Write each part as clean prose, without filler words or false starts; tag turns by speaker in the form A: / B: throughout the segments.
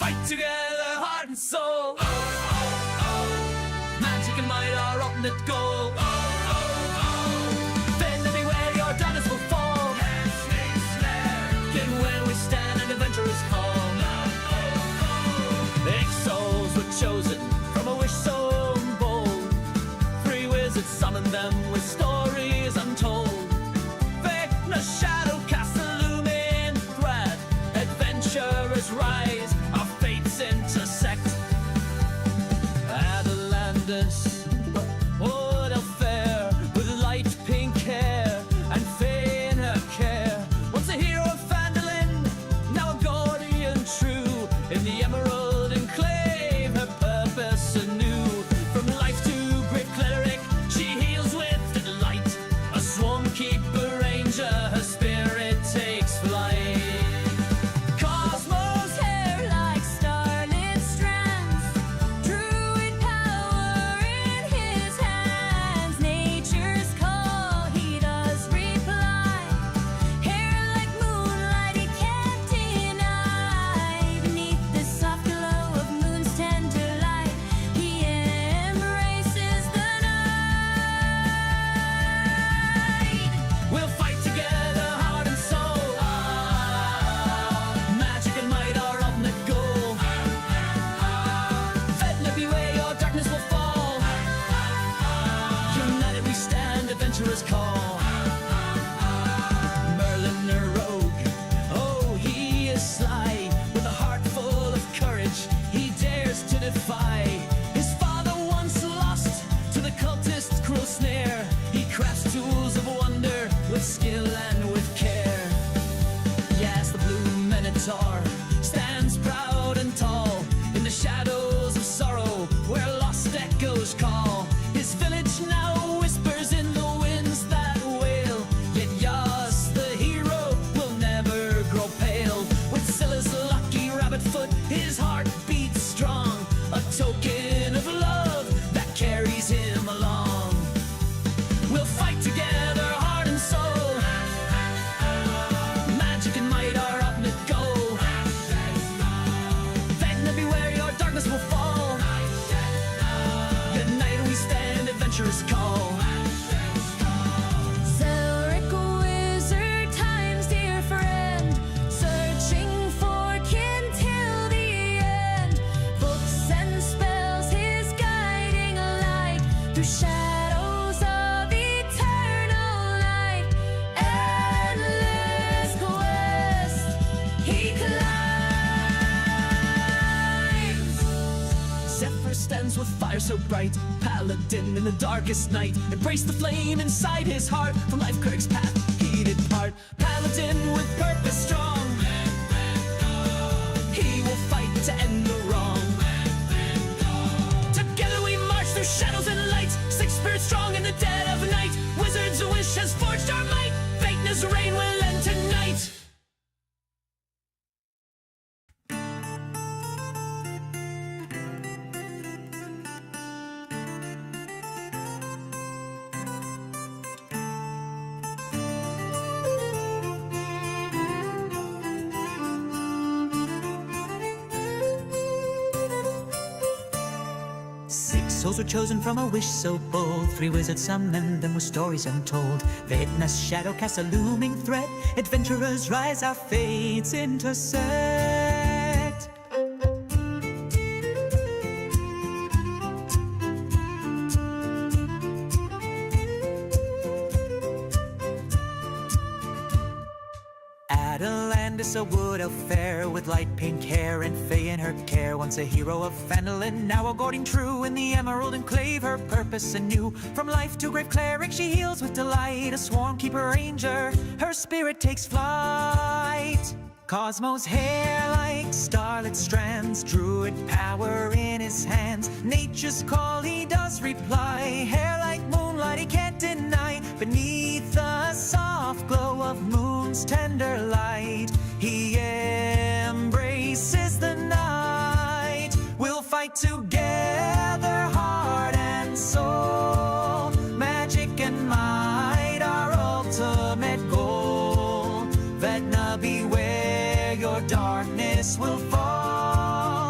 A: fight together, heart and soul. Magic and might are ultimate goal. Bend everywhere, your darkness will fall. Yet when we stand, an adventurer's call. Souls were chosen from a wish so bold. Three wizards summoned them with stories untold. Vecna shadow cast a looming thread. Adventurers rise, our fates intersect. Atalantis, oh, they'll fare with light pink hair and fae in her care. Once a hero of Phandalin, now a guardian true in the emerald. Anew. From life to great cleric, she heals with delight. A swarm keeper ranger, her spirit takes flight. Cosmos hair like starlit strands, druid power in his hands. Nature's call, he does reply. Hair like moonlight, he can't deny. Beneath the soft glow of moon's tender call. Merlin a rogue, oh, he is sly. With a heart full of courage, he dares to defy. His father once lost to the cultist's cruel snare. He crafts tools of wonder with skill and with care. Yes, the blue Minotaur stands proud and tall in the shadows of sorrow where lost echoes call. His village now whispers in the winds that wail. Yet Yas, the hero, will never grow pale. With Scylla's lucky rabbit foot, his heart beats strong. A token of love that carries him along. We'll fight together, heart and soul. Magic and might are ultimate goal. Vecna, beware, your darkness will fall. United we stand, adventurers call. Zephyr wizard, time's dear friend, searching for kin till the end. Books and spells, his guiding light through shadows of eternal night. Endless quest he climbs. Zephyr stands with fire so bright, paladin in the darkest night. Embrace the flame inside his heart. From life Kirk's path he depart. Paladin with purpose strong, he will fight to end the wrong. Together we march through shadows and light. Six spirits strong in the dead of night. Wizard's wish has forged our might. Vecna's reign will end tonight. Souls were chosen from a wish so bold. Three wizards summoned them with stories untold. Vecna's shadow casts a looming threat. Adventurers rise, our fates intersect. Atalantis, a wood elf fair, with light pink hair and fae in her care. Once a hero of Phandalin, now a guardian true in the emerald enclave. Her purpose anew, from life to grave cleric, she heals with delight. A swarm keeper ranger, her spirit takes flight. Cosmos hair like starlit strands, druid power in his hands. Nature's call, he does reply. Hair like moonlight, he can't deny. Beneath the soft glow of moon's tender light, he embraces the night. We'll fight together, heart and soul. Magic and might, our ultimate goal. Vecna, beware, your darkness will fall.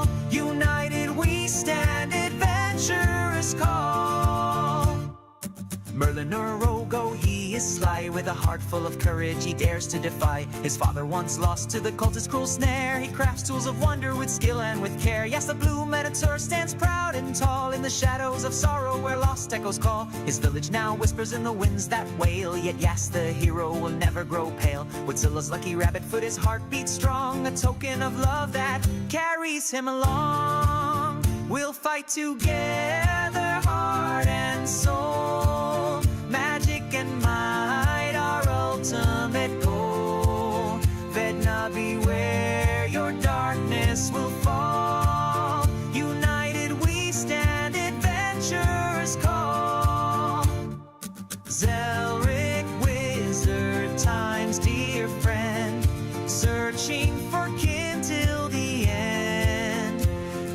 A: Merlin or Rogo, he is sly. With a heart full of courage, he dares to defy his father once lost to the cultist's cruel snare. He crafts tools of wonder with skill and with care. Yes, the blue Minotaur stands proud and tall in the shadows of sorrow where lost echoes call. His village now whispers in the winds that wail. Yet yes, the hero will never grow pale. With Scylla's lucky rabbit foot, his heart beats strong, a token of love that carries him along. We'll fight together, heart and soul. Magic and might, our ultimate goal. Vecna, beware, your darkness will fall. United we stand, adventurers call. Zelric, wizard, time's dear friend, searching for kin till the end.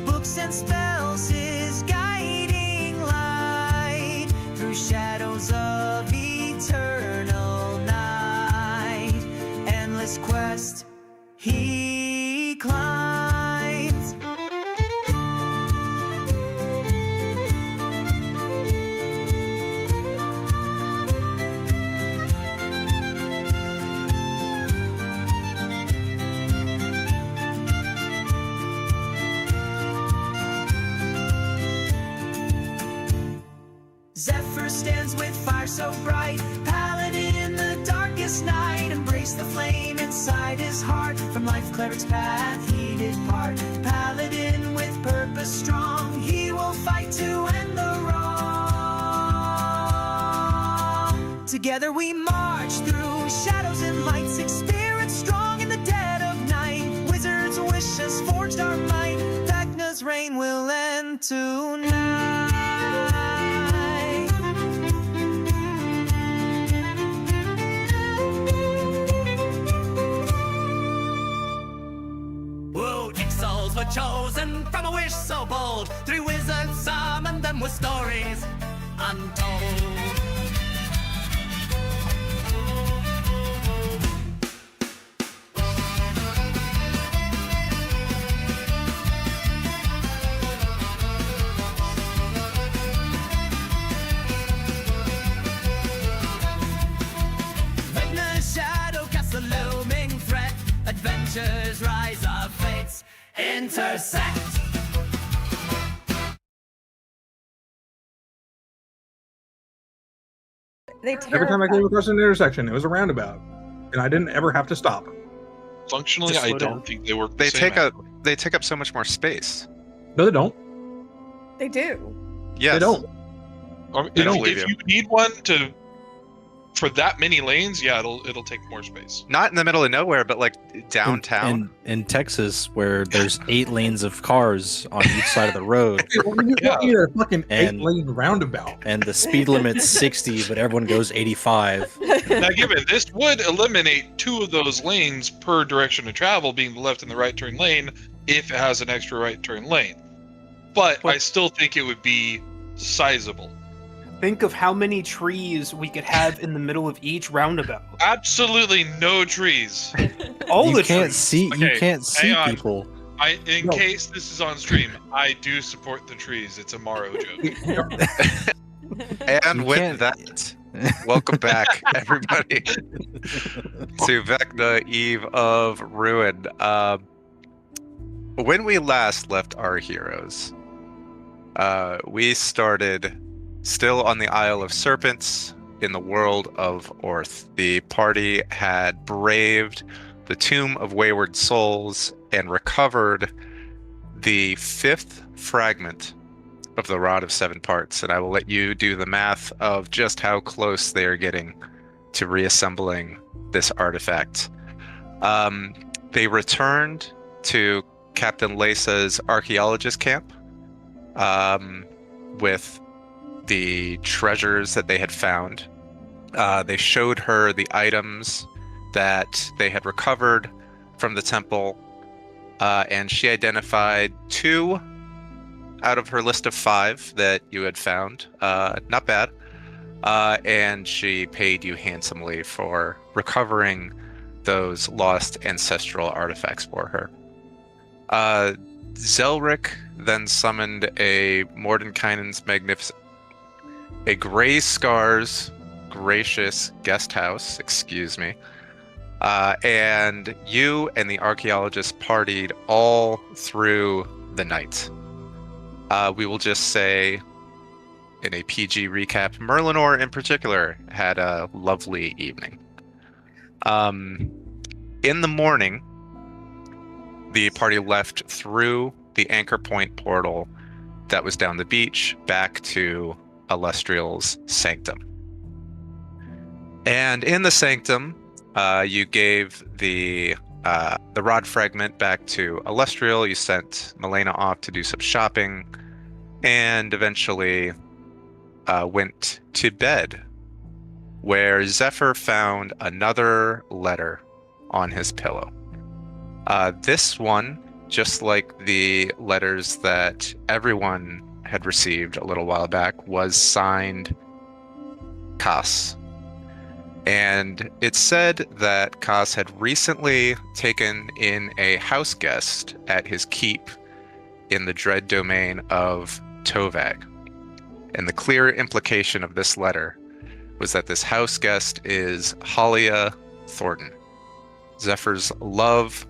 A: Books and spells, his guiding light through shadows of eternal night. Endless quest he climbs. Zephyr stands with fire so bright, paladin in the darkest night. Embrace the flame inside his heart, from life cleric's path he did part. Paladin with purpose strong, he will fight to end the wrong. Together we march through shadows and light, six spirits strong in the dead of night. Wizards' wishes forged our might, Vecna's reign will end tonight. Were chosen from a wish so bold. Three wizards summoned them with stories untold. Vecna's shadow casts a looming threat. Adventures rise, our fates intersect.
B: Every time I came across an intersection, it was a roundabout, and I didn't ever have to stop.
C: Functionally, I don't think they work.
D: They take up so much more space.
B: No, they don't.
E: They do.
D: Yes.
B: They don't.
C: If you need one for that many lanes, yeah, it'll take more space.
D: Not in the middle of nowhere, but like downtown.
F: In Texas, where there's 8 lanes of cars on each side of the road.
B: You need a fucking 8-lane roundabout.
F: And the speed limit's 60, but everyone goes 85.
C: Now, given this would eliminate 2 of those lanes per direction of travel, being the left and the right turn lane, if it has an extra right turn lane. But I still think it would be sizable.
G: Think of how many trees we could have in the middle of each roundabout.
C: Absolutely no trees.
G: All
F: you
G: the
F: can't
G: trees.
F: see.
C: Okay,
F: you can't see
C: hang on.
F: people.
C: In case this is on stream, I do support the trees. It's a Morrow joke.
D: And
F: You
D: with
F: can't-
D: that, welcome back, everybody, to Vecna, Eve of Ruin. When we last left our heroes, we started still on the Isle of Serpents in the world of Orth. The party had braved the Tomb of Wayward Souls and recovered the 5th fragment of the Rod of 7 Parts, and I will let you do the math of just how close they are getting to reassembling this artifact. They returned to Captain Lesa's archaeologist camp with the treasures that they had found. They showed her the items that they had recovered from the temple, and she identified 2 out of her list of 5 that you had found. Not bad. And she paid you handsomely for recovering those lost ancestral artifacts for her. Zelric then summoned a Mordenkainen's a Gray Scars gracious guest house, excuse me. And you and the archaeologist partied all through the night. We will just say, in a PG recap, Merlinor in particular had a lovely evening. In the morning, the party left through the Anchor Point portal that was down the beach back to Alestriel's sanctum. And in the sanctum, you gave the rod fragment back to Alestriel. You sent Milena off to do some shopping, and eventually went to bed, where Zephyr found another letter on his pillow. This one, just like the letters that everyone had received a little while back, was signed Kas. And it said that Kas had recently taken in a house guest at his keep in the dread domain of Tovag. And the clear implication of this letter was that this house guest is Halia Thornton, Zephyr's love,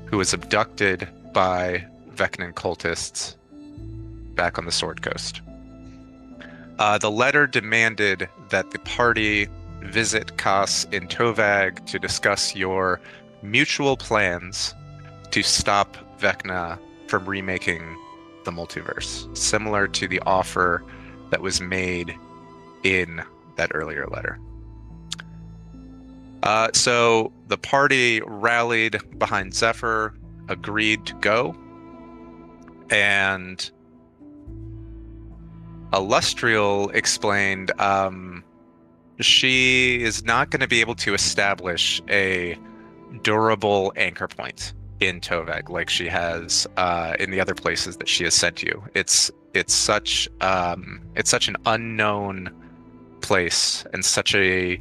D: who was abducted by Vecna cultists back on the Sword Coast. The letter demanded that the party visit Kas in Tovag to discuss your mutual plans to stop Vecna from remaking the multiverse, similar to the offer that was made in that earlier letter. So the party rallied behind Zephyr, agreed to go, and Alestriel explained she is not going to be able to establish a durable anchor point in Tovag like she has in the other places that she has sent you. It's such an unknown place and such a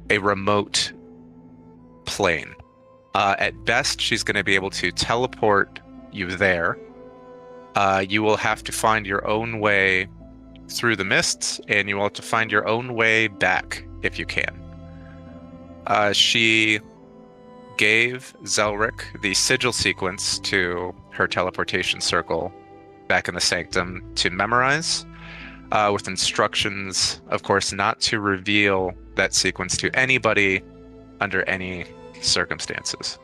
D: remote plane. At best, she's going to be able to teleport you there. You will have to find your own way through the mists, and you will have to find your own way back if you can. She gave Zelric the sigil sequence to her teleportation circle back in the sanctum to memorize, with instructions, of course, not to reveal that sequence to anybody under any circumstances.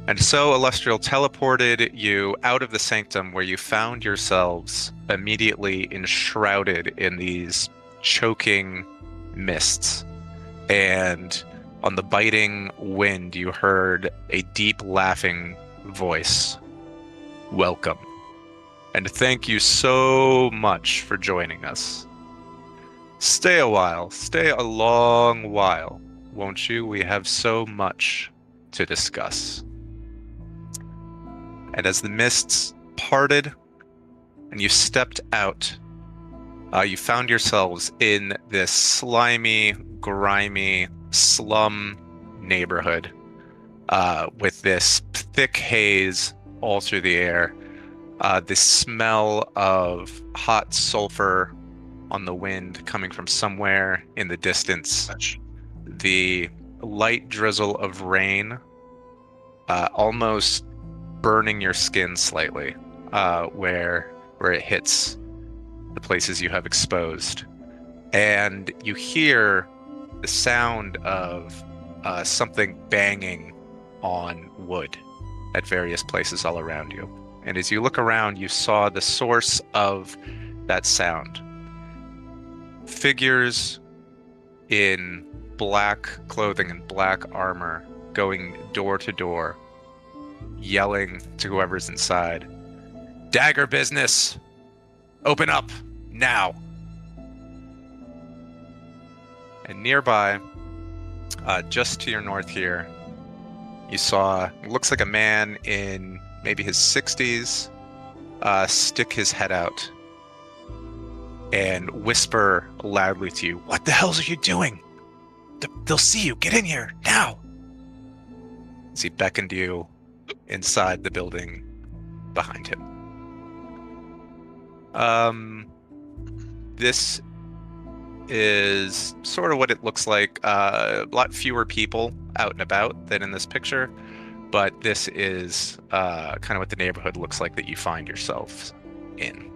D: And so Alestriel teleported you out of the sanctum, where you found yourselves immediately enshrouded in these choking mists. And on the biting wind, you heard a deep laughing voice. Welcome. And thank you so much for joining us. Stay a while, stay a long while, won't you? We have so much to discuss. And as the mists parted and you stepped out, you found yourselves in this slimy, grimy slum neighborhood with this thick haze all through the air, this smell of hot sulfur on the wind coming from somewhere in the distance, the light drizzle of rain almost burning your skin slightly where it hits the places you have exposed. And you hear the sound of something banging on wood at various places all around you. And as you look around, you saw the source of that sound. Figures in black clothing and black armor going door to door, yelling to whoever's inside, "Dagger business! Open up! Now!" And nearby, just to your north here, you saw, it looks like a man in maybe his 60s, stick his head out and whisper loudly to you, "What the hell are you doing? They'll see you. Get in here, now!" As he beckoned you inside the building behind him. This is sort of what it looks like. A lot fewer people out and about than in this picture, but this is kind of what the neighborhood looks like that you find yourself in.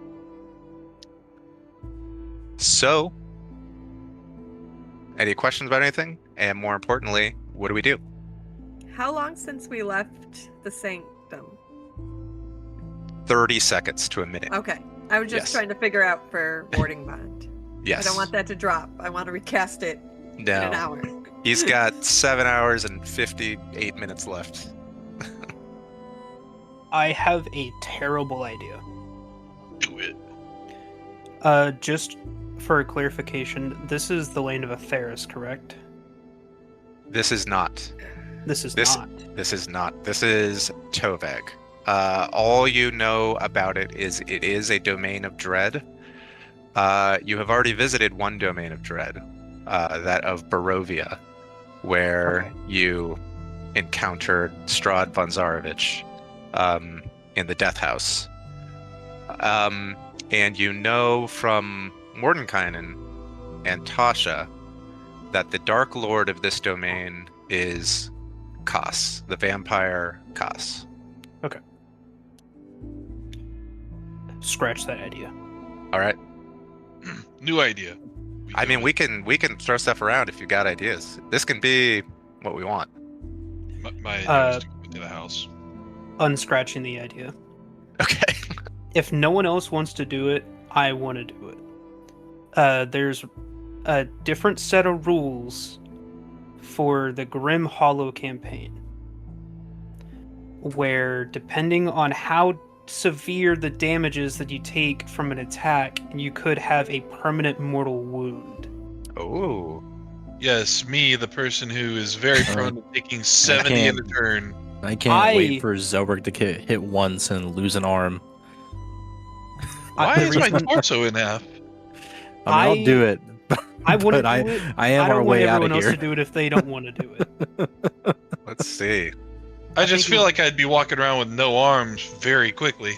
D: So, any questions about anything? And more importantly, what do we do?
E: How long since we left the sanctum?
D: 30 seconds to a minute.
E: Okay. I was just
D: Yes.
E: trying to figure out for warding bond.
D: Yes.
E: I don't want that to drop. I want to recast it in an
D: No.
E: hour.
D: He's got 7 hours and 58 minutes left.
G: I have a terrible idea.
C: Do it.
G: Just for clarification, this is the land of Atheris, correct?
D: This is not.
G: This is
D: This-
G: not.
D: This is not. This is Tovag. All you know about it is a domain of dread. You have already visited one domain of dread, that of Barovia, where
G: Okay.
D: you encountered Strahd von Zarovich in the Death House. And you know from Mordenkainen and Tasha that the Dark Lord of this domain is Kas, the vampire Kas.
G: Scratch that idea.
D: All right.
C: New idea.
D: I
C: do
D: mean,
C: it.
D: we can throw stuff around if you got ideas. This can be what we want.
C: My idea is to go into the house.
G: Unscratching the idea.
D: Okay.
G: If no one else wants to do it, I want to do it. There's a different set of rules for the Grim Hollow campaign, where depending on how severe the damage is that you take from an attack, you could have a permanent mortal wound.
D: Oh.
C: Yes, me, the person who is very prone to taking 70 in a
F: can't-
C: turn.
F: I can't
G: I-
F: wait for Zoberg to get hit once and lose an arm.
C: Why
G: the
C: is my
G: reason-
C: torso in half?
F: I mean, I'll do it.
G: I want to
F: but
G: do it.
F: I am
G: I don't
F: our
G: want
F: way out
G: everyone
F: of
G: else
F: here.
G: to do it if they don't want to do it.
D: Let's see.
C: I just
G: think
C: feel like I'd be walking around with no arms very quickly.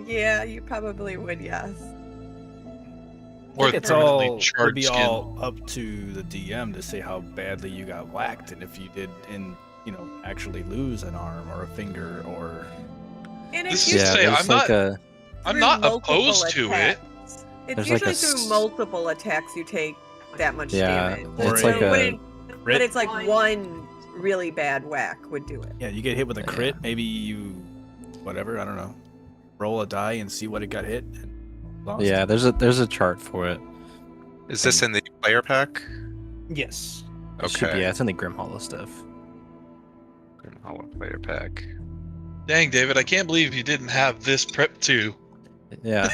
E: Yeah, you probably would, yes.
C: Or
H: It's
C: permanently
H: all would
C: charred
H: be
C: skin.
H: all up to the DM to say how badly you got whacked, and if you did, actually lose an arm or a finger or.
E: And
C: This
E: it's
C: is-
E: usually
C: say,
F: there's
C: I'm
F: like
C: not- I'm
E: through
C: not
E: multiple
C: opposed to it.
E: attacks. It's
F: There's like
E: usually
F: a
E: through
F: s-
E: multiple attacks you take that much
F: Yeah,
E: damage.
H: Or
F: it's
H: a-
F: like
E: So it
F: a
E: wouldn't- but
H: crit.
E: it's like one really bad whack would do it.
H: Yeah, you get hit with a
F: Yeah.
H: crit. Maybe you, whatever. I don't know. Roll a die and see what it got hit. And lost.
F: yeah. There's a chart for it.
D: Is this in the player pack?
G: Yes.
F: It should be,
D: Okay.
F: yeah, it's in the Grim Hollow stuff.
D: Grim Hollow player pack.
C: Dang, David, I can't believe you didn't have this prep too.
F: Yeah.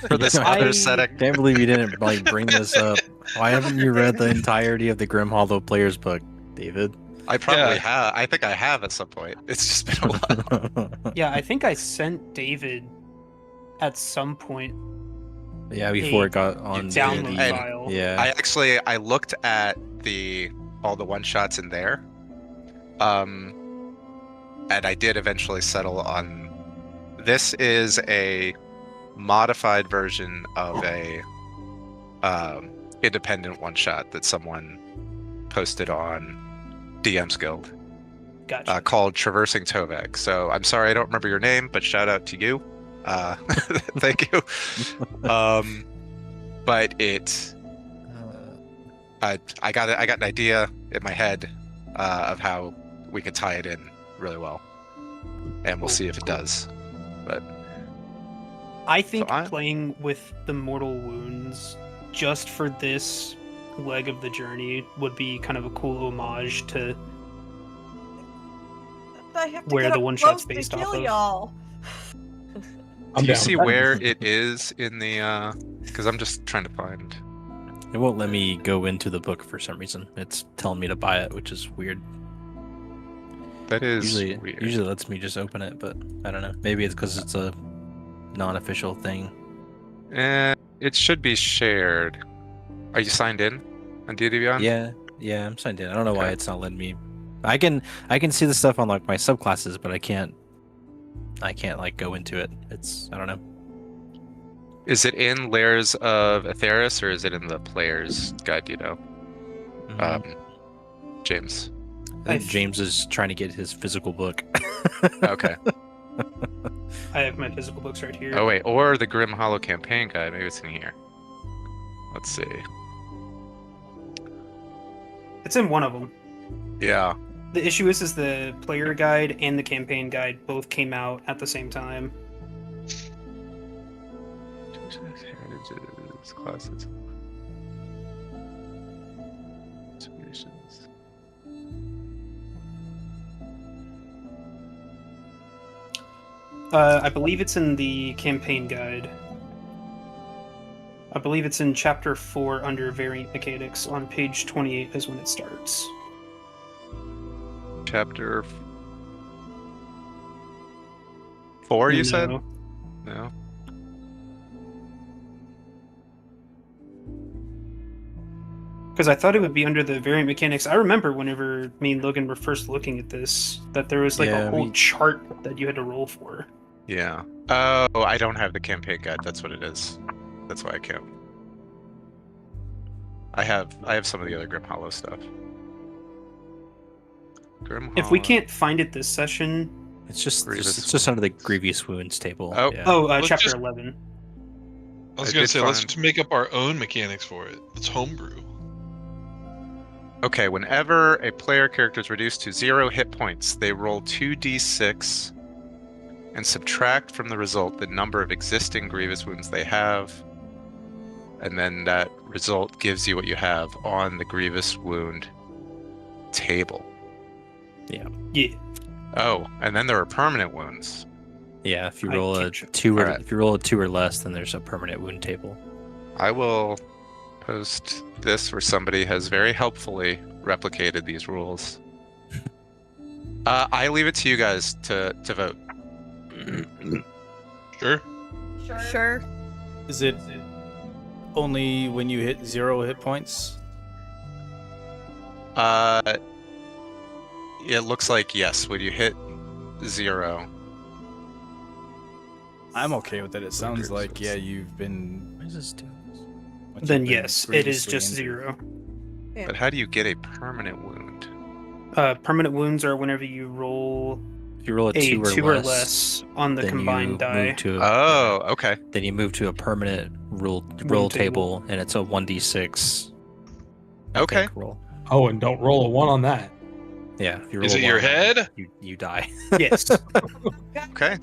D: For this
F: I
D: other
G: I-
D: setting.
F: Can't believe you didn't like bring this up. Why haven't you read the entirety of the Grim Hollow Players book, David?
D: I probably
C: Yeah.
D: have. I think I have at some point. It's just been a while.
G: Yeah, I think I sent David at some point
F: Yeah, before it got on
D: did.
G: download
D: And
G: file.
F: Yeah.
D: I looked at all the one shots in there. And I did eventually settle on this is a modified version of a independent one shot that someone posted on DM's Guild
G: Gotcha.
D: called Traversing Tovag. So I'm sorry I don't remember your name, but shout out to you. Thank you. But it I got an idea in my head of how we could tie it in really well, and we'll see if it does. But
G: I think
D: I-
G: playing with the mortal wounds just for this leg of the journey would be kind of a cool homage to
E: I have to
G: Where
E: get
G: the
E: up
G: one-shot's
E: close to
G: based off
E: kill
G: of.
E: y'all.
B: I'm
D: do you
B: down.
D: see where it is in the? Because I'm just trying to find.
F: It won't let me go into the book for some reason. It's telling me to buy it, which is weird.
D: That is
F: Usually
D: weird.
F: usually lets me just open it, but I don't know. Maybe it's because it's a non-official thing.
D: It should be shared. Are you signed in on D&D Beyond?
F: Yeah, I'm signed in. I don't know why
D: Okay.
F: it's not letting me. I can see the stuff on like my subclasses, but I can't like go into it. It's I don't know.
D: Is it in Layers of Aetheris or is it in the player's guide? Do you know, James?
F: I think James is trying to get his physical book.
D: Okay.
G: I have my physical books right here.
D: Oh wait, or the Grim Hollow campaign guide. Maybe it's in here. Let's see.
G: It's in one of them.
D: Yeah.
G: The issue is the player guide and the campaign guide both came out at the same time.
D: Heritages, classes. Solutions.
G: I believe it's in the campaign guide. I believe it's in chapter 4 under variant mechanics on page 28 is when it starts.
D: Chapter 4, you said?
G: No.
D: No.
G: Because I thought it would be under the variant mechanics. I remember whenever me and Logan were first looking at this, that there was like
F: Yeah,
G: a whole
F: we-
G: chart that you had to roll for.
D: Yeah. Oh, I don't have the campaign guide. That's what it is. That's why I can't. I have some of the other Grim Hollow stuff. Grim
G: If we
D: Hollow.
G: can't find it this session,
F: It's just
D: Grievous
F: it's just under the grievous wounds table.
D: Oh.
F: Yeah.
C: Let's
G: chapter
C: just-
G: 11.
C: I was
D: I
C: gonna
D: did
C: say, let's
D: find-
C: just make up our own mechanics for it. Let's homebrew.
D: Okay, whenever a player character is reduced to 0 hit points, they roll 2d6 and subtract from the result the number of existing grievous wounds they have. And then that result gives you what you have on the grievous wound table.
G: Yeah.
D: Oh, and then there are permanent wounds.
F: Yeah, if you
G: I
F: roll a
G: can't show-
F: 2 or
D: Alright.
F: if you roll a 2 or less, then there's a permanent wound table.
D: I will post this where somebody has very helpfully replicated these rules. I leave it to you guys to vote.
C: Sure.
E: Sure.
H: Is it only when you hit 0 hit points?
D: It looks like yes, when you hit 0.
H: I'm okay with it. It sounds like, yeah, you've been.
F: What is this doing?
H: once
G: Then
H: you've been
G: yes, it is
H: grievously
G: just
H: injured.
G: 0.
D: But how do you get a permanent wound?
G: Permanent wounds are whenever you roll
F: If you roll a
G: a
F: 2 or less,
G: on the
F: then
G: combined
F: you
G: die.
F: move to
D: Oh, okay.
F: then you move to a permanent roll
G: table.
F: table, and it's a 1d6. I
D: Okay.
F: think, roll.
B: Oh, and don't roll a 1 on that.
F: Yeah, if you roll
C: Is
F: a
C: it your
F: 1,
C: head?
F: You die.
G: Yes.
D: Okay.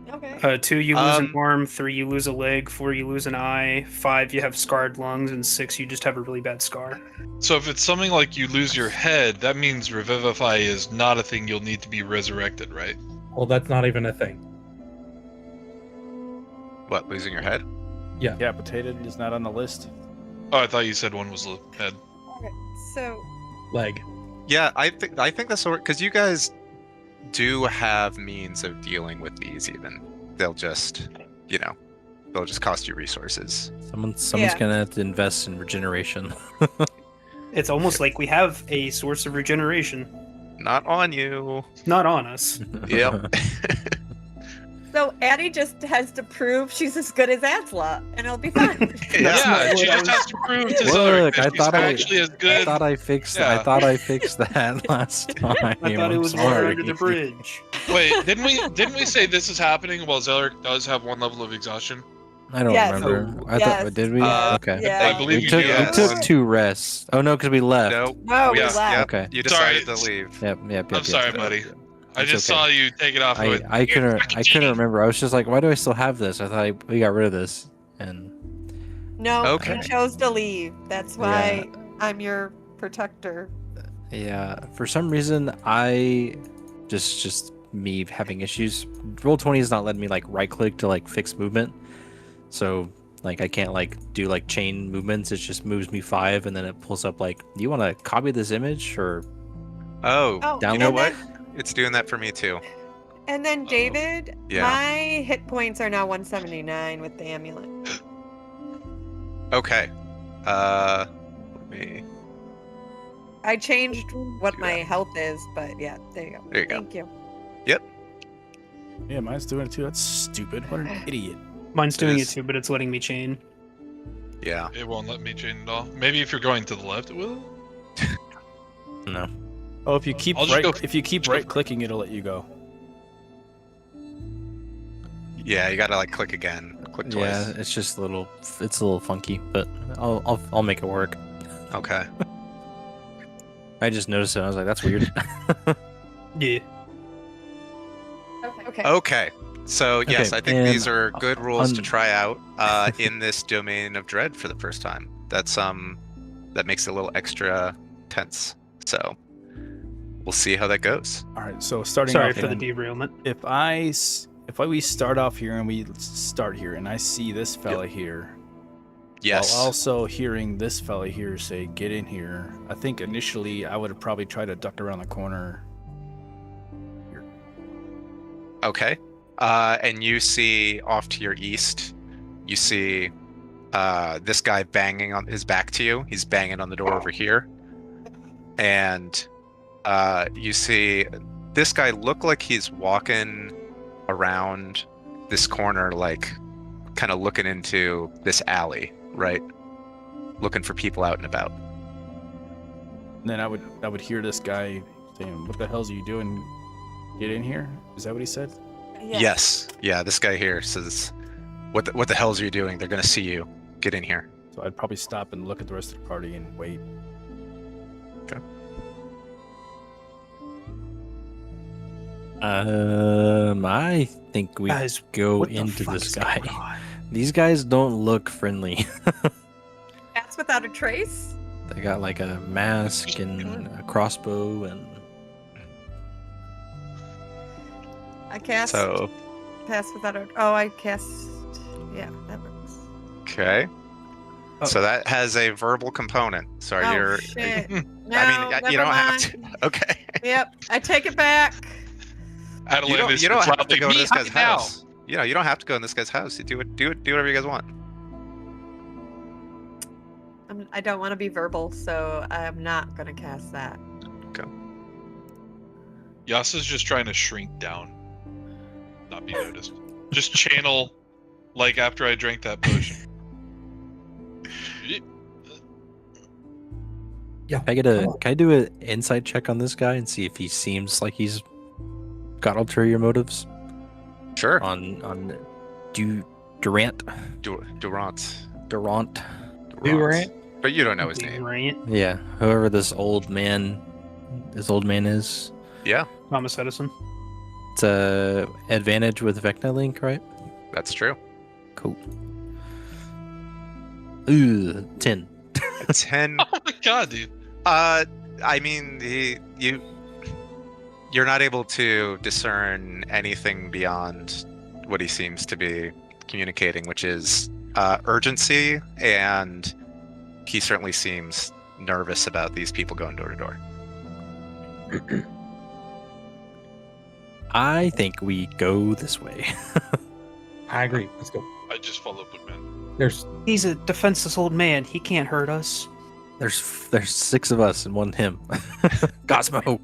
E: Okay.
G: 2, you lose an
D: Um,
G: arm. 3, you lose a leg. 4, you lose an eye. 5, you have scarred lungs. And 6, you just have a really bad scar.
C: So if it's something like you lose your head, that means revivify is not a thing you'll need to be resurrected, right?
B: Well, that's not even a thing.
D: What, losing your head?
H: Decapitated is not on the list.
C: Oh, I thought you said one was the head.
E: Okay. So
B: Leg.
D: Yeah, I think that's because you guys do have means of dealing with these. Even they'll just, they'll just cost you resources.
F: Someone's
E: Yeah.
F: gonna have to invest in regeneration.
G: It's almost like we have a source of regeneration.
D: Not on you.
G: Not on us.
D: Yep.
E: so Addie just has to prove she's as good as Atzla, and it'll be fine.
C: Yeah,
G: not
C: she
G: what I
C: just
G: was-
C: has to prove to Zephyr
F: Look,
C: that
F: I
C: she's
F: thought
C: actually as
F: I
C: good.
F: thought I fixed.
C: Yeah.
F: I thought I fixed that last time.
G: I thought it
F: I'm
G: was water
F: sorry.
G: under the bridge.
C: Wait, didn't we say this is happening while Zelric does have 1 level of exhaustion?
F: I don't
E: Yes.
F: remember. I
E: Yes.
F: thought did we? okay.
E: Yeah.
C: I believe
F: We
C: you
F: took,
C: do.
F: we
D: yes.
F: took 2 rests. Oh no, because we left.
D: No.
E: No, we
C: Yeah,
E: left.
D: Yep.
F: Okay.
D: You
C: Sorry.
D: decided to leave.
F: Yep.
C: I'm sorry, buddy. I
F: It's
C: just
F: okay.
C: saw you take it off. with,
F: I couldn't remember. I was just like, why do I still have this? I thought we got rid of this. And
E: No,
D: Okay.
E: you chose to leave. That's why I'm your protector.
F: yeah, for some reason I just me having issues. Roll20 is not letting me like right click to like fix movement. So like I can't like do like chain movements. It just moves me 5 and then it pulls up like, do you want to copy this image or
D: Oh,
E: Oh,
F: Download
D: you know
E: and
D: what?
E: then-
D: It's doing that for me too.
E: And then David,
D: Yeah.
E: my hit points are now 179 with the amulet.
D: Okay. Let me.
E: I changed what
D: Do
E: my
D: that.
E: health is, but yeah, there you go.
D: There you go.
E: Thank you.
H: Yeah, mine's doing it too. That's stupid. What an idiot.
G: Mine's doing it
D: is-
G: too, but it's letting me chain.
D: Yeah.
C: It won't let me chain at all. Maybe if you're going to the left, it will.
F: No.
H: Oh, if you keep
C: I'll just go-
H: right clicking, it'll let you go.
D: Yeah, you gotta like click again. Click twice.
F: Yeah, it's just it's a little funky, but I'll make it work.
D: Okay.
F: I just noticed it. I was like, that's weird.
G: Yeah.
E: Okay.
D: Okay. So yes,
F: Okay,
D: I think these
F: and
D: are good rules to
F: on-
D: try out in this domain of dread for the first time. That's that makes it a little extra tense. So we'll see how that goes.
H: All right. So starting
G: Sorry
H: off
G: for the
H: then,
G: derailment.
H: if we start off here and we start here and I see this fella here,
D: Yes.
H: while also hearing this fella here say get in here, I think initially I would have probably tried to duck around the corner.
D: Okay. And you see off to your east, you see this guy banging on his back to you. He's banging on the door over here. And you see this guy look like he's walking around this corner, like kind of looking into this alley, right? Looking for people out and about.
H: And then I would hear this guy saying, "What the hell's you doing? Get in here." Is that what he said?
E: Yeah.
D: Yes. Yeah, this guy here says, what the hells are you doing? They're gonna see you. Get in here.
H: So I'd probably stop and look at the rest of the party and wait.
F: I think we
G: Guys,
F: go
G: what the
F: into
G: fuck
F: this
G: is
F: guy.
G: going on?
F: These guys don't look friendly.
E: Cats without a trace?
F: They got like a mask and a crossbow and
E: I cast
D: So
E: pass without a. Oh, I cast. Yeah, that works.
D: okay.
G: Oh.
D: So that has a verbal component. So
E: Oh,
D: you're
E: shit. No,
D: I mean, you don't have
E: never
D: to. Okay.
E: mind. Yep, I take it back.
C: Adeline
D: You don't have to
C: loudly,
D: go to
C: "Me
D: this guy's
C: hide now."
D: house. You know, you don't have to go in this guy's house. You do whatever you guys want.
E: I don't want to be verbal, so I'm not gonna cast that.
C: Yasa's just trying to shrink down, not be noticed. Just channel, like after I drank that potion.
B: Yeah.
F: can I do an insight check on this guy and see if he seems like he's got ulterior motives
D: Sure.
F: on Durant.
D: Durant.
B: Durant?
D: But you don't know his name.
G: Right?
F: Yeah, whoever this old man is.
D: Yeah,
G: Thomas Edison.
F: It's a advantage with Vecna Link, right?
D: that's true.
F: Cool. Ooh, 10.
D: 10.
C: Oh my god, dude.
D: I mean, you're not able to discern anything beyond what he seems to be communicating, which is urgency, and he certainly seems nervous about these people going door to door.
F: I think we go this way.
B: I agree. Let's go.
C: I just followed Bookman.
B: There's
G: He's a defenseless old man. He can't hurt us.
F: There's 6 of us and one him. Cosmo.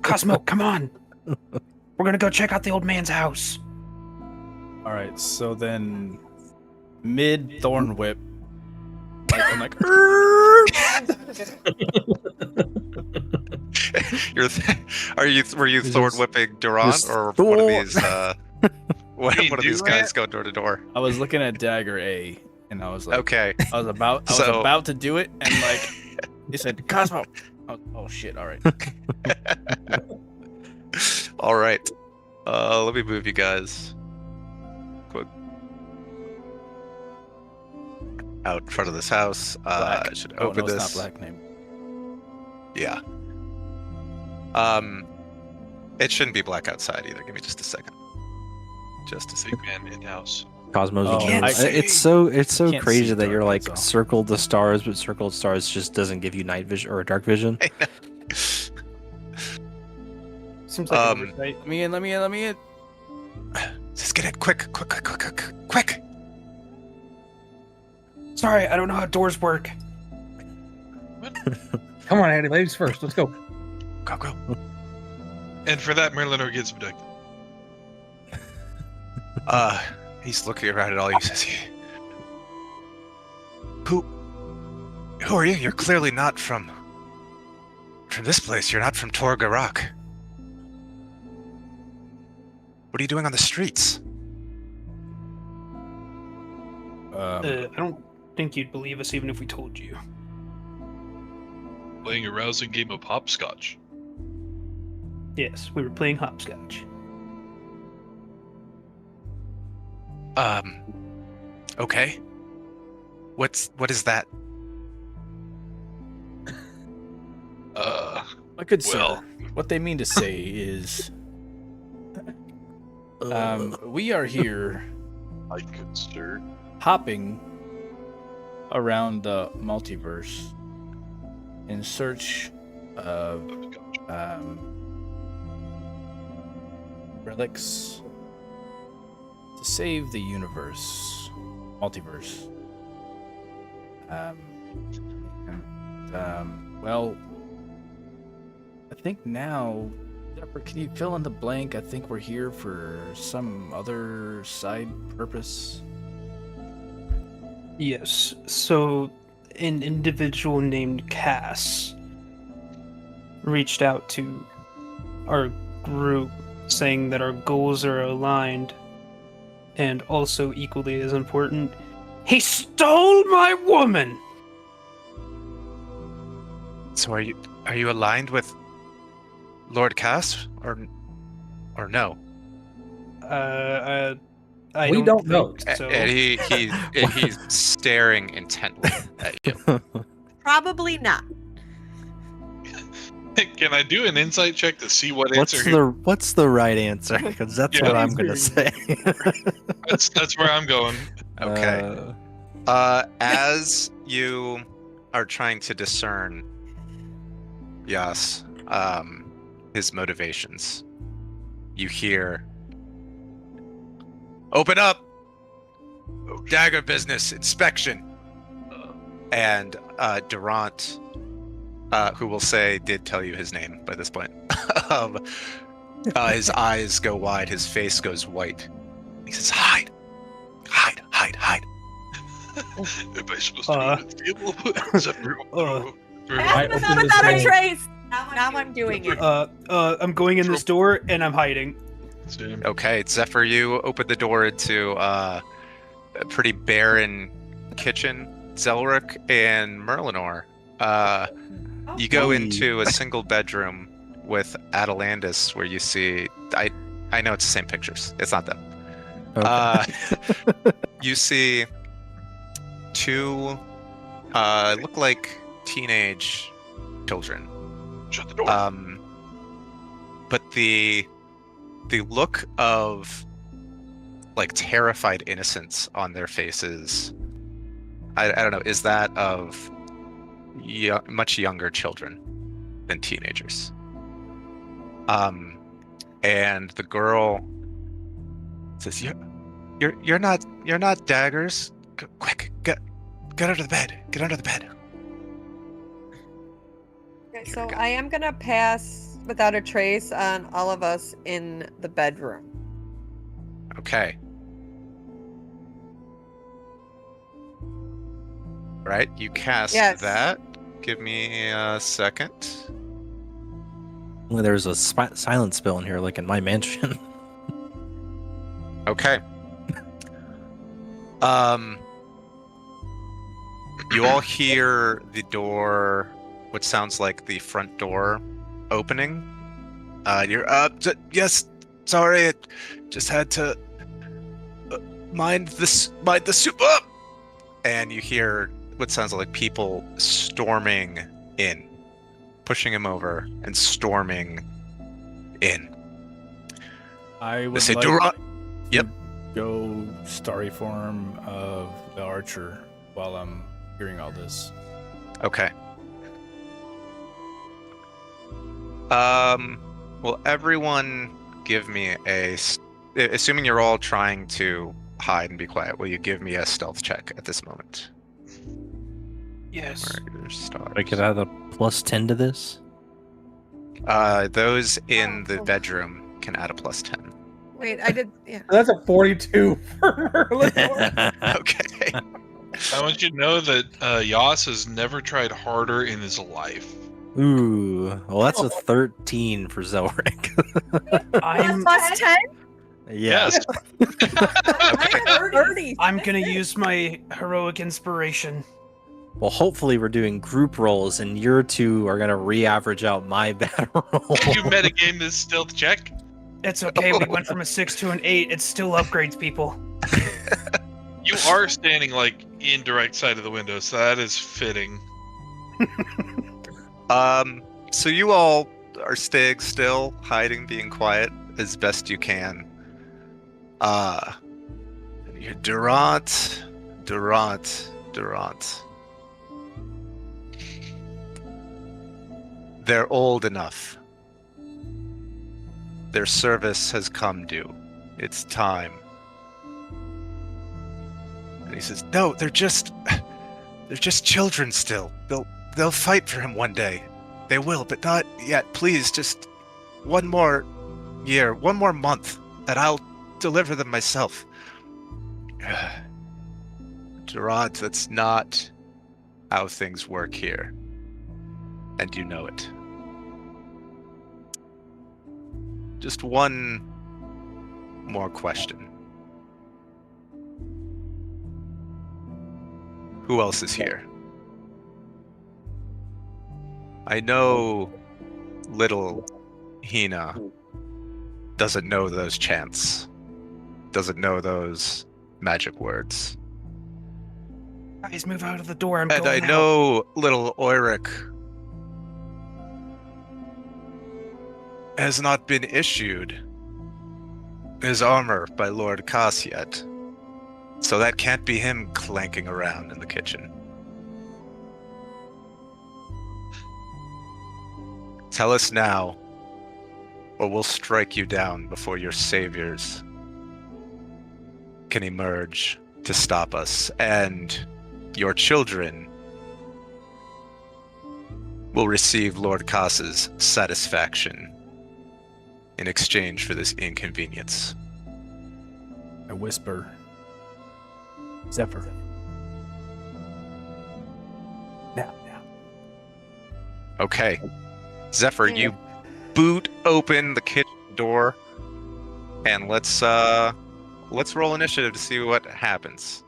G: Cosmo, come on. We're gonna go check out the old man's house.
H: All right. So then, mid thorn whip, I'm like,
D: Were you
F: Is
D: sword
F: this-
D: whipping Durant,
F: this
D: or one of
F: Thor-
D: these one
C: Hey,
D: of these
C: Durant?
D: guys go door to door?
H: I was looking at dagger A, and I was like,
D: Okay.
H: I was about to do it, and like, he said, Cosmo. Oh shit! All right.
D: All right. Let me move you guys quick out in front of this house.
H: Black.
D: I should
H: Oh,
D: open
H: no,
D: this.
H: it's not black name.
D: Yeah. It shouldn't be black outside either. Give me just a second. Just a second.
C: Big man in house.
F: Cosmo's
H: Oh,
F: again.
H: I
F: It's so
H: can't
F: crazy
H: see
F: that you're
H: dark,
F: like
H: that's all.
F: circled the stars, but circled stars just doesn't give you night vision or dark vision.
G: Seems like
D: Um,
G: an oversight.
H: Let me in.
D: Just get it quick. Quick.
G: Sorry, I don't know how doors work.
B: come on, Addy, ladies first. Let's go.
D: Go.
C: And for that, Merlin gets abducted.
D: He's looking around at all you. Says, Who are you? You're clearly not from this place. You're not from Torgarak. What are you doing on the streets?
G: I don't think you'd believe us even if we told you.
C: Playing a rousing game of hopscotch.
G: Yes, we were playing hopscotch.
D: Okay. What is that?
H: My good
C: Well.
H: sir, what they mean to say is, we are here
C: I could stir.
H: hopping around the multiverse in search of relics to save the multiverse. Well, I think now, Zephyr, can you fill in the blank? I think we're here for some other side purpose.
G: Yes, so an individual named Cass reached out to our group saying that our goals are aligned, and also equally as important, he stole my woman!
D: So are you aligned with Lord Cass or no?
G: I
B: We don't know.
G: think so.
D: And he's staring intently at you.
E: Probably not.
C: Can I do an insight check to see what answer?
F: What's the right answer? Because that's
C: Yeah,
F: what I'm
C: he's
F: gonna say.
C: That's where I'm going.
D: Okay. As you are trying to discern, Yas, his motivations, you hear, "Open up! Dagger business inspection." And Durant, who will say did tell you his name by this point, his eyes go wide, his face goes white. He says, "Hide! Hide! Hide! Hide!"
C: Am I supposed to be with the table?
E: Without a trace. Now I'm doing it.
G: I'm going in this door and I'm hiding.
D: Okay, Zephyr, you open the door into a pretty barren kitchen. Zelric and Merlinor, you go into a single bedroom with Atalandis, where you see, I know it's the same pictures. It's not them.
F: Okay.
D: You see two look like teenage children.
C: Shut the door.
D: But the look of like terrified innocence on their faces, I don't know, is that of much younger children than teenagers. And the girl says, "You're not daggers. Quick, get under the bed. Get under the bed."
E: Okay, so I am gonna pass without a trace on all of us in the bedroom.
D: Okay. Right, you cast that. Give me a second.
F: Well, there's a silent spell in here, like in my mansion.
D: Okay. You all hear the door, what sounds like the front door opening. You're up. Yes, sorry, I just had to mind the soup up. And you hear what sounds like people storming in, pushing him over and storming in.
H: I would
D: They say,
H: like
D: Durant.
H: to
D: Yep.
H: go starry form of the archer while I'm hearing all this.
D: Okay. Will everyone give me assuming you're all trying to hide and be quiet, will you give me a stealth check at this moment?
G: Yes.
D: Where are your stars?
F: I could add a +10 to this.
D: Those in the bedroom can add a +10.
E: Wait, I did. Yeah.
B: That's a 42 for Merlin.
D: Okay.
C: I want you to know that Yas has never tried harder in his life.
F: Ooh, well, that's a 13 for Zelric.
G: I'm
E: Plus 10?
F: Yeah.
C: Yes.
E: I have 30.
G: I'm gonna use my heroic inspiration.
F: Well, hopefully we're doing group rolls, and your two are gonna re-average out my bad roll.
C: Did you metagame this stealth check?
G: It's okay. We went from a 6 to an 8. It still upgrades people.
C: You are standing like in direct side of the window, so that is fitting.
D: So you all are staying still, hiding, being quiet as best you can. You're Durant. They're old enough. Their service has come due. It's time. And he says, "No, they're just children still. They'll fight for him one day. They will, but not yet. Please, just one more year, one more month, and I'll deliver them myself." Gerard, that's not how things work here. And you know it. Just one more question. Who else is here? I know little Hina doesn't know those chants, doesn't know those magic words.
G: Guys, move out of the door. I'm
D: And
G: going
D: I
G: out.
D: know little Oiric has not been issued his armor by Lord Cass yet. So that can't be him clanking around in the kitchen. Tell us now, or we'll strike you down before your saviors can emerge to stop us, and your children will receive Lord Cass's satisfaction in exchange for this inconvenience.
H: I whisper, Zephyr. Now.
D: Okay. Zephyr, you boot open the kitchen door, and let's roll initiative to see what happens.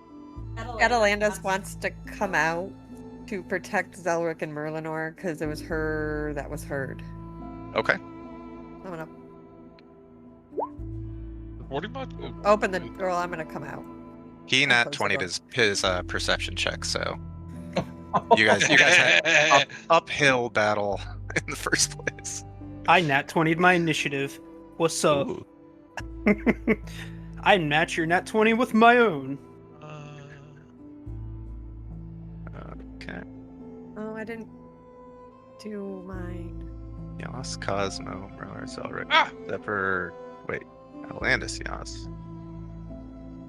E: Atalantis wants to come out to protect Zelric and Merlinor because it was her that was heard.
D: Okay.
E: I'm gonna
C: 40 bucks?
E: open the door. I'm gonna come out.
D: He
E: I'll
D: nat
E: close the
D: 20
E: door.
D: his perception check, so you guys had uphill battle in the first place.
G: I nat 20'd my initiative. What's up?
D: Ooh.
G: I match your nat 20 with my own.
D: Okay.
E: Oh, I didn't do mine.
D: Yas, Cosmo, Merler, Zelric,
C: Ah!
D: Zephyr. Wait, Atlantis, Yas.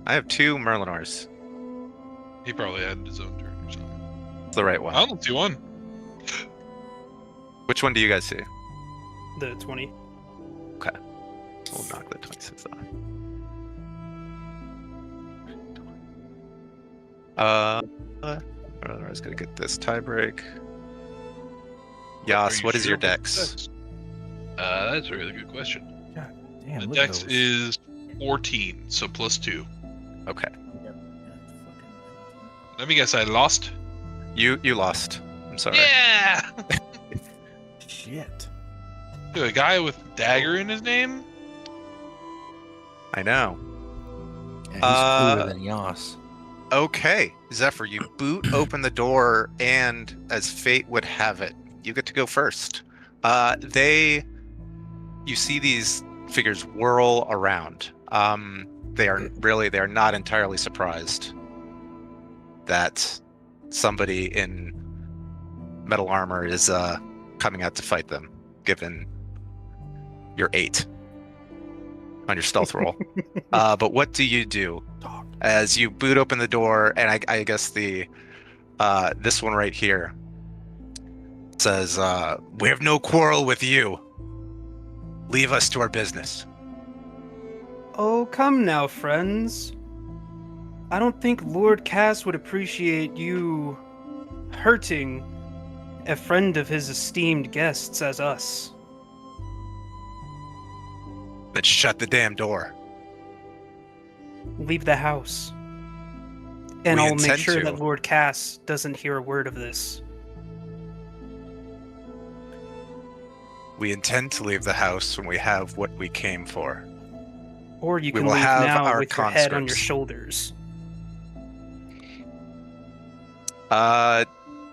D: I have 2 Merlinors.
C: He probably had his own turn or something.
D: It's the right one.
C: I don't see one.
D: Which one do you guys see?
G: The 20.
D: We'll knock the 26 off. Merlinor gonna get this tie break. Yas,
C: Are you
D: what is
C: sure
D: your
C: about
D: dex?
C: That's a really good question.
H: Damn,
C: The
H: look at
C: dex
H: those.
C: is 14, so plus 2.
D: Okay.
C: Let me guess, I lost?
D: You lost. I'm sorry.
C: Yeah!
H: Shit.
C: Dude, a guy with dagger in his name?
D: I know.
F: Yeah, he's
D: Uh,
F: cooler than Yas.
D: Okay, Zephyr, you boot open the door, and as fate would have it, you get to go first. You see these figures whirl around. They are not entirely surprised that somebody in metal armor is coming out to fight them, given your 8 on your stealth roll. But what do you do as you boot open the door? And I guess the this one right here says, "We have no quarrel with you. Leave us to our business."
G: Oh, come now, friends. I don't think Lord Cass would appreciate you hurting a friend of his esteemed guests as us.
D: Let's shut the damn door.
G: Leave the house. And
D: We
G: I'll make
D: intend
G: sure
D: to.
G: that Lord Cass doesn't hear a word of this.
D: We intend to leave the house when we have what we came for.
G: Or you
D: We
G: can
D: will
G: leave
D: have
G: now
D: our
G: with your head on your
D: conscripts.
G: shoulders.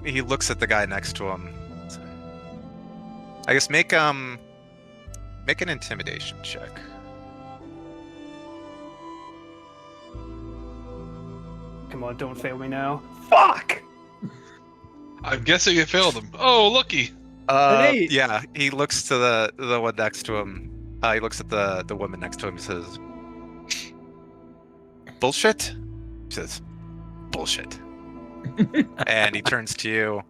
D: He looks at the guy next to him. I guess make an intimidation check.
G: Come on, don't fail me now. Fuck!
C: I'm guessing it failed him. Oh, looky.
G: eight.
D: Yeah, he looks to the one next to him. He looks at the woman next to him and says, "Bullshit?" He says, "Bullshit." And he turns to you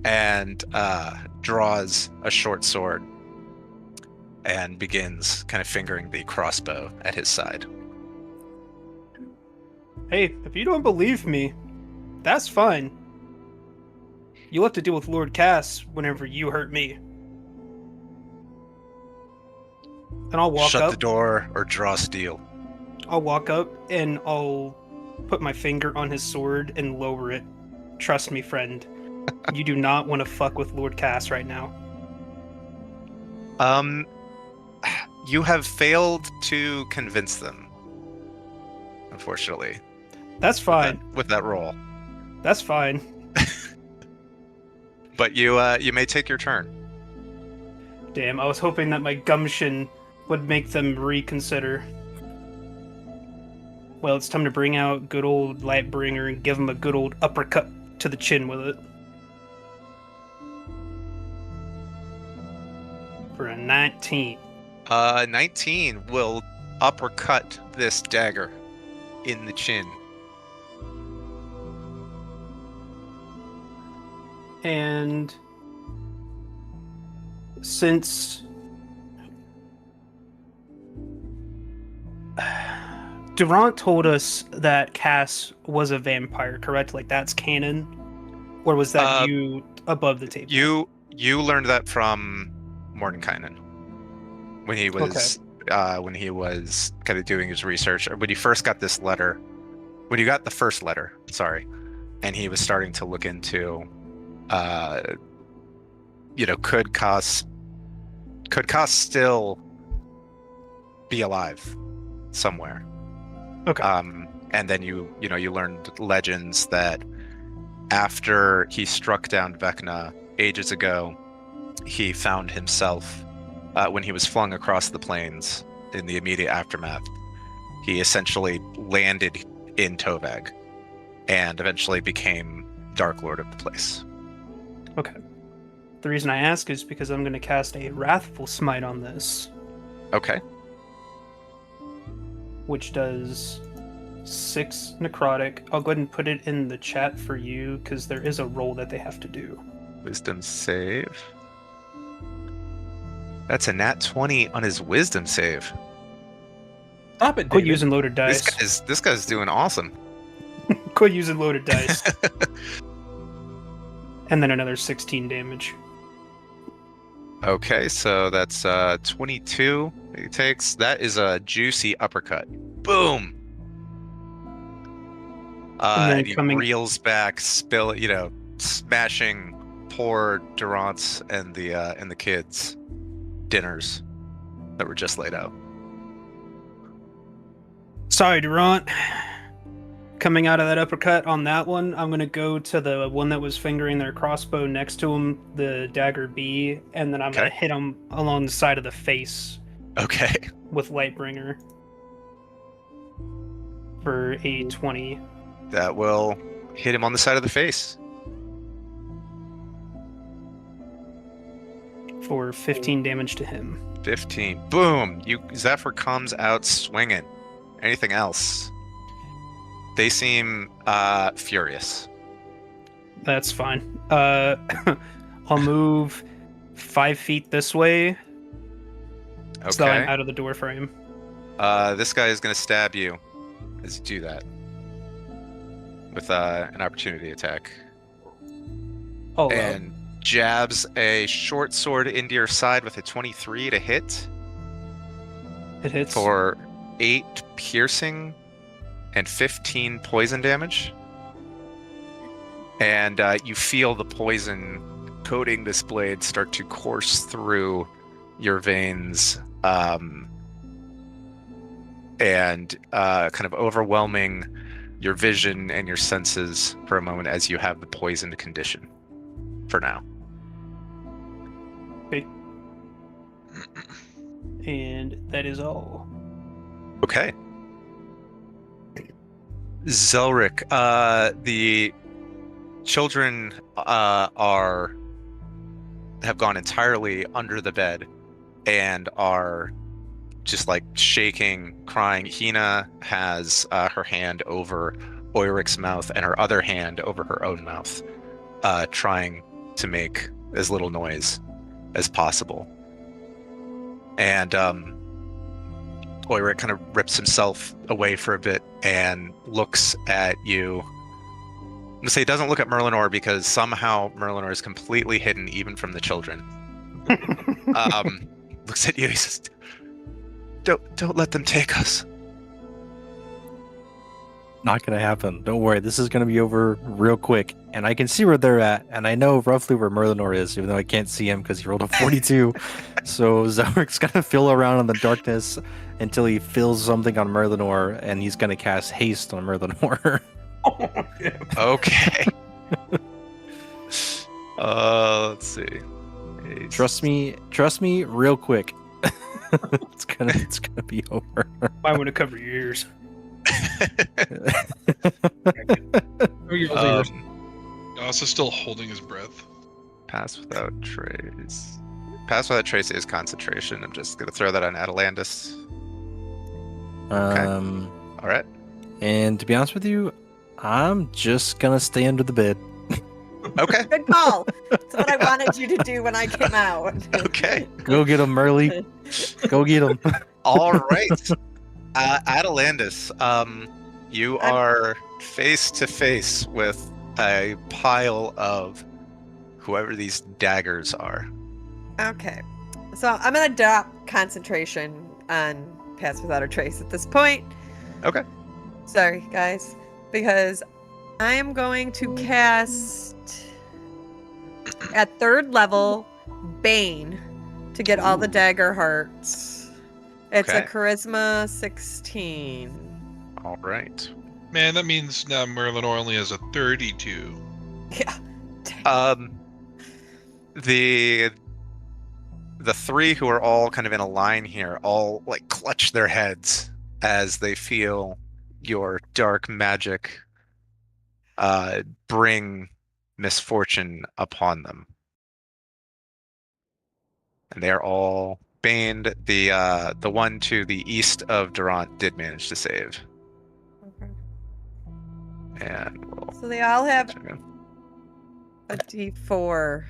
D: and draws a short sword and begins kind of fingering the crossbow at his side.
G: Hey, if you don't believe me, that's fine. You'll have to deal with Lord Cass whenever you hurt me. And I'll walk
D: Shut
G: up.
D: the door or draw steel.
G: I'll walk up and I'll put my finger on his sword and lower it. Trust me, friend. You do not want to fuck with Lord Cass right now.
D: You have failed to convince them, unfortunately.
G: That's fine.
D: With that roll.
G: That's fine.
D: But you may take your turn.
G: Damn, I was hoping that my gumption would make them reconsider. Well, it's time to bring out good old Lightbringer and give him a good old uppercut to the chin with it. For a 19.
D: 19 will uppercut this dagger in the chin.
G: And since Durant told us that Cass was a vampire, correct? Like that's canon? Or was that you above the table?
D: You learned that from Mordenkainen when he was kind of doing his research. When he first got this letter, when you got the first letter, sorry, and he was starting to look into could Cass still be alive somewhere?
G: Okay.
D: And then you learned legends that after he struck down Vecna ages ago, he found himself when he was flung across the plains in the immediate aftermath. He essentially landed in Tovag and eventually became Dark Lord of the place.
G: Okay. The reason I ask is because I'm going to cast a Wrathful Smite on this,
D: Okay.
G: which does 6 necrotic. I'll go ahead and put it in the chat for you because there is a roll that they have to do.
D: Wisdom save. That's a nat 20 on his wisdom save.
B: Stop it,
G: Quit
B: David.
G: using loaded dice.
D: This guy's doing awesome.
G: Quit using loaded dice. And then another 16 damage.
D: Okay, so that's 22 he takes. That is a juicy uppercut. Boom.
G: And then
D: And he reels back, smashing poor Durant's and the kids' dinners that were just laid out.
G: Sorry, Durant. Coming out of that uppercut on that one, I'm going to go to the one that was fingering their crossbow next to him, the dagger B, and then I'm going to hit him along the side of the face
D: Okay.
G: with Lightbringer for a 20.
D: That will hit him on the side of the face.
G: For 15 damage to him.
D: 15. Boom. Zephyr comes out swinging. Anything else? They seem furious.
G: That's fine. I'll move 5 feet this way so that I'm
D: Okay.
G: out of the door frame.
D: This guy is going to stab you as you do that with an opportunity attack.
G: Oh,
D: And jabs a short sword into your side with a 23 to hit
G: it hits.
D: for 8 piercing and 15 poison damage. And you feel the poison coating this blade start to course through your veins, and kind of overwhelming your vision and your senses for a moment as you have the poisoned condition for now.
G: Okay. And that is all.
D: Okay. Zelric, the children have gone entirely under the bed and are just like shaking, crying. Hina has her hand over Oiric's mouth and her other hand over her own mouth, trying to make as little noise as possible. And Oiric kind of rips himself away for a bit and looks at you. I'm gonna say he doesn't look at Merlinor because somehow Merlinor is completely hidden even from the children. Looks at you, he says, Don't let them take us.
F: Not gonna happen. Don't worry. This is gonna be over real quick. And I can see where they're at, and I know roughly where Merlinor is, even though I can't see him because he rolled a 42. So Zelric's gonna feel around in the darkness until he feels something on Merlinor, and he's gonna cast haste on Merlinor.
D: Okay. Let's see.
F: Trust me, real quick. it's gonna be over.
G: I want to cover your ears.
C: Also still holding his breath.
D: Pass without trace. Pass without trace is concentration. I'm just gonna throw that on Atalantis. All right.
F: And to be honest with you, I'm just gonna stay under the bed.
D: Okay.
E: Good call. That's what I wanted you to do when I came out.
D: Okay.
F: Go get him, Merly. Go get him.
D: All right. Atalantis, you are face to face with a pile of whoever these daggers are.
E: Okay. So I'm going to drop concentration on Pass Without a Trace at this point.
D: Okay.
E: Sorry, guys. Because I am going to cast at 3rd level Bane to get all the dagger hearts. It's a
D: Okay.
E: charisma 16.
D: All right.
C: Man, that means now Merlinor only has a 32.
E: Yeah.
D: The 3 who are all kind of in a line here all like clutch their heads as they feel your dark magic bring misfortune upon them. And they are all baned. The one to the east of Durant did manage to save.
E: Okay.
D: And we'll
E: So they all have
D: check in.
E: a d4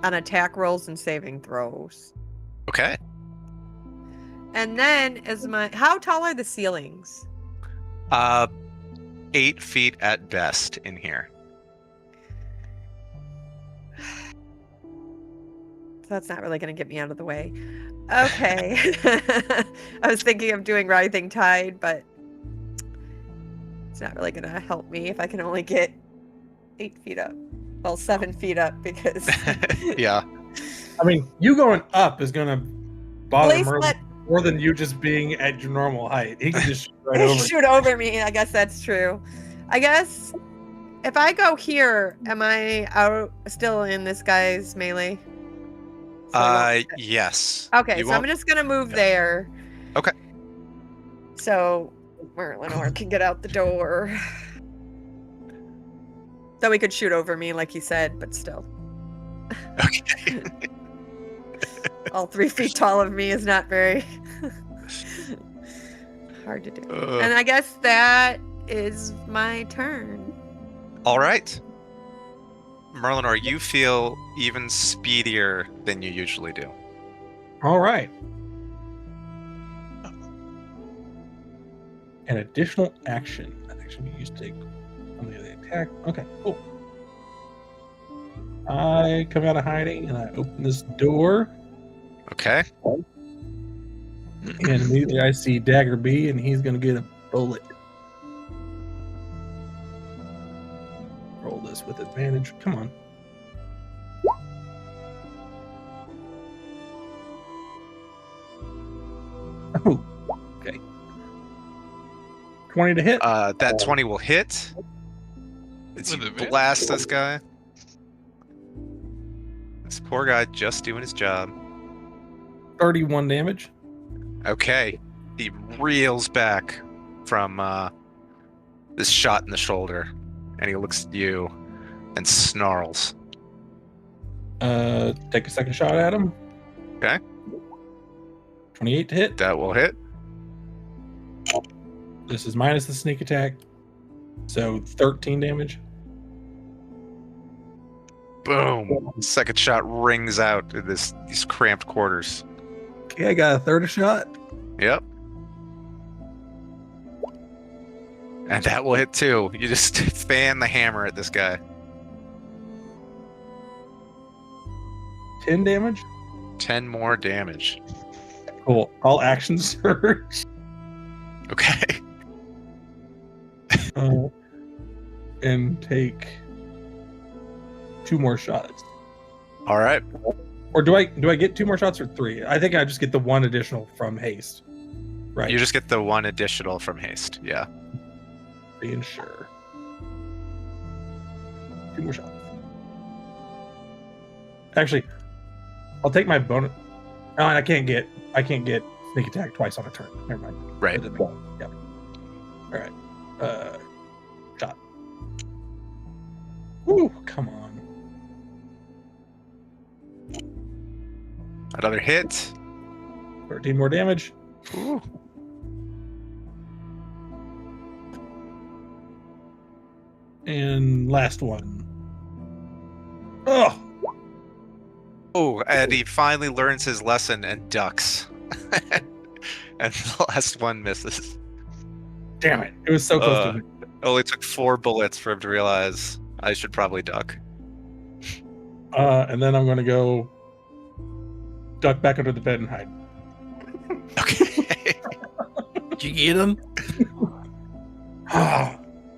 E: on attack rolls and saving throws.
D: Okay.
E: And then how tall are the ceilings?
D: 8 feet at best in here.
E: So that's not really going to get me out of the way. Okay. I was thinking of doing Writhing Tide, but it's not really going to help me if I can only get 8 feet up. Well, 7 feet up because...
D: Yeah.
B: I mean, you going up is gonna bother
E: Please
B: Merlin
E: let-
B: more than you just being at your normal height. He can just shoot right over.
E: shoot over me. I guess that's true. I guess if I go here, am I out still in this guy's melee? So I won't-
D: Yes.
E: Okay,
D: You
E: so I'm
D: won't-
E: just gonna move there.
D: Okay.
E: So Merlinor can get out the door. So he could shoot over me, like he said, but still.
D: Okay.
E: All 3 feet tall of me is not very hard to do. And I guess that is my turn.
D: All right. Merlinor, you feel even speedier than you usually do.
B: All right. an additional action. That action you used to take on the other attack. Okay, cool. I come out of hiding and I open this door,
D: Okay.
B: and immediately I see Dagger B, and he's gonna get a bullet. Roll this with advantage. Come on. Oh, okay. 20 to hit.
D: That 20 will hit. It's
C: With
D: you
C: advantage?
D: blast this guy. This poor guy just doing his job.
B: 31 damage.
D: Okay. He reels back from this shot in the shoulder, and he looks at you and snarls.
B: Take a second shot at him.
D: Okay.
B: 28 to hit.
D: That will hit.
B: This is minus the sneak attack. So 13 damage.
D: Boom. Second shot rings out in these cramped quarters.
B: Okay, I got a third shot.
D: Yep. And that will hit too. You just fan the hammer at this guy.
B: 10 damage.
D: 10 more damage.
B: Cool. All action surge.
D: Okay.
B: And take 2 more shots.
D: All right.
B: Or do I get 2 more shots or 3? I think I just get the 1 additional from haste. Right.
D: You just get the 1 additional from haste. Yeah.
B: Being sure. 2 more shots. Actually, I'll take my bonus. Oh, and I can't get sneak attack twice on a turn. Never mind.
D: Right.
B: Yeah. All right. Shot. Woo! Come on.
D: Another hit.
B: 13 more damage.
D: Ooh.
B: And last one. Oh!
D: Oh, and he finally learns his lesson and ducks. And the last one misses.
B: Damn it. It was so close to me.
D: It only took 4 bullets for him to realize I should probably duck.
B: And then I'm going to go duck back under the bed and hide.
D: Okay.
F: Did you get him?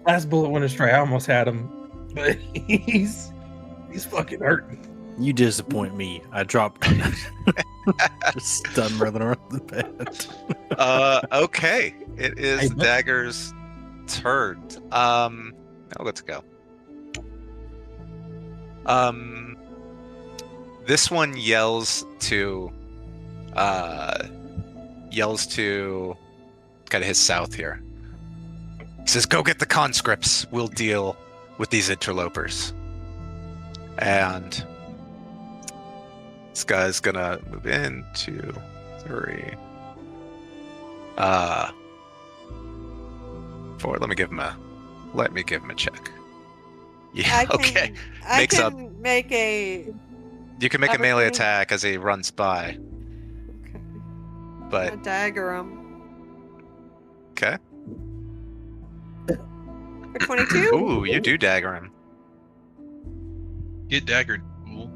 B: Last bullet went astray. I almost had him. But he's fucking hurting.
F: You disappoint me. I dropped just stun running around the bed.
D: Okay. It is
B: Hey, what?
D: Dagger's turn. Now let's go. This one yells to kind of his south here. He says, "Go get the conscripts. We'll deal with these interlopers." And this guy's gonna move in 2, 3, 4. Let me give him a check. Yeah. Okay.
E: I
D: Makes up.
E: can make a.
D: You can make a melee
E: Opportunity.
D: attack as he runs by,
E: Okay.
D: but
E: A dagger him.
D: okay.
E: For 22?
D: Ooh, you do dagger him.
C: Get daggered. Fool.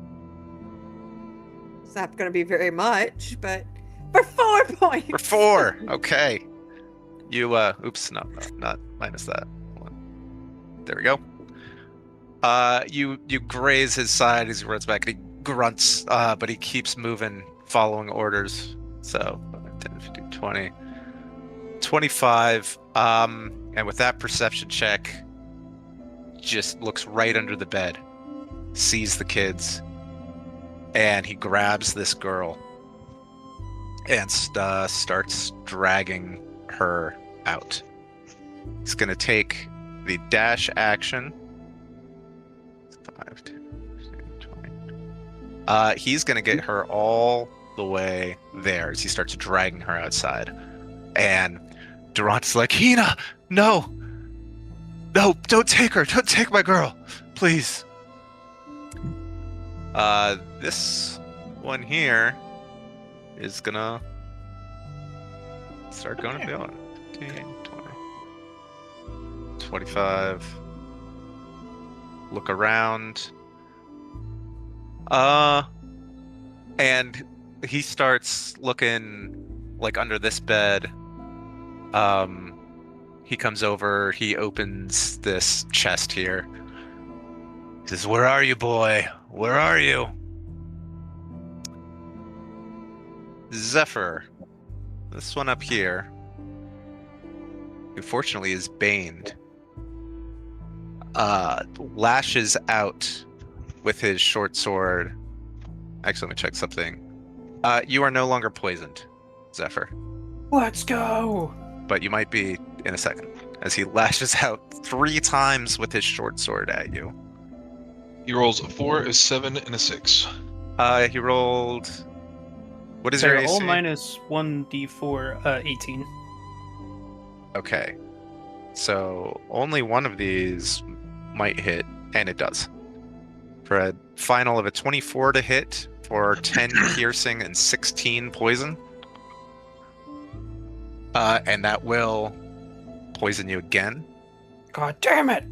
E: It's not going to be very much, but for 4 points.
D: For 4. Okay. You oops, no, not minus that. There we go. You graze his side as he runs back, and he grunts, but he keeps moving, following orders. So 10, 15, 20, 25. And with that perception check, just looks right under the bed, sees the kids, and he grabs this girl and starts dragging her out. He's gonna take the dash action. 5, 10, 15, 20. He's gonna get her all the way there as he starts dragging her outside. And Durant's like, "Hina, no, don't take her. Don't take my girl, please." This one here is gonna start going down. 15, 20. 25. Look around. And he starts looking like under this bed. He comes over, he opens this chest here. He says, "Where are you, boy? Where are you?" Zephyr. This one up here, who fortunately is baned, lashes out with his short sword. Actually, let me check something. You are no longer poisoned, Zephyr,
G: Let's go.
D: but you might be in a second, as he lashes out 3 times with his short sword at you.
C: He rolls a 4, a 7, and a 6.
D: He rolled... What is
G: They're
D: your AC?
G: all minus 1d4, 18.
D: Okay. So only one of these might hit, and it does. For a final of a 24 to hit for 10 piercing and 16 poison. And that will poison you again.
G: God damn it!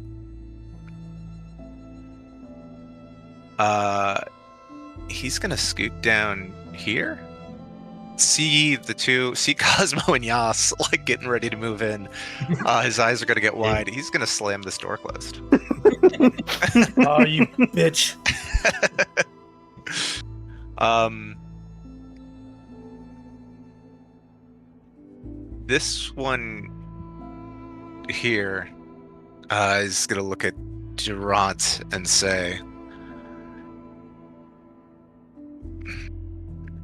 D: He's gonna scoot down here. See Cosmo and Yas like getting ready to move in. His eyes are gonna get wide. He's gonna slam this door closed.
H: Oh, you bitch.
D: This one here is gonna look at Durant and say,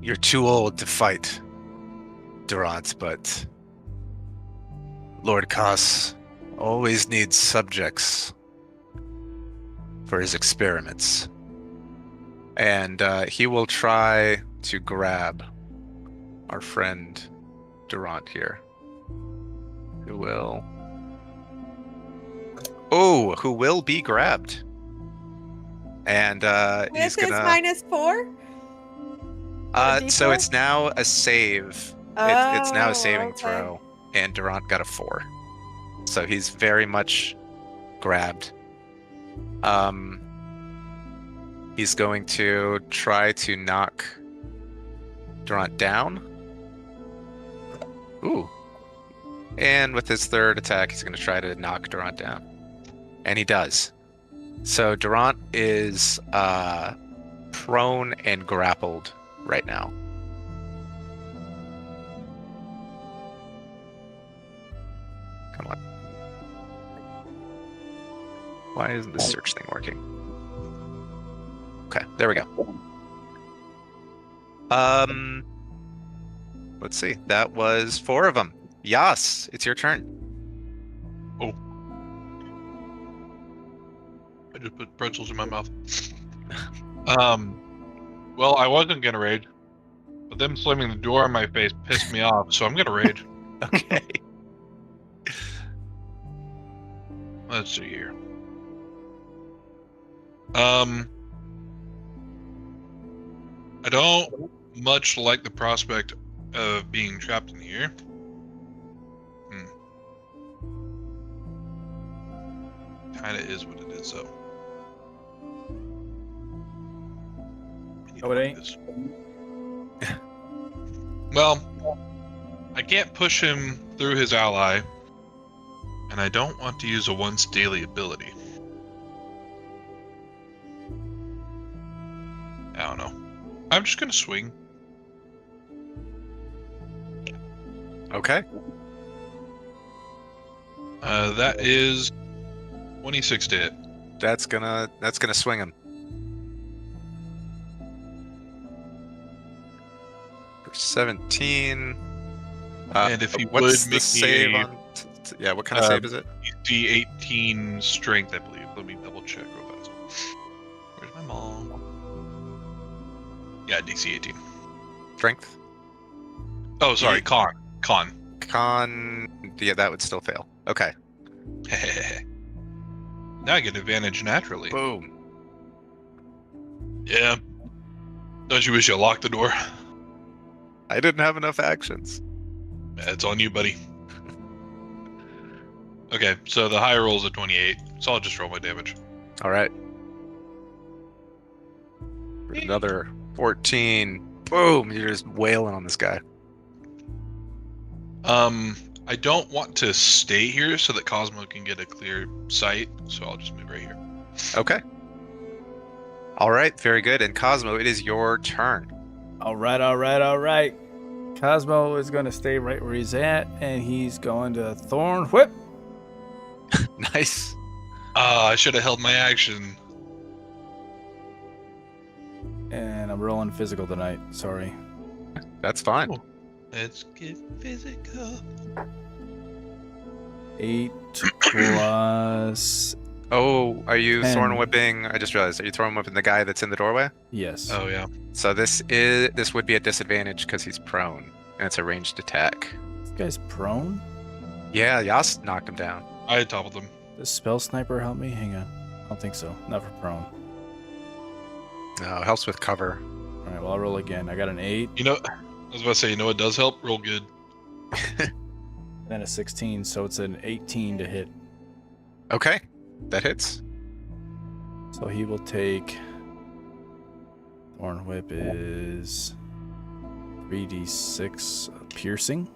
D: "You're too old to fight, Durant, but Lord Kos always needs subjects for his experiments." And he will try to grab our friend Durant here. Who will be grabbed. And he's
E: This is
D: gonna...
E: -4?
D: So
E: D4?
D: it's now a save. It's now a saving
E: okay.
D: throw, and Durant got a 4. So he's very much grabbed. He's going to try to knock Durant down. Ooh. And with his third attack, he's going to try to knock Durant down. And he does. So Durant is prone and grappled right now. Come on. Why isn't this search thing working? Okay, there we go. Let's see. That was 4 of them. Yas, it's your turn.
C: Oh. I just put pretzels in my mouth. Well, I wasn't gonna rage, but them slamming the door in my face pissed me off, so I'm gonna rage.
D: Okay.
C: Let's see here. I don't much like the prospect of being trapped in here. Kinda is what it is, though.
H: Oh, it ain't?
C: This. Well, I can't push him through his ally, and I don't want to use a once daily ability. I don't know. I'm just gonna swing.
D: Okay.
C: That is 26 to hit.
D: That's gonna swing him. For 17.
C: And if he
D: what's
C: would
D: the
C: make
D: save
C: me a-
D: on? Yeah, what kind of save is it?
C: D18 strength, I believe. Let me double check real fast. Where's my mom? Yeah, DC 18.
D: Strength.
C: Oh, sorry, con.
D: Con. Yeah, that would still fail. Okay.
C: Now I get advantage naturally.
D: Boom.
C: Yeah. Don't you wish you locked the door?
D: I didn't have enough actions.
C: It's on you, buddy. Okay, so the high roll is a 28, so I'll just roll my damage.
D: All right. Another 14. Boom! You're just wailing on this guy.
C: I don't want to stay here so that Cosmo can get a clear sight, so I'll just move right here.
D: Okay. All right, very good. And Cosmo, it is your turn.
H: All right. Cosmo is going to stay right where he's at, and he's going to Thorn Whip.
D: Nice.
C: I should have held my action.
H: And I'm rolling physical tonight. Sorry.
D: That's fine.
C: Oh. Let's get physical.
H: 8 plus.
D: Oh, are you
H: 10.
D: thorn whipping? I just realized. Are you thorn whipping the guy that's in the doorway?
H: Yes.
C: Oh yeah.
D: So this would be a disadvantage because he's prone, and it's a ranged attack.
H: This guy's prone?
D: Yeah, Yas knocked him down.
C: I toppled them.
H: Does Spell Sniper help me? Hang on. I don't think so. Not for prone.
D: No, it helps with cover.
H: All right, well, I'll roll again. I got an 8,
C: You know, I was about to say, you know what does help? Roll good.
H: then a 16, so it's an 18 to hit.
D: Okay, that hits.
H: So he will take. Thorn Whip is 3d6 piercing.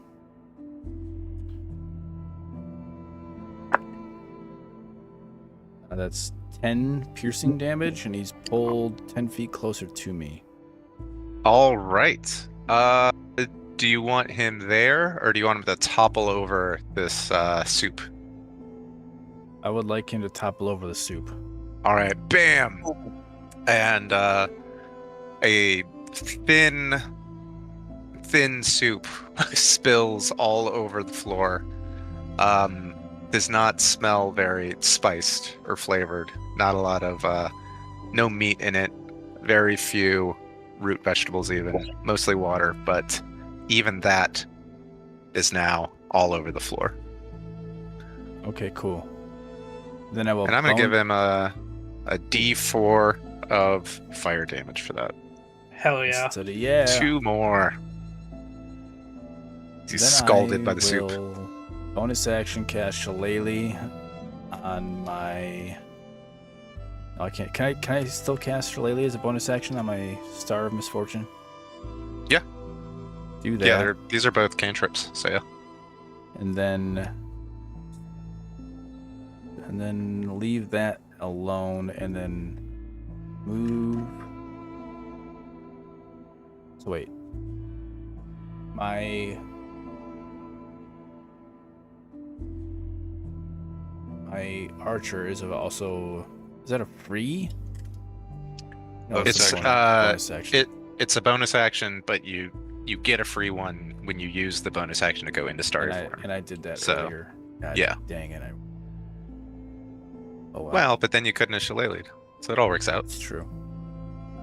H: That's 10 piercing damage, and he's pulled 10 feet closer to me.
D: All right. Do you want him there, or do you want him to topple over this soup?
H: I would like him to topple over the soup.
D: All right, bam, and a thin soup spills all over the floor. Does not smell very spiced or flavored. Not a lot of no meat in it. Very few root vegetables, even mostly water. But even that is now all over the floor.
H: Okay, cool. Then I will.
D: And I'm gonna give him a D4 of fire damage for that.
G: Hell yeah.
H: Instead of, yeah.
D: 2 more. He's
H: Then
D: scalded
H: I
D: by the soup.
H: will Bonus action cast Shillelagh on my. Oh, I can't. Can I still cast Shillelagh as a bonus action on my Star of Misfortune?
D: Yeah.
H: Do that.
D: Yeah, these are both cantrips. So yeah.
H: And then leave that alone, and then move. So wait. My archer is also. Is that a free? No,
D: It's
H: a bonus action.
D: It's a bonus action, but you get a free one when you use the bonus action to go into Starry Form.
H: And I did that
D: So,
H: earlier. God
D: yeah.
H: Dang it. Oh, wow.
D: Well, but then you couldn't have shillelagh'd, so it all works out.
H: It's true.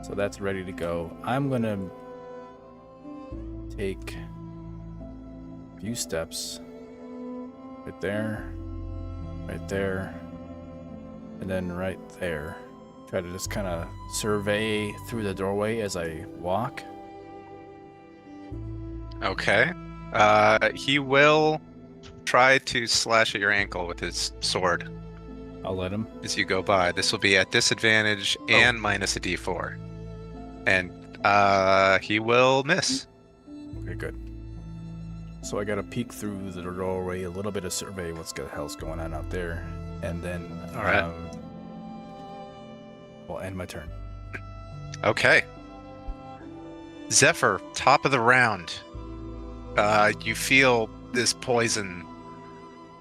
H: So that's ready to go. I'm gonna take a few steps. Right there. Right there. And then right there. Try to just kind of survey through the doorway as I walk.
D: Okay. He will try to slash at your ankle with his sword
H: I'll let him.
D: as you go by. This will be at disadvantage and minus a D4. And he will miss.
H: Okay, good. So I gotta peek through the doorway, a little bit of survey what's the hell's going on out there, and then
D: All right.
H: I'll end my turn.
D: Okay. Zephyr, top of the round. You feel this poison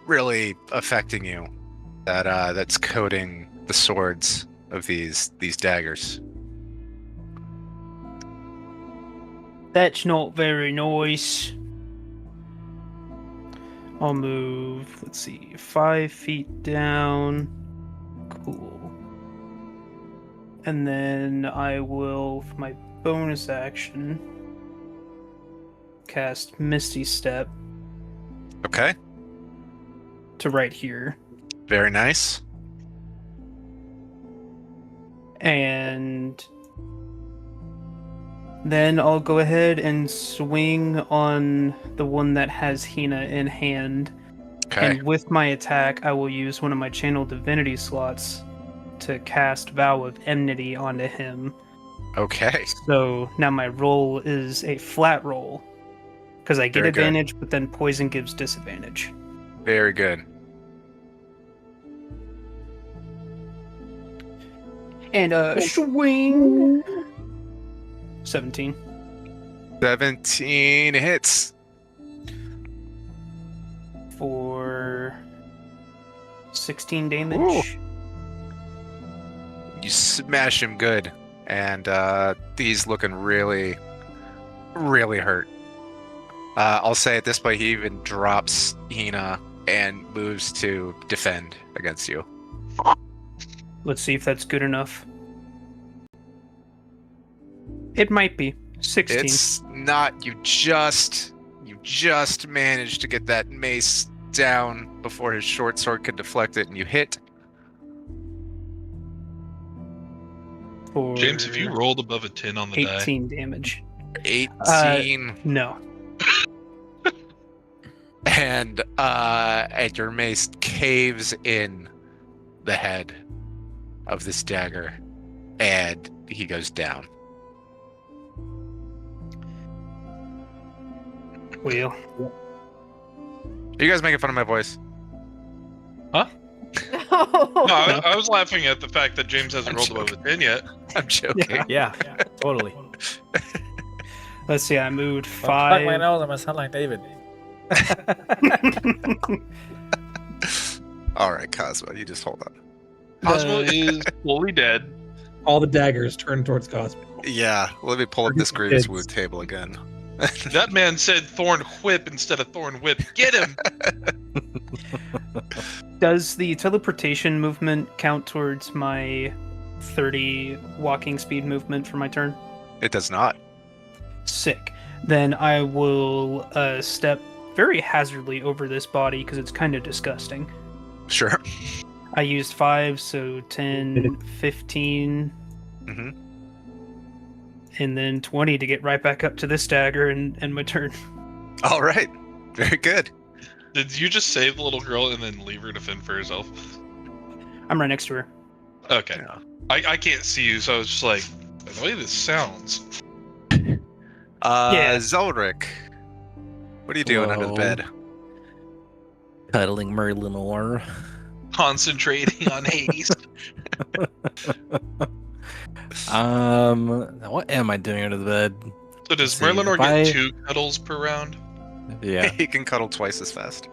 D: really affecting you. That's coating the swords of these daggers.
G: That's not very nice. I'll move, let's see, 5 feet down. Cool. And then I will, for my bonus action, cast Misty Step
D: Okay.
G: to right here.
D: Very nice.
G: And then I'll go ahead and swing on the one that has Hina in hand
D: Okay.
G: And with my attack, I will use one of my channel divinity slots to cast Vow of Enmity onto him.
D: Okay.
G: So now my roll is a flat roll. Because I get
D: Very good.
G: advantage, but then poison gives disadvantage.
D: Very good.
G: And swing. 17.
D: 17 hits.
G: For 16 damage.
D: Ooh. You smash him good. And he's looking really, really hurt. I'll say at this point, he even drops Hina and moves to defend against you.
G: Let's see if that's good enough. It might be. 16.
D: It's not. You just managed to get that mace down before his short sword could deflect it, and you hit.
G: For
C: James, have you rolled above a 10 on the die?
G: 18 damage.
D: 18.
G: No.
D: And your mace caves in the head of this dagger, and he goes down.
G: Well.
D: Are you guys making fun of my voice?
C: No, I was laughing at the fact that James hasn't
D: I'm
C: rolled above a 10 yet.
D: I'm joking.
H: Yeah, totally.
G: Let's see, I moved
H: Fuck my
G: 5.
H: nose, I'm gonna sound like David.
D: All right, Cosmo, you just hold on.
C: Cosmo is fully dead.
B: All the daggers turn towards Cosmo.
D: Yeah, let me pull up this grievous wound table again.
C: That man said thorn whip instead of thorn whip. Get him!
G: Does the teleportation movement count towards my 30 walking speed movement for my turn?
D: It does not.
G: Sick. Then I will step very hazardly over this body because it's kind of disgusting.
D: Sure.
G: I used 5, so 10, 15,
D: Mm-hmm.
G: and then 20 to get right back up to this dagger and my turn.
D: All right. Very good.
C: Did you just save the little girl and then leave her to fend for herself?
G: I'm right next to her.
C: Okay.
D: Yeah.
C: I can't see you, so I was just like, the way this sounds.
G: Yeah.
D: Zelric, what are you doing under the
F: Hello.
D: bed?
F: Cuddling Merlinor.
C: Concentrating on Hades.
F: What am I doing under the bed?
C: So does
F: Let's see,
C: Merlinor
F: if I-
C: get 2 cuddles per round?
F: Yeah.
D: He can cuddle twice as fast.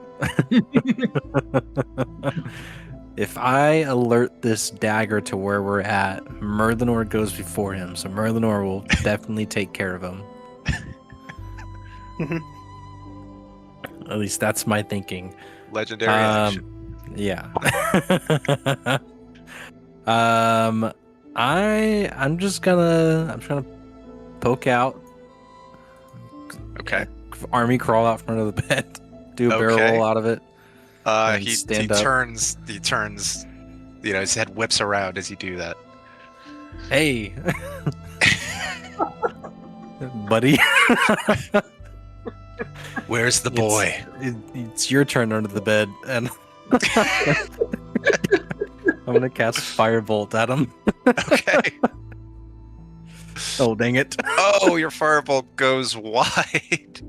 F: If I alert this dagger to where we're at, Merlinor goes before him, so Merlinor will definitely take care of him. At least that's my thinking.
D: Legendary action.
F: Yeah. I'm just gonna poke out,
D: Okay.
F: army crawl out front of the bed, do a barrel
D: Okay.
F: roll out of it. And
D: He
F: stand up.
D: turns, you know, his head whips around as you do that.
F: Hey, buddy.
D: Where's the boy?
F: It's your turn under the bed, and I'm gonna cast Firebolt at him.
D: Okay.
F: Oh, dang it.
D: Oh, your firebolt goes wide.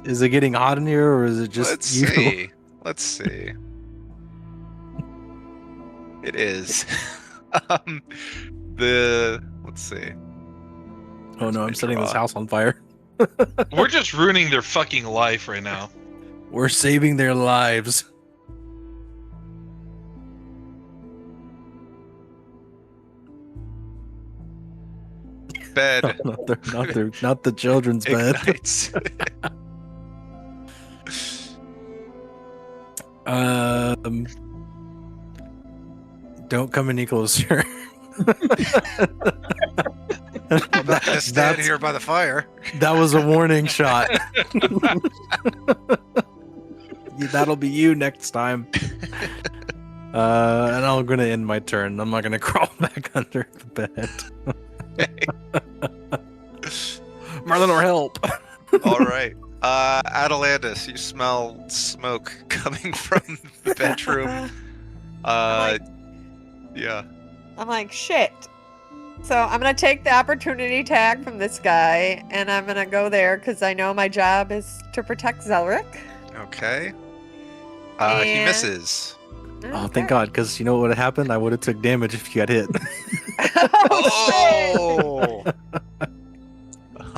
F: Is it getting hot in here, or is it just
D: Let's
F: you?
D: see. Let's see. It is. Let's see.
F: Oh no, I'm setting this house on fire.
C: We're just ruining their fucking life right now.
F: We're saving their lives.
D: Bed
F: not the children's bed.
D: ignites.
F: Don't come any closer.
D: I'm not gonna stand here by the fire.
F: That was a warning shot. That'll be you next time. And I'm gonna end my turn. I'm not gonna crawl back under the bed. Merlinor, help!
D: All right. Atalantis, you smell smoke coming from the bedroom. Yeah.
E: I'm like, shit. So I'm gonna take the opportunity tag from this guy, and I'm gonna go there because I know my job is to protect Zelric.
D: Okay. He
E: And-
D: misses.
F: Oh, thank God, because you know what would have happened? I would have took damage if you got hit.
E: Oh, shit.
D: Oh!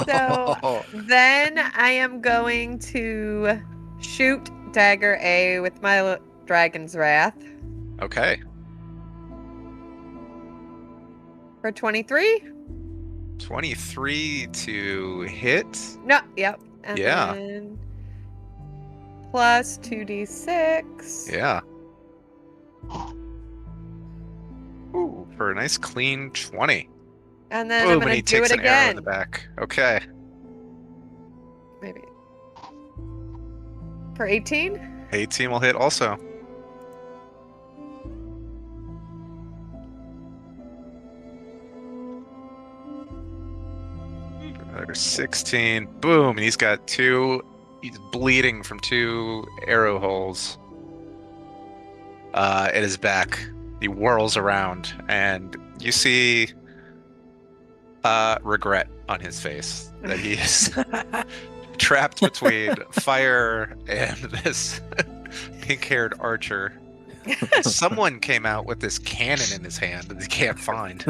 E: So then I am going to shoot Dagger A with my Dragon's Wrath
D: Okay.
E: for 23.
D: 23 to hit.
E: No, yep. And
D: Yeah.
E: then plus 2d6.
D: Yeah. Ooh, for a nice clean 20.
E: And then
D: Boom,
E: I'm
D: and
E: going
D: he
E: to do
D: takes
E: it
D: an arrow in
E: again.
D: the back. Okay.
E: Maybe. For 18?
D: 18 will hit also. There's 16. Boom, and he's got he's bleeding from 2 arrow holes at his back. He whirls around, and you see regret on his face that he is trapped between fire and this pink-haired archer. Someone came out with this cannon in his hand that he can't find.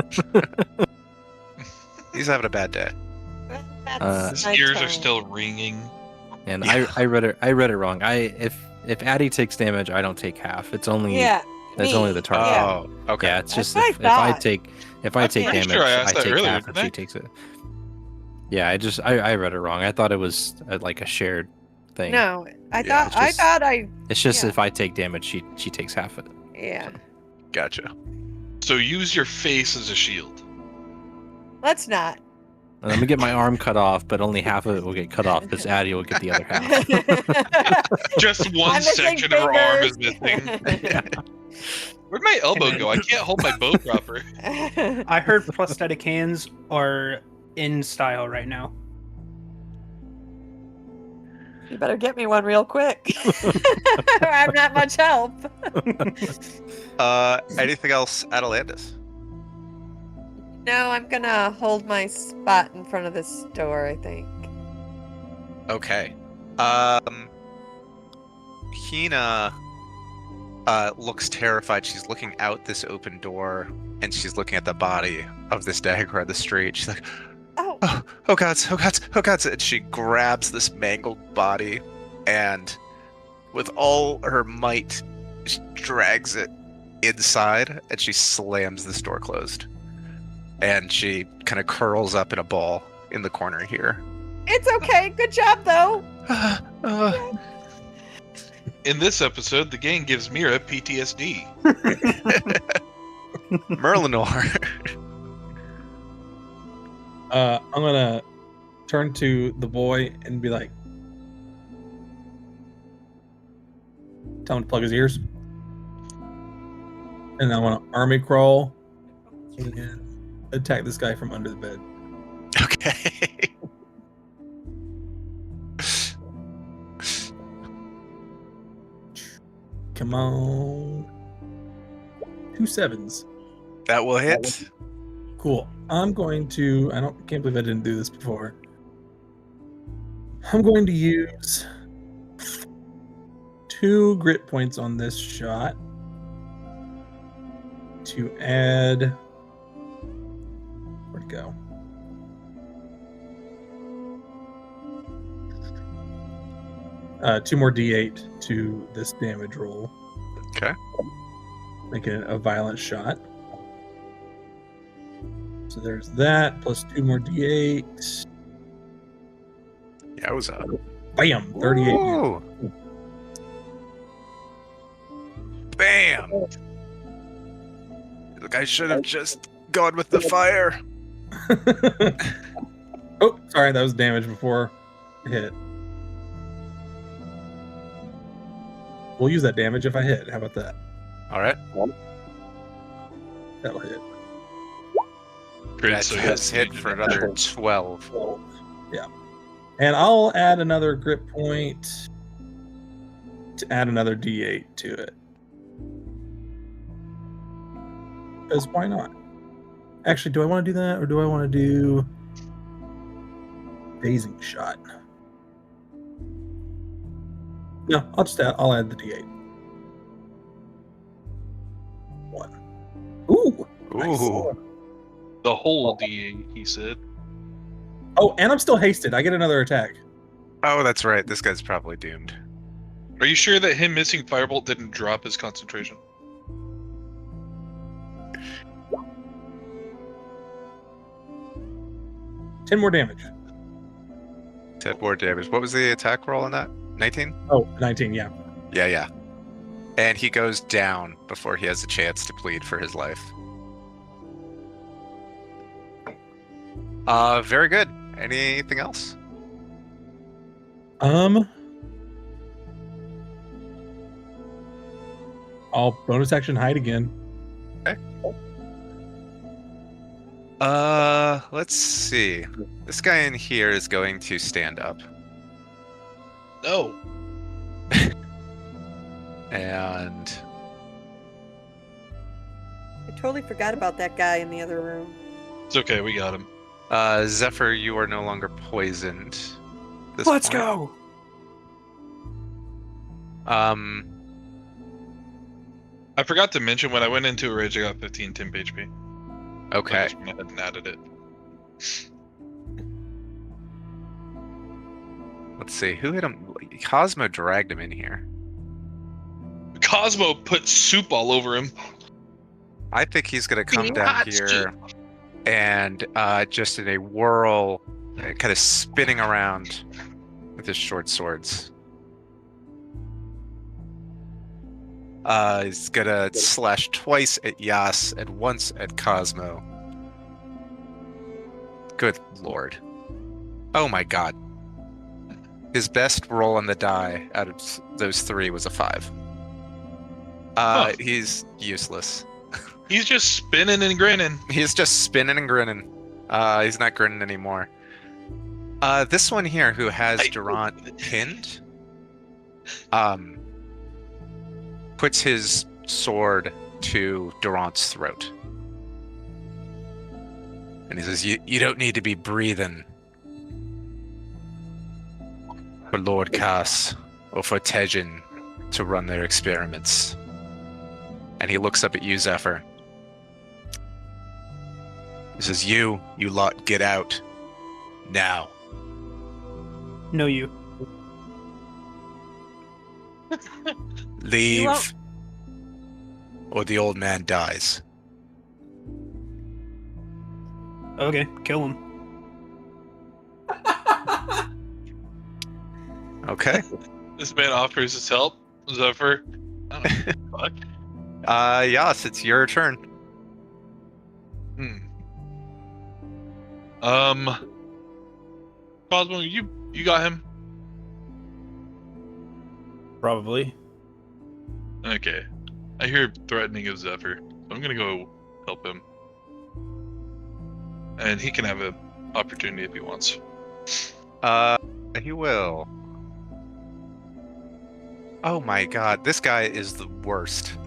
D: He's having a bad day.
E: That's
C: His
E: my
C: ears are
E: turn.
C: still ringing.
F: And
D: Yeah.
F: I read it wrong. If Addy takes damage, I don't take half. It's only
E: Yeah.
F: it's
E: me.
F: only the target.
E: Yeah.
D: Oh, okay.
F: Yeah, it's
E: That's
F: just
E: what I
F: if I
E: thought.
F: take
C: I'm
F: damage,
C: pretty sure I asked that
F: take
C: earlier,
F: half if
C: didn't I?
F: she takes it. Yeah, I read it wrong. I thought it was like a shared thing.
E: No, I
D: Yeah,
E: thought
F: it's It's just
E: Yeah.
F: if I take damage, she takes half it.
E: yeah.
D: Gotcha.
C: So use your face as a shield.
E: Let's not.
F: And I'm gonna get my arm cut off, but only half of it will get cut off because Addy will get the other half.
C: Just one
E: I'm missing
C: section of her arm is
E: fingers.
C: missing. Where'd my elbow go? I can't hold my bow proper.
G: I heard prosthetic hands are in style right now.
E: You better get me one real quick. Or I'm not much help.
D: Anything else, Atalantis?
E: No, I'm gonna hold my spot in front of this door, I think.
D: Okay. Hina looks terrified. She's looking out this open door, and she's looking at the body of this dagger on the street. She's like,
E: Oh,
D: oh gods, oh gods, oh gods. And she grabs this mangled body, and with all her might, she drags it inside, and she slams this door closed. And she kind of curls up in a ball in the corner here.
E: it's okay. Good job, though.
C: In this episode, the gang gives Mira PTSD.
D: Merlinor.
B: I'm gonna turn to the boy and be like, tell him to plug his ears. And I want to army crawl and attack this guy from under the bed.
D: Okay.
B: Come on. 2 7s.
D: That will hit.
B: Cool. I'm going to. Can't believe I didn't do this before. I'm going to use 2 grit points on this shot to add. Where'd it go? Two more d8 to this damage roll.
D: Okay.
B: Making it a violent shot. So there's that, plus 2 more d8.
D: Yowza.
B: Bam! 38.
D: Ooh. Bam! Look, I should have just gone with the fire.
B: Oh, sorry, that was damage before it hit. We'll use that damage if I hit. How about that?
D: All right.
B: That'll hit.
C: Great,
D: That
C: so
D: does
C: yes,
D: hit for another 12.
B: 12. Yeah. And I'll add another grip point to add another D8 to it. Because why not? Actually, do I want to do that, or do I want to do phasing shot? No, I'll add the D8. 1. Ooh. Nice.
D: Ooh.
C: The whole D8, he said.
B: Oh, and I'm still hasted. I get another attack.
D: Oh, that's right. This guy's probably doomed.
C: Are you sure that him missing Firebolt didn't drop his concentration?
B: Ten more damage.
D: 10 more damage. What was the attack roll on that? 19?
B: Oh, 19, yeah.
D: Yeah. And he goes down before he has a chance to plead for his life. Very good. Anything else?
B: I'll bonus action hide again.
D: Okay. Let's see. This guy in here is going to stand up.
C: No.
D: And
E: I totally forgot about that guy in the other room.
C: It's okay, we got him.
D: Zephyr, you are no longer poisoned.
G: Let's go.
C: I forgot to mention when I went into a rage, I got 15 temp HP.
D: Okay.
C: I just went ahead and added it.
D: Let's see. Who hit him? Cosmo dragged him in here.
C: Cosmo put soup all over him.
D: I think he's going to come down here and just in a whirl, kind of spinning around with his short swords. He's going to slash twice at Yas and once at Cosmo. Good lord. Oh my god. His best roll on the die out of those 3 was a 5. He's useless.
C: He's just spinning and grinning.
D: He's just spinning and grinning. He's not grinning anymore. This one here who has Durant pinned, puts his sword to Durant's throat. And he says, you don't need to be breathing for Lord Cass or for Tejin to run their experiments. And he looks up at you, Zephyr. He says, you lot, get out. Now.
G: No, you.
D: Leave. Or the old man dies.
G: Okay, kill him.
D: Okay.
C: This man offers his help. Zephyr. I don't know. Fuck.
D: Yas, it's your turn.
C: Cosmo, you got him?
H: Probably.
C: Okay. I hear threatening of Zephyr, so I'm gonna go help him. And he can have an opportunity if he wants.
D: He will. Oh my god, this guy is the worst.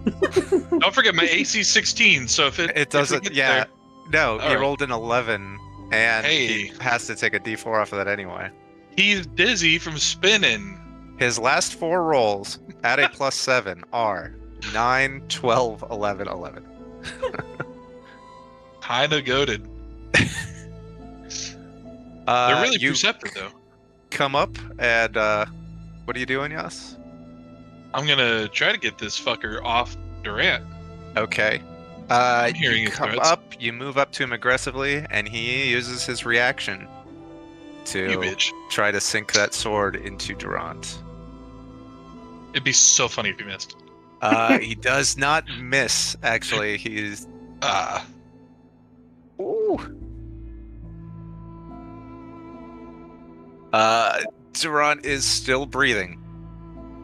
C: Don't forget my AC 16, so if
D: It doesn't,
C: if we get
D: yeah.
C: there-
D: No, he
C: Alright.
D: rolled an 11, and he
C: Hey.
D: has to take a d4 off of that anyway.
C: He's dizzy from spinning.
D: His last 4 rolls at a plus 7 are 9, 12, 11, 11.
C: Kinda goated. They're really
D: you
C: perceptive, though.
D: come up, and what are you doing, Yas?
C: I'm gonna try to get this fucker off Durant.
D: Okay.
C: I'm hearing
D: You
C: his
D: come
C: threats.
D: up, you move up to him aggressively, and he uses his reaction
C: You
D: to
C: bitch.
D: try to sink that sword into Durant.
C: It'd be so funny if he missed.
D: He does not miss, actually. He's...
C: Ah.
D: Ooh. Durant is still breathing,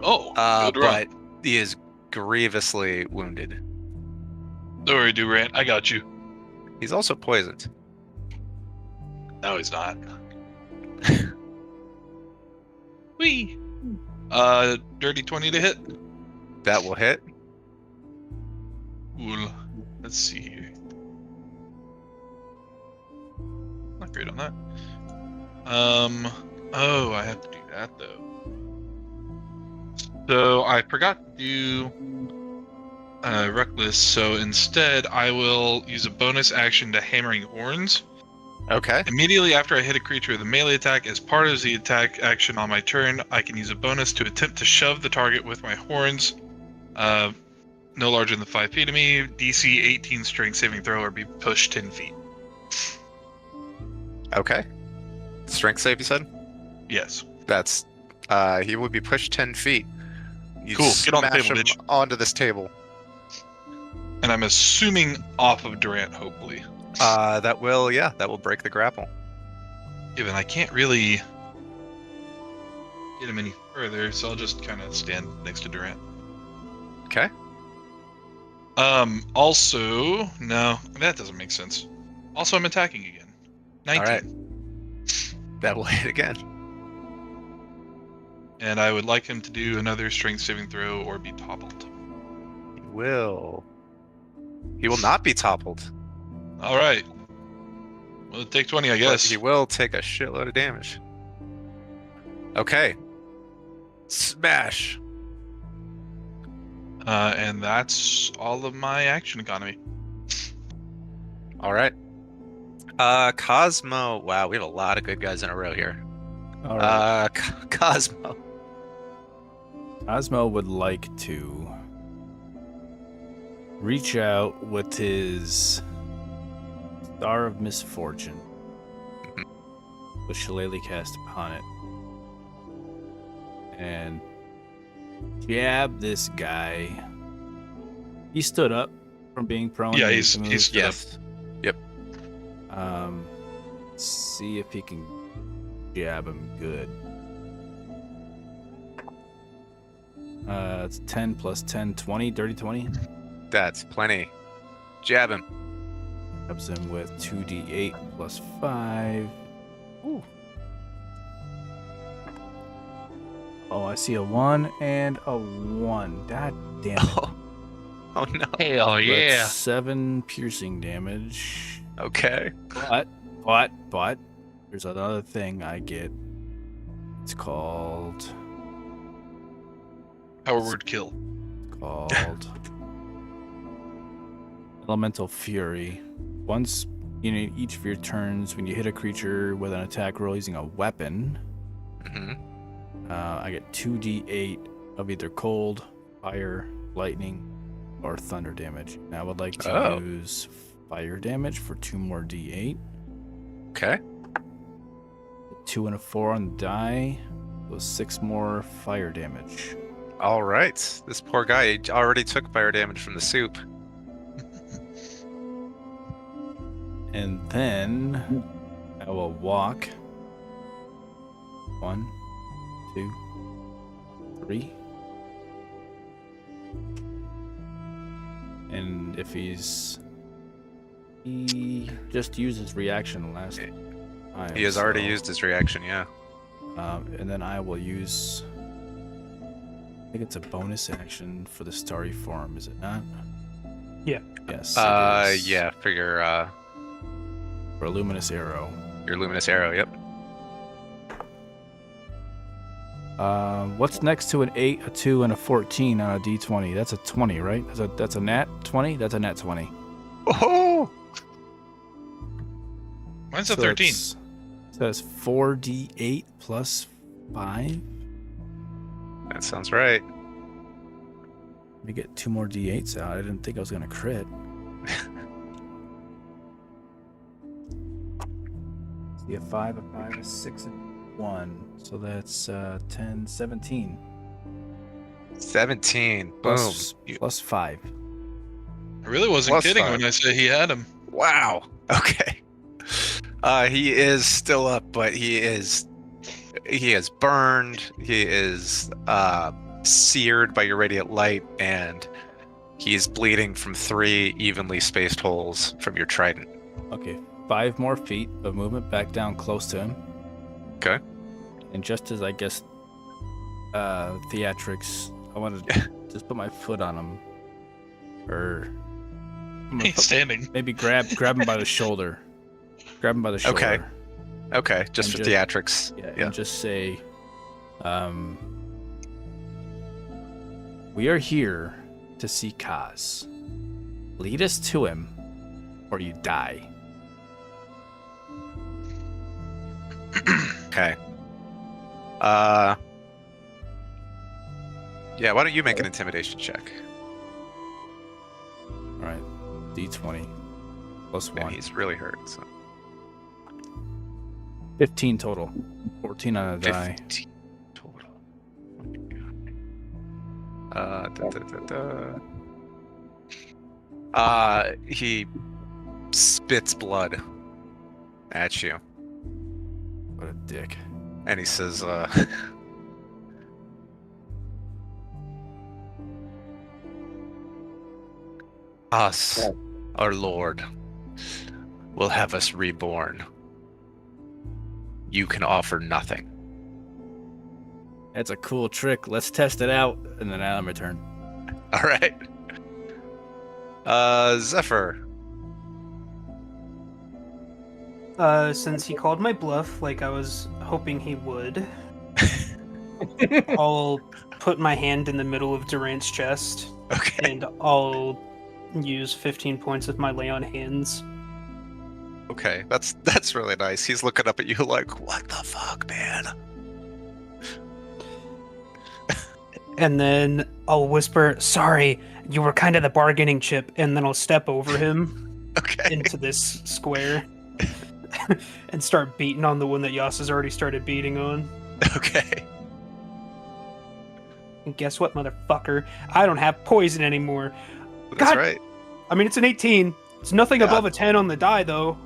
C: Oh, good
D: but
C: run.
D: he is grievously wounded.
C: Don't worry, Durant. I got you.
D: He's also poisoned.
C: No, he's not. Whee! Dirty 20 to hit.
D: That will hit.
C: Ooh, let's see here. Not great on that. Oh, I have to do that though. So I forgot to do Reckless, so instead I will use a bonus action to Hammering Horns.
D: Okay.
C: Immediately after I hit a creature with a melee attack, as part of the attack action on my turn, I can use a bonus to attempt to shove the target with my horns. No larger than 5 feet of me, DC 18 strength saving throw, or be pushed 10 feet.
D: Okay. Strength save, you said?
C: Yes.
D: That's he would be pushed 10 feet. You
C: Cool. Get on the
D: smash
C: table,
D: him
C: bitch.
D: onto this table.
C: And I'm assuming off of Durant, hopefully.
D: That will break the grapple.
C: Given I can't really get him any further, so I'll just kind of stand next to Durant.
D: Okay.
C: Also, no, that doesn't make sense. Also, I'm attacking again. 19.
D: All right. That will hit again.
C: And I would like him to do another strength saving throw or be toppled.
D: He will not be toppled.
C: All right. Well, take 20, I
D: But
C: guess.
D: he will take a shitload of damage. Okay. Smash.
C: And that's all of my action economy.
D: All right. Cosmo. Wow, we have a lot of good guys in a row here.
H: All right.
D: Cosmo.
H: Cosmo would like to reach out with his Star of Misfortune with Shillelagh cast upon it and jab this guy. He stood up from being prone.
C: Yeah,
H: and
C: he's
H: to move.
C: stood up.
D: Yep.
H: See if he can jab him good. It's 10 plus 10, 20, dirty 20.
D: That's plenty. Jab him.
H: Jabs him with 2d8 plus 5. Ooh. Oh, I see a 1 and a 1. God damn it.
D: Oh no.
C: Hell
H: That's 7 piercing damage.
D: Okay.
H: But, there's another thing I get. It's called
C: Power word kill.
H: Elemental Fury. Once in each of your turns, when you hit a creature with an attack roll using a weapon, I get 2d8 of either cold, fire, lightning, or thunder damage. And I would like to use fire damage for 2 more d8.
D: Okay.
H: 2 and a 4 on the die. Those 6 more fire damage.
D: All right. This poor guy already took fire damage from the soup.
H: And then I will walk. 1, 2, 3. And if he just used his reaction last time.
D: He has already
H: so,
D: used his reaction, yeah.
H: and then I will use. I think it's a bonus action for the starry form, is it not?
G: Yeah.
H: Yes. it is.
D: Yeah, for your
H: For a luminous arrow.
D: luminous arrow, yep.
H: What's next to an 8, a 2, and a 14 on a d20? That's a 20, right? That's a nat 20? That's a nat 20.
D: Oh!
C: Mine's a 13.
H: It says 4d8 plus 5.
D: That sounds right.
H: Let me get 2 more d8s out. I didn't think I was going to crit. See, a 5, a 5, a 6, and 1. So that's 10, 17.
D: 17. Boom.
H: Plus 5.
C: I really wasn't
D: Plus
C: kidding
D: 5.
C: when I said he had him.
D: Wow. Okay. He is still up, but he is burned. He is seared by your radiant light, and he's bleeding from 3 evenly spaced holes from your trident.
H: Okay, 5 more feet of movement back down close to him.
D: Okay.
H: And just as I guess theatrics. I want to just put my foot on him, or
C: He's standing.
H: maybe grab him by the shoulder. Grab him by the shoulder.
D: Okay, just
H: And
D: for theatrics.
H: Yeah, and just say, we are here to see Kaz. Lead us to him, or you die.
D: Okay. Yeah, why don't you make an intimidation check?
H: All right, D20 plus
D: Man,
H: 1.
D: he's really hurt. So.
H: 15 total. 14 on a die.
D: 15 total. He spits blood at you,
H: What a dick.
D: and he says, "Us, our Lord, will have us reborn. You can offer nothing."
H: That's a cool trick. Let's test it out. And then now my turn.
D: All right. Zephyr.
G: Since he called my bluff, like I was hoping he would, I'll put my hand in the middle of Durant's chest,
D: Okay.
G: and I'll use 15 points of my lay on hands.
D: Okay, that's really nice. He's looking up at you like, "What the fuck, man?"
G: And then I'll whisper, "Sorry, you were kind of the bargaining chip," and then I'll step over him
D: Okay.
G: into this square and start beating on the one that Yas has already started beating on.
D: Okay.
G: And guess what, motherfucker? I don't have poison anymore.
D: That's
G: God.
D: right.
G: I mean, it's an 18. It's nothing
D: Yeah.
G: above a 10 on the die, though.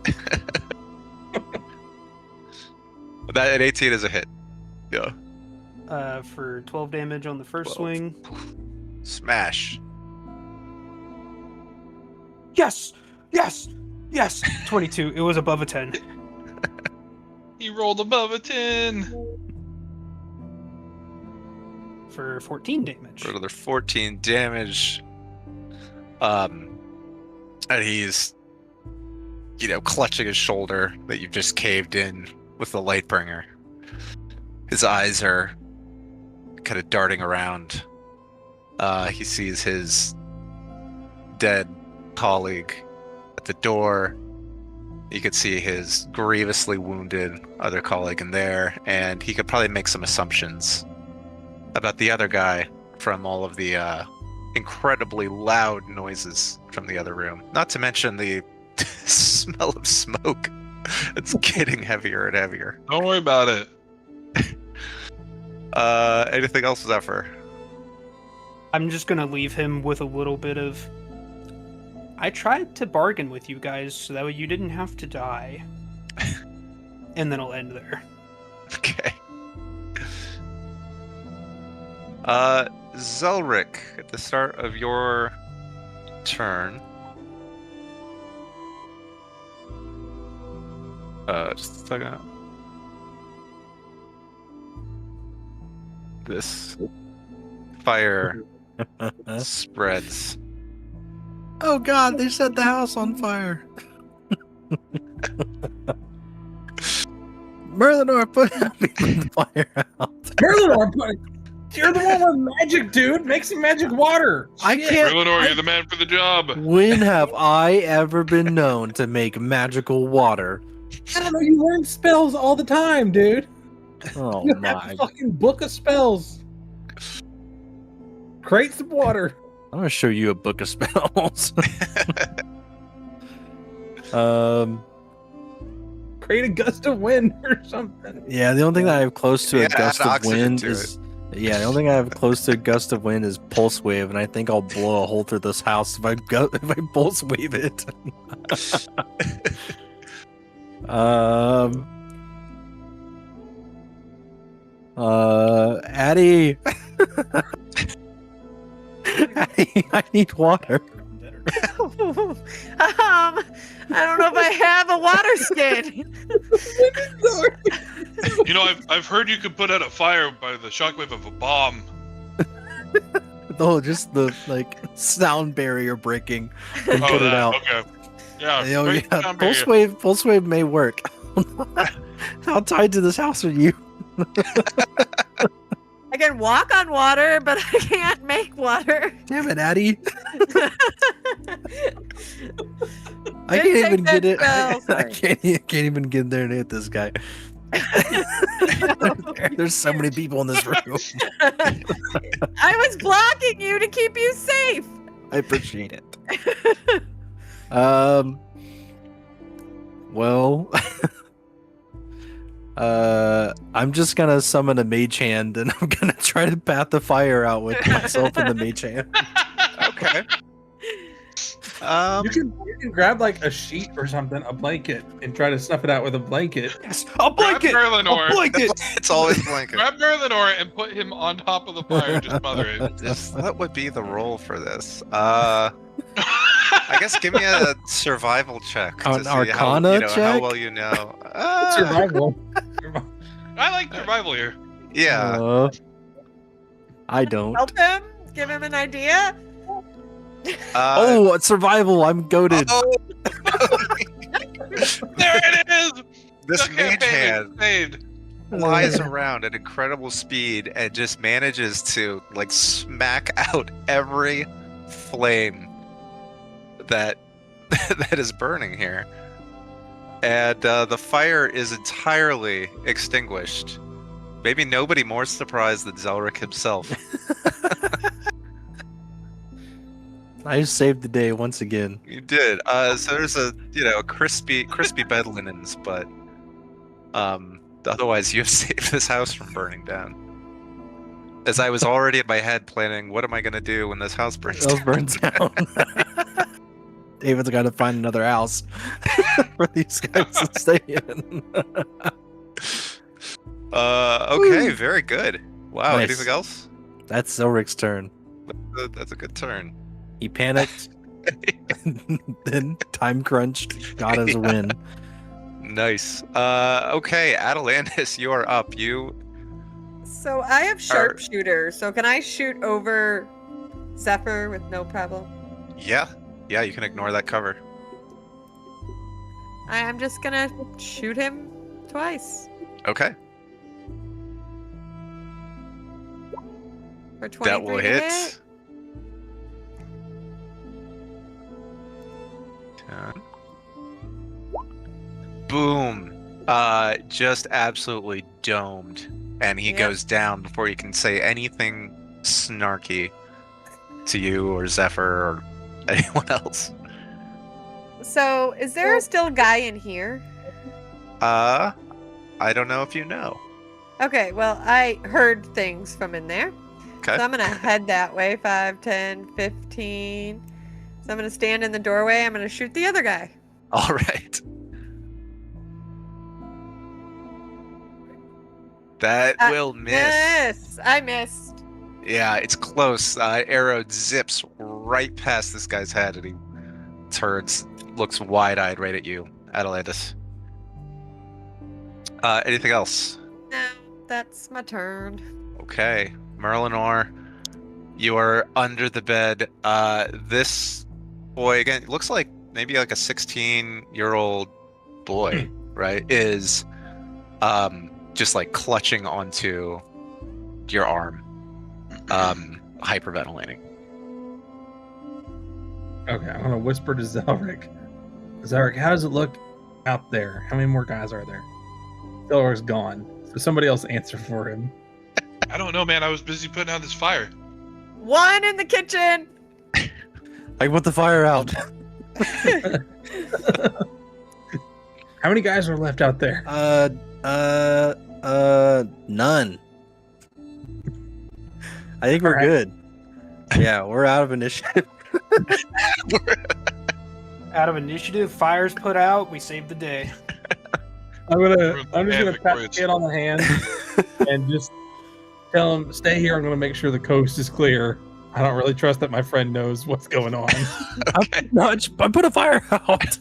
D: That an 18 is a hit. Yeah.
G: For 12 damage on the first
D: 12.
G: swing.
D: Smash.
G: Yes! Yes! Yes! 22. It was above a 10.
C: He rolled above a 10.
G: For 14 damage.
D: For another 14 damage. And he's, clutching his shoulder that you've just caved in with the Lightbringer. His eyes are kind of darting around. He sees his dead colleague at the door. You could see his grievously wounded other colleague in there, and he could probably make some assumptions about the other guy from all of the incredibly loud noises from the other room. Not to mention the smell of smoke. It's getting heavier and heavier.
C: Don't worry about it.
D: Anything else, Zephyr?
G: I'm just gonna leave him with a little bit of... I tried to bargain with you guys so that way you didn't have to die. And then I'll end there.
D: Okay. Zelric, at the start of your turn. Just a second. This fire spreads.
F: Oh God, they set the house on fire. Merlinor, put the fire out.
B: Merlinor, you're the one with magic, dude. Make some magic water.
F: I can't.
C: Eleanor, you're the man for the job.
F: When have I ever been known to make magical water?
B: I don't know. You learn spells all the time, dude.
F: Oh
B: You have
F: my!
B: a fucking book of spells. Create some water.
F: I'm gonna show you a book of spells.
B: Create a gust of wind or something.
F: Yeah, the only thing that I have close to
D: Yeah,
F: a gust
D: add
F: of
D: oxygen
F: wind
D: to
F: is the only thing I have close to a gust of wind is pulse wave, and I think I'll blow a hole through this house if I pulse wave it. Addie. Addie, I need water.
E: I don't know if I have a water skin.
C: You know, I've heard you could put out a fire by the shockwave of a bomb.
F: Oh, just the sound barrier breaking and put it out.
C: Okay. Yeah.
F: Oh
C: great
F: yeah,
C: sound
F: pulse wave may work. How tied to this house are you?
E: I can walk on water, but I can't make water.
F: Damn it, Addie! I
E: Didn't
F: can't
E: take
F: even
E: that
F: get it.
E: spell,
F: I
E: sorry.
F: can't even get in there and hit this guy. There's so many people in this room.
E: I was blocking you to keep you safe.
F: I appreciate it. Well, I'm just gonna summon a mage hand and I'm gonna try to bat the fire out with myself and the mage hand.
D: Okay.
B: You can grab like a sheet or something, a blanket, and try to snuff it out with a blanket.
F: Yes, a blanket!
C: Grab Merlinor.
F: A blanket!
D: It's always blanket.
C: Grab Merlinor and put him on top of the fire and just smother it.
D: What would be the roll for this? I guess give me a survival check to
F: An
D: see
F: Arcana
D: how
F: check?
D: well you know.
B: Survival.
C: I like survival here.
D: Yeah.
F: I don't.
E: Help him. Give him an idea.
F: Oh, it's survival! I'm goaded.
D: Oh.
C: There it is.
D: This
C: Okay,
D: mage hand
C: saved.
D: flies around at incredible speed and just manages to like smack out every flame that that is burning here, and the fire is entirely extinguished. Maybe nobody more surprised than Zelric himself.
F: I saved the day once again.
D: You did. So there's a crispy bed linens, but otherwise you have saved this house from burning down. As I was already in my head planning, what am I gonna do when this house burns down?
F: Burns down. David's got to find another house for these guys to stay in.
D: Okay, very good. Wow,
F: Nice.
D: anything else?
F: That's Zelric's turn.
D: That's a good turn.
F: He panicked, then time crunched, got his win.
D: Nice. Okay, Atalantis, you are up.
E: So I have sharpshooter. So can I shoot over Zephyr with no problem?
D: Yeah, you can ignore that cover.
E: I'm just gonna shoot him twice
D: Okay,
E: for 23
D: that will
E: to
D: hit. 10. Boom. Just absolutely domed. And he
E: Yep.
D: goes down before you can say anything snarky to you or Zephyr or anyone else.
E: So is there still a guy in here?
D: I don't know if you know.
E: Okay, well, I heard things from in there.
D: Okay.
E: So I'm going to head that way, 5, 10, 15. So I'm going to stand in the doorway. I'm going to shoot the other guy.
D: All right. That will miss.
E: Yes, I missed.
D: Yeah, it's close. Arrow zips right past this guy's head, and he turns, looks wide-eyed right at you, Atalantis. Anything else?
E: No, that's my turn.
D: Okay, Merlinor, you are under the bed. This boy, again, looks like maybe like a 16-year-old boy, right? Is just like clutching onto your arm, hyperventilating.
B: Okay, I'm gonna whisper to Zelric. Zelric, how does it look out there? How many more guys are there? Zelric's gone, so somebody else answer for him.
C: I don't know, man. I was busy putting out this fire.
E: One in the kitchen.
F: I put the fire out.
B: How many guys are left out there?
F: None. I think we're
B: Alright.
F: good. Yeah, we're out of initiative.
G: Out of initiative, fires put out, we saved the day.
B: I'm just gonna
C: Havoc
B: pat the
C: Bridge.
B: kid on the hand and just tell him, stay here. I'm gonna make sure the coast is clear. I don't really trust that my friend knows what's going on.
F: No, I put a fire out.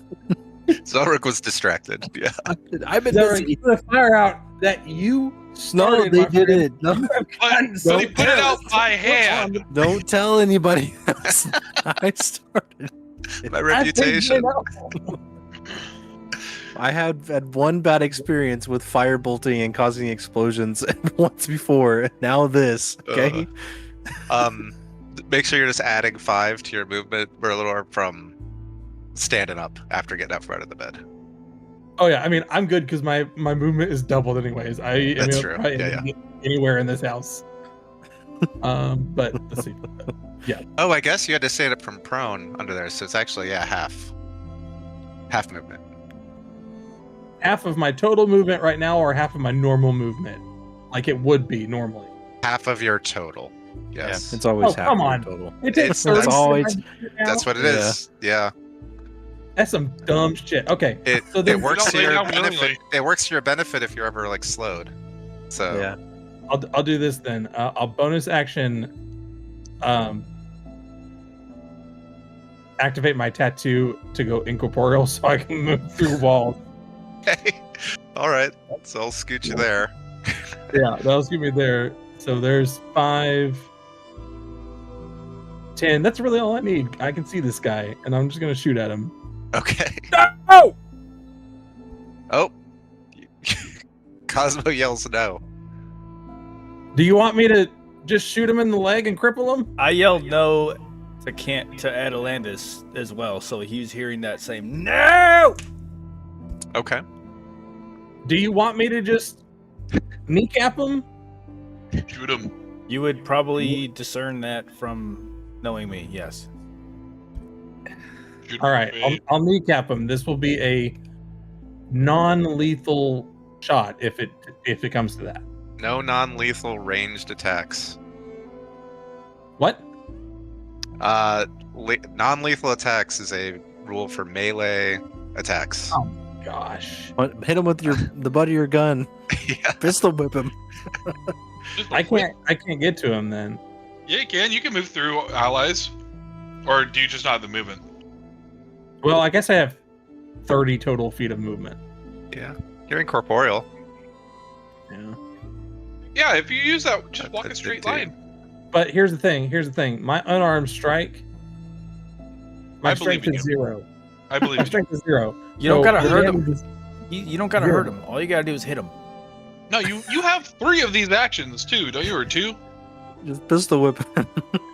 D: Zelric was distracted. Yeah.
F: I've been
B: Zelric,
F: busy.
B: put a fire out that you
F: No,
B: started.
F: they
B: my friend.
F: didn't. No,
C: But he put it out by hand.
F: don't tell anybody else. I started.
D: My reputation.
F: I had one bad experience with fire bolting and causing explosions once before. Now this, okay?
D: Make sure you're just adding 5 to your movement, Merlinor, from standing up after getting up right out of the bed.
B: Oh yeah, I mean I'm good because my movement is doubled anyways.
D: That's true.
B: Probably
D: Yeah.
B: get anywhere in this house. But let's see.
D: Oh, I guess you had to stand up from prone under there, so it's actually half movement.
B: Half of my total movement right now, or half of my normal movement, like it would be normally.
D: Half of your total.
F: Yeah,
D: Yes,
F: it's always
B: Oh,
F: half
B: come
F: your
B: on.
F: total.
B: It takes
D: It's
B: 30
F: always-
B: seconds now?
D: that's what it
F: Yeah.
D: is. Yeah,
B: That's some dumb shit. Okay,
D: it
B: So then-
D: it works
C: Don't
D: to
C: lay
D: your
C: down
D: benefit.
C: willingly.
D: It works to your benefit if you're ever like slowed. So
F: Yeah.
B: I'll do this then. I'll bonus action, activate my tattoo to go incorporeal so I can move through walls.
D: Okay. All right. So I'll scoot you there.
B: Yeah, that'll give me there. So there's 5, 10. That's really all I need. I can see this guy, and I'm just gonna shoot at him.
D: Okay.
B: No!
D: Oh. Cosmo yells no.
B: Do you want me to just shoot him in the leg and cripple him?
H: I yelled no to Atalandis as well, so he's hearing that same no.
D: Okay.
B: Do you want me to just kneecap him?
C: Shoot him.
H: You would probably discern that from knowing me. Yes.
C: Shoot
B: All
C: him
B: right,
C: in the face.
B: I'll kneecap him. This will be a non-lethal shot if it comes to that.
D: No non-lethal ranged attacks.
B: What?
D: Non-lethal attacks is a rule for melee attacks.
B: Oh. Gosh,
F: Hit him with the butt of your gun.
D: Yeah.
F: Pistol whip him.
C: Just
B: I
C: wait.
B: can't get to him then.
C: Yeah, you can. You can move through allies. Or do you just not have the movement?
B: Well, I guess I have 30 total feet of movement.
D: Yeah. You're incorporeal.
B: Yeah.
C: Yeah, if you use that, just
D: That's
C: walk
D: a
C: a straight
D: big
C: line.
B: But here's the thing. My unarmed strike, my
C: I believe
B: strength
C: in
B: is
C: you.
B: 0.
C: I believe
B: My
C: you.
B: strength is 0.
H: You don't gotta
B: the
H: hurt
B: damage
H: him.
B: is-
H: You don't gotta
B: Yeah.
H: hurt him. All you gotta do is hit him.
C: No, you have 3 of these actions too, don't you? Or 2?
F: Just pistol whip him.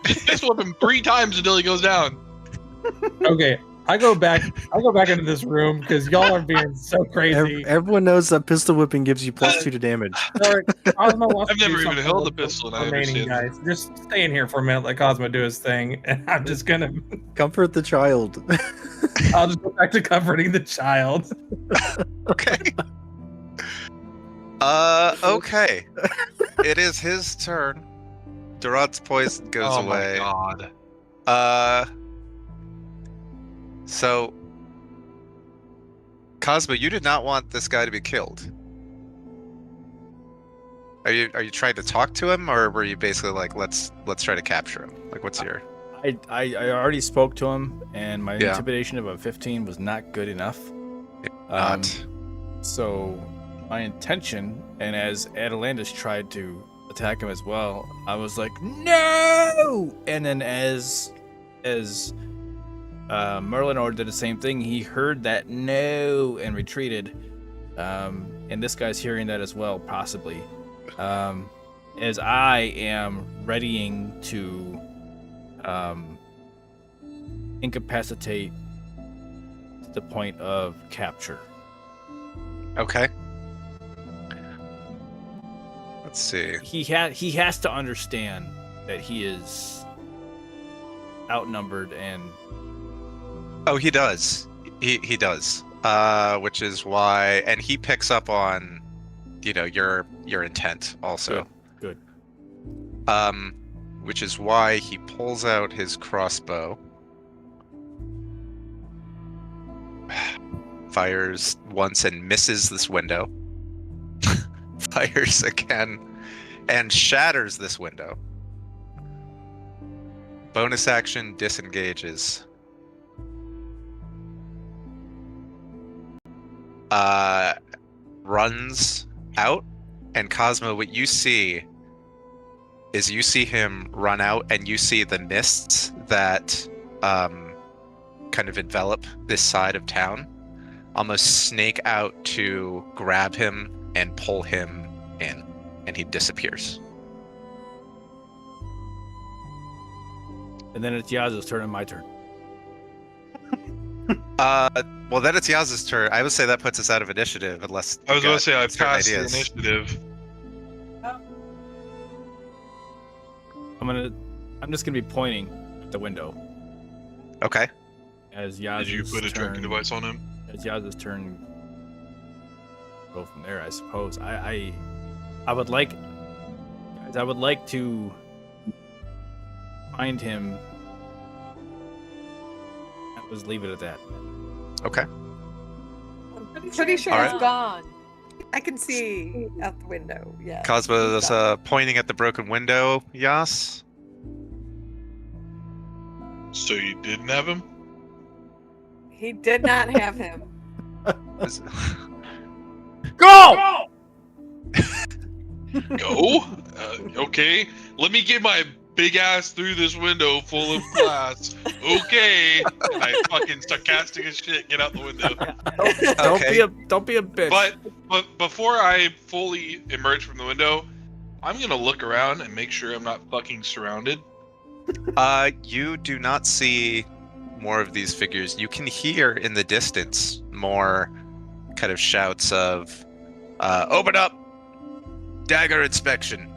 C: Just whip him 3 times until he goes down.
B: Okay, I go back into this room because y'all are being so crazy.
F: Everyone knows that pistol whipping gives you +2 to damage.
B: Sorry, Cosmo wants
C: I've
B: to do
C: never even
B: something
C: held a
B: with the
C: pistol, and I
B: remaining
C: understand.
B: guys, just stay in here for a minute, let Cosmo do his thing, and I'm just gonna.
F: Comfort the child.
B: I'll just go back to comforting the child.
D: Okay. Okay. It is his turn. Durant's poison goes
C: Oh
D: away.
C: my god.
D: So Cosmo, you did not want this guy to be killed. Are you trying to talk to him, or were you basically like, let's try to capture him? Like, what's your?
H: I already spoke to him, and my
D: Yeah.
H: intimidation of a 15 was not good enough.
D: Not.
H: So my intention, and as Atalandis tried to attack him as well, I was like, no! And then as Merlinor did the same thing, he heard that no and retreated. And this guy's hearing that as well, possibly. As I am readying to incapacitate to the point of capture.
D: Okay. Let's see.
H: He has to understand that he is outnumbered and
D: Oh, he does. He does. Which is why, and he picks up on, your intent also.
H: Good.
D: Which is why he pulls out his crossbow, fires once and misses this window, fires again, and shatters this window. Bonus action, disengages. runs out, and Cosmo, what you see is you see him run out, and you see the mists that kind of envelop this side of town almost snake out to grab him and pull him in, and he disappears.
H: And then it's Yaz's turn and my turn.
D: Well, then it's Yaz's turn. I would say that puts us out of initiative, unless
C: I was
D: you
C: going
D: got
C: to say I
D: certain
C: passed the
D: ideas.
C: initiative.
H: I'm just gonna be pointing at the window
D: Okay.
H: as
C: Did
H: Yaz's
C: you put a tracking
H: turn.
C: device on him?
H: As Yaz's turn. Go from there, I suppose. I would like, guys. I would like to find him. And just leave it at that.
D: Okay.
E: I'm pretty sure
D: All
E: it's
D: right.
E: gone. I can see out the window. Yeah.
D: Cosmo
E: it's
D: is
E: gone.
D: pointing at the broken window. Yas.
C: So you didn't have him?
E: He did not have him.
D: Is-
H: Go!
C: Go? Okay. Let me get my big ass through this window full of glass. Okay. And I fucking sarcastic as shit get out the window.
D: Okay.
H: Don't be a bitch.
C: But before I fully emerge from the window, I'm gonna look around and make sure I'm not fucking surrounded.
D: You do not see more of these figures. You can hear in the distance more kind of shouts of open up, dagger inspection,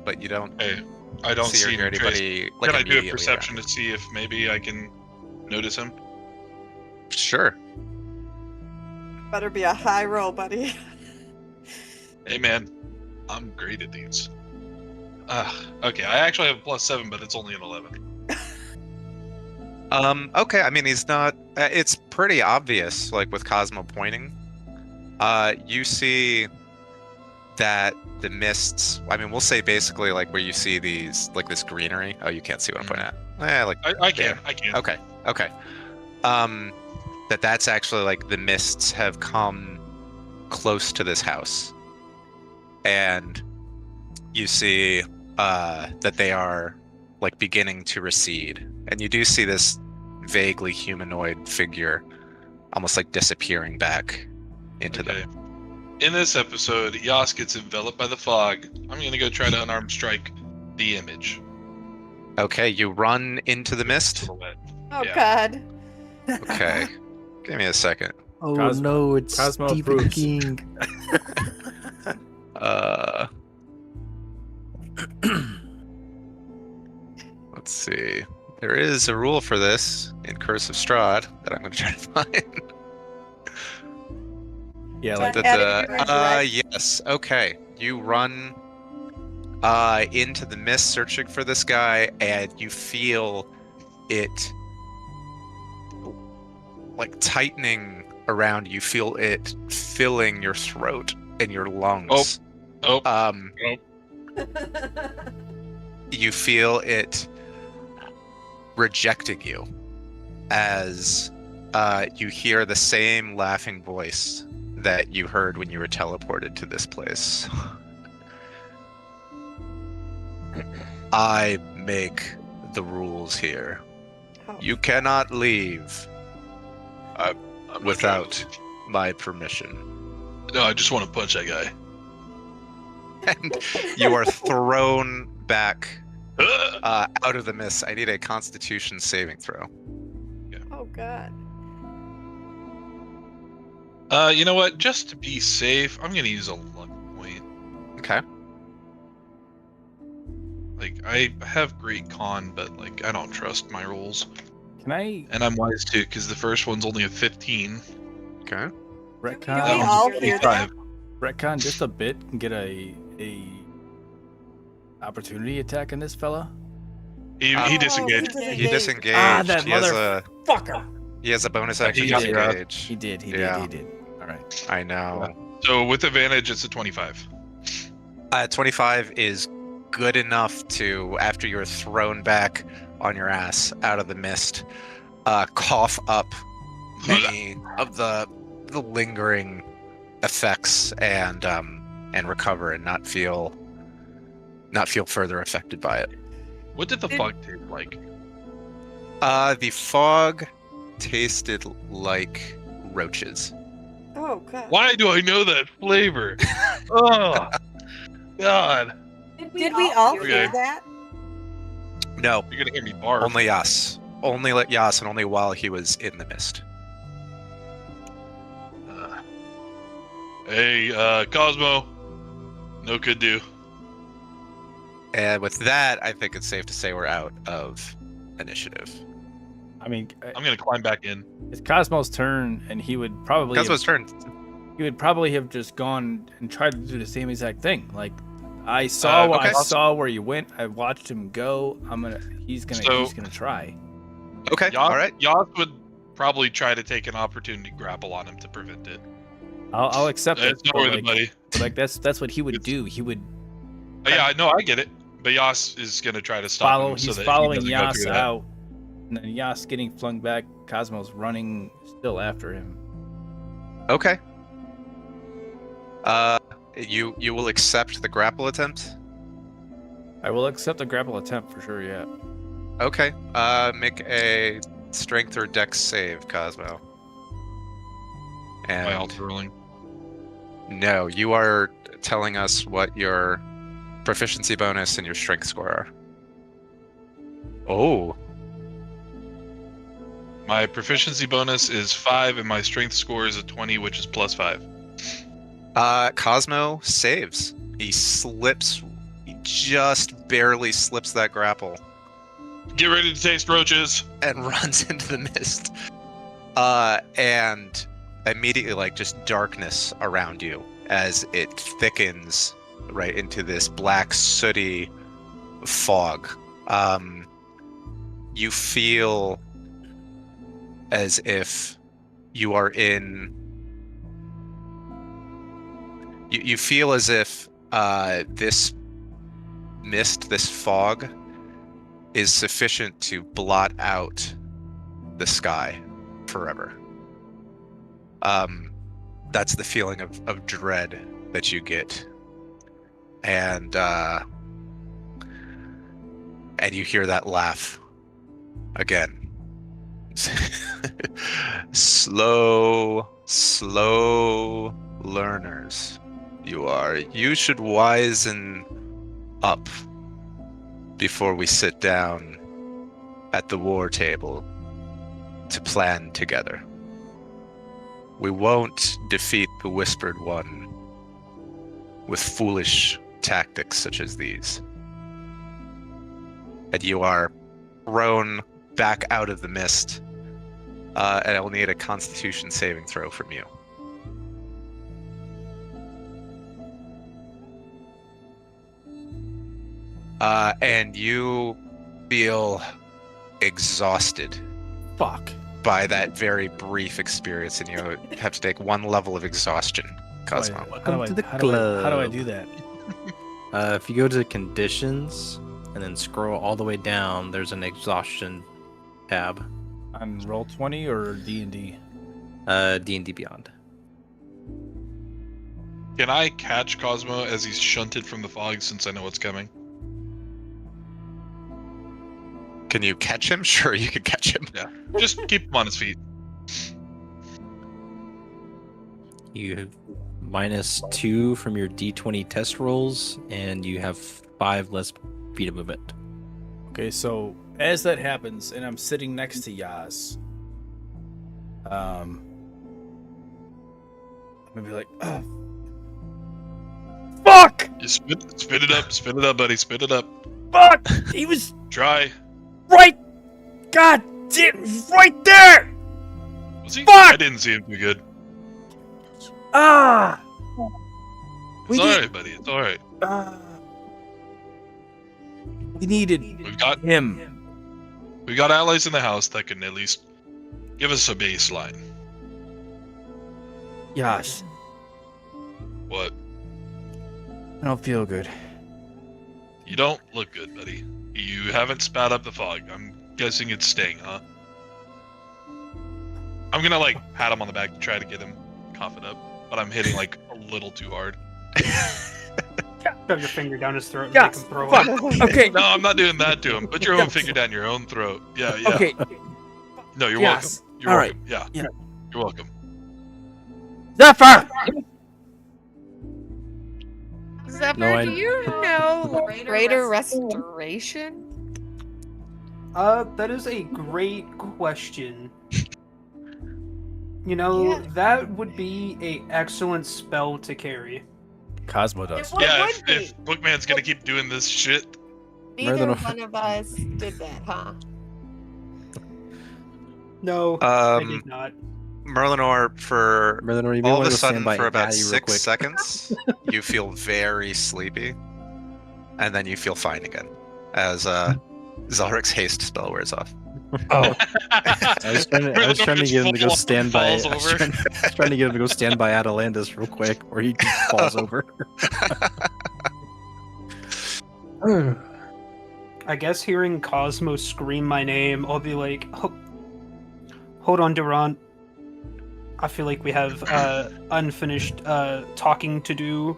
D: but you don't
C: Hey, I don't
D: see or
C: see
D: hear
C: any trace.
D: anybody like
C: Can I do a
D: immediately
C: perception
D: around.
C: to see if maybe I can notice him?
D: Sure.
E: Better be a high roll, buddy.
C: Hey man, I'm great at these. Okay, I actually have a +7, but it's only an 11.
D: Okay, I mean, he's not. It's pretty obvious, like with Cosmo pointing. You see that the mists. I mean, we'll say basically like where you see these, like this greenery. Oh, you can't see what I'm pointing at. Like
C: I can,
D: there.
C: I can.
D: Okay. That's actually like the mists have come close to this house, and you see that they are like beginning to recede, and you do see this vaguely humanoid figure almost like disappearing back into
C: Okay.
D: them.
C: In this episode, Yas gets enveloped by the fog. I'm gonna go try to unarmed strike the image.
D: Okay, you run into the mist.
C: Silhouette.
E: Oh
C: Yeah.
E: God.
D: Okay, give me a second.
F: Oh
H: Cosmo-
F: no, it's
H: Cosmo
F: Stephen
H: approves.
F: King.
D: Let's see. There is a rule for this in Curse of Strahd that I'm going to try to find.
H: yeah,
E: So
H: like
E: I added your direct-
D: Yes. Okay. You run into the mist searching for this guy, and you feel it like tightening around you. Feel it filling your throat and your lungs.
C: Oh.
D: You feel it rejecting you as you hear the same laughing voice that you heard when you were teleported to this place. I make the rules here.
E: Oh.
D: You cannot leave
C: I'm not
D: without
C: trying
D: my permission.
C: to- No, I just want to punch that guy.
D: And you are thrown back
C: Ugh.
D: out of the mist. I need a Constitution saving throw.
E: Oh God.
C: You know what? Just to be safe, I'm gonna use a luck point.
D: Okay.
C: Like, I have great con, but like I don't trust my rolls,
H: can I
C: and I'm wise too because the first one's only a 15.
D: Okay.
E: Can
H: retcon?
E: we all hear that?
C: 25.
H: Retcon just a bit and get a opportunity attack on this fella.
C: He
E: Oh,
C: disengaged.
D: He disengaged.
H: Ah, that
D: he, has a,
H: Fucker.
D: he has a bonus
C: Yeah,
D: action
C: he
D: to
C: got grabbed.
D: engage.
H: He did.
D: Yeah.
H: He did. All right.
D: I know.
C: So with advantage, it's a 25.
D: 25 is good enough to, after you're thrown back on your ass out of the mist, cough up many of the the lingering effects and recover and not feel further affected by it.
C: What did the fog taste like?
D: The fog tasted like roaches.
E: Oh god.
C: Why do I know that flavor? Oh, God.
E: Did we all
C: Okay.
E: feel that?
D: No,
C: You're gonna hear me barf.
D: only Yas. Only let Yas, and only while he was in the mist.
C: Hey, Cosmo. No could do.
D: And with that, I think it's safe to say we're out of initiative.
H: I mean,
C: I'm gonna climb back in.
H: it's Cosmo's turn, and he would probably
D: Cosmo's turn.
H: have just gone and tried to do the same exact thing. Like, I saw
C: okay.
H: I saw where you went. I watched him go. He's gonna try.
D: Okay,
C: Yas,
D: all right.
C: Yas would probably try to take an opportunity grapple on him to prevent it.
H: I'll accept it.
C: It's not
H: but,
C: worth it,
H: like,
C: buddy.
H: but, like, that's what he would do. He would
C: Yeah, I know, I get it. But Yas is gonna try to stop
H: follow.
C: him. So
H: He's
C: that
H: following
C: he doesn't go
H: Yas
C: through that.
H: out, and then Yas getting flung back. Cosmo's running still after him.
D: Okay. You will accept the grapple attempt?
H: I will accept a grapple attempt for sure. Yeah.
D: Okay. Make a strength or dex save, Cosmo.
C: Am I
D: And
C: also rolling?
D: no, you are telling us what your proficiency bonus and your strength score are. Oh,
C: My proficiency bonus is 5, and my strength score is a 20, which is +5.
D: Cosmo saves. He just barely slips that grapple
C: Get ready to taste roaches.
D: and runs into the mist. And immediately, like, just darkness around you as it thickens right into this black, sooty fog. You feel as if you are in. You feel as if this mist, this fog, is sufficient to blot out the sky forever. That's the feeling of dread that you get, and you hear that laugh again. slow learners you are. You should wisen up before we sit down at the war table to plan together. We won't defeat the Whispered One with foolish tactics such as these. And you are thrown back out of the mist, and I will need a Constitution saving throw from you. And you feel exhausted
H: Fuck.
D: by that very brief experience, and you have to take 1 level of exhaustion, Cosmo.
F: Welcome to the
H: how do I
F: club.
H: do that?
F: If you go to conditions and then scroll all the way down, there's an exhaustion tab.
H: On Roll20 or D&D?
F: D&D Beyond.
C: Can I catch Cosmo as he's shunted from the fog since I know what's coming?
D: Can you catch him? Sure, you can catch him.
C: Yeah. Just keep him on his feet.
F: You have -2 from your D20 test rolls, and you have 5 less feet of movement.
H: Okay, so as that happens, and I'm sitting next to Yas, I'm gonna be like, oh, fuck!
C: Just spit it up, buddy. Spit it up.
H: Fuck! He was
C: Try.
H: right! God damn, right there!
C: Was he?
H: Fuck!
C: I didn't see him too good.
H: Ah!
C: It's alright, buddy. It's alright.
H: We needed
C: We've got allies in the house that can at least give us a baseline.
H: Yas,
C: What?
H: I don't feel good.
C: You don't look good, buddy. You haven't spat up the fog. I'm guessing it's staying, huh? I'm gonna pat him on the back to try to get him cough it up, but I'm hitting like a little too hard.
G: Shove your finger down his throat and
H: Yes,
G: make him throw
H: fuck.
G: up.
H: Okay.
C: No, I'm not doing that to him. Put your own finger down your own throat. Yeah, yeah.
H: Okay.
C: No, you're
H: Yes.
C: welcome. You're
H: All
C: welcome. Yeah.
H: Yeah.
C: You're welcome.
H: Zephyr.
E: Zephyr,
F: No, I-
E: do you know Greater Restoration?
G: That is a great question. You know,
E: Yeah.
G: that would be a excellent spell to carry.
H: Cosmo does.
E: What
C: Yeah,
E: would
C: if Bookman's gonna keep doing this shit.
E: Neither
F: Merlin-
E: one of us did that, huh?
G: No, I did
D: Um,
G: not.
D: Merlinor, for
F: Merlin, you may
D: all of
F: want
D: a
F: to stand
D: sudden,
F: by
D: for about
F: Addy real
D: 6
F: quick.
D: seconds, you feel very sleepy, and then you feel fine again as Zalric's haste spell wears off.
B: Oh,
F: I was trying to get him to go stand by. I was trying to get him to go stand by Atalantis real quick, or he falls over.
G: I guess hearing Cosmo scream my name, I'll be like, hold on, Durant. I feel like we have unfinished talking to do.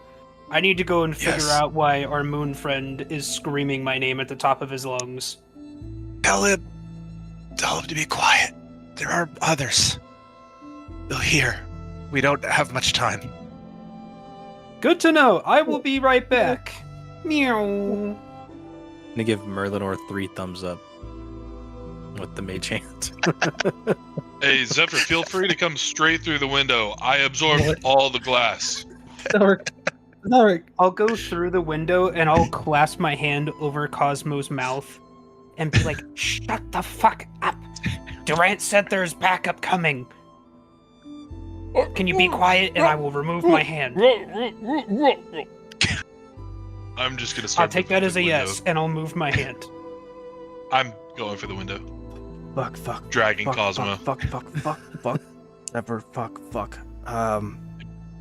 G: I need to go and figure
D: Yes.
G: out why our moon friend is screaming my name at the top of his lungs.
D: Tell him to be quiet. There are others. They'll hear. We don't have much time.
G: Good to know. I will be right back. Meow.
F: I'm gonna give Merlinor 3 thumbs up with the mage hand.
C: Hey, Zephyr, feel free to come straight through the window. I absorbed all the glass.
B: Zalric.
G: I'll go through the window and I'll clasp my hand over Cosmo's mouth and be like, shut the fuck up. Durant said there's backup coming. Can you be quiet and I will remove my hand?
C: I'm just gonna start.
G: I'll take
C: moving
G: that as
C: through
G: a
C: the
G: yes
C: window.
G: and I'll move my hand.
C: I'm going for the window.
H: Fuck.
C: Dragging
H: Fuck.
C: Cosmo.
H: Fuck. Zephyr. Fuck.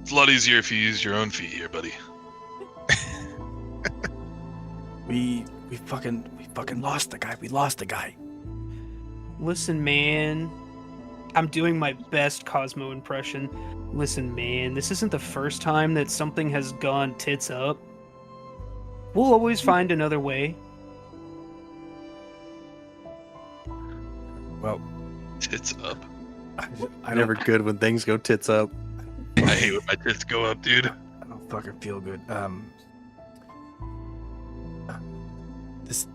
C: It's a lot easier if you use your own feet here, buddy.
H: We fucking lost the guy. We lost the guy.
G: Listen, man. I'm doing my best Cosmo impression. Listen, man, this isn't the first time that something has gone tits up. We'll always find another way.
H: Well,
C: Tits up.
H: I
F: Never good when things go tits up.
C: I hate when my tits go up, dude.
H: I don't fucking feel good. This.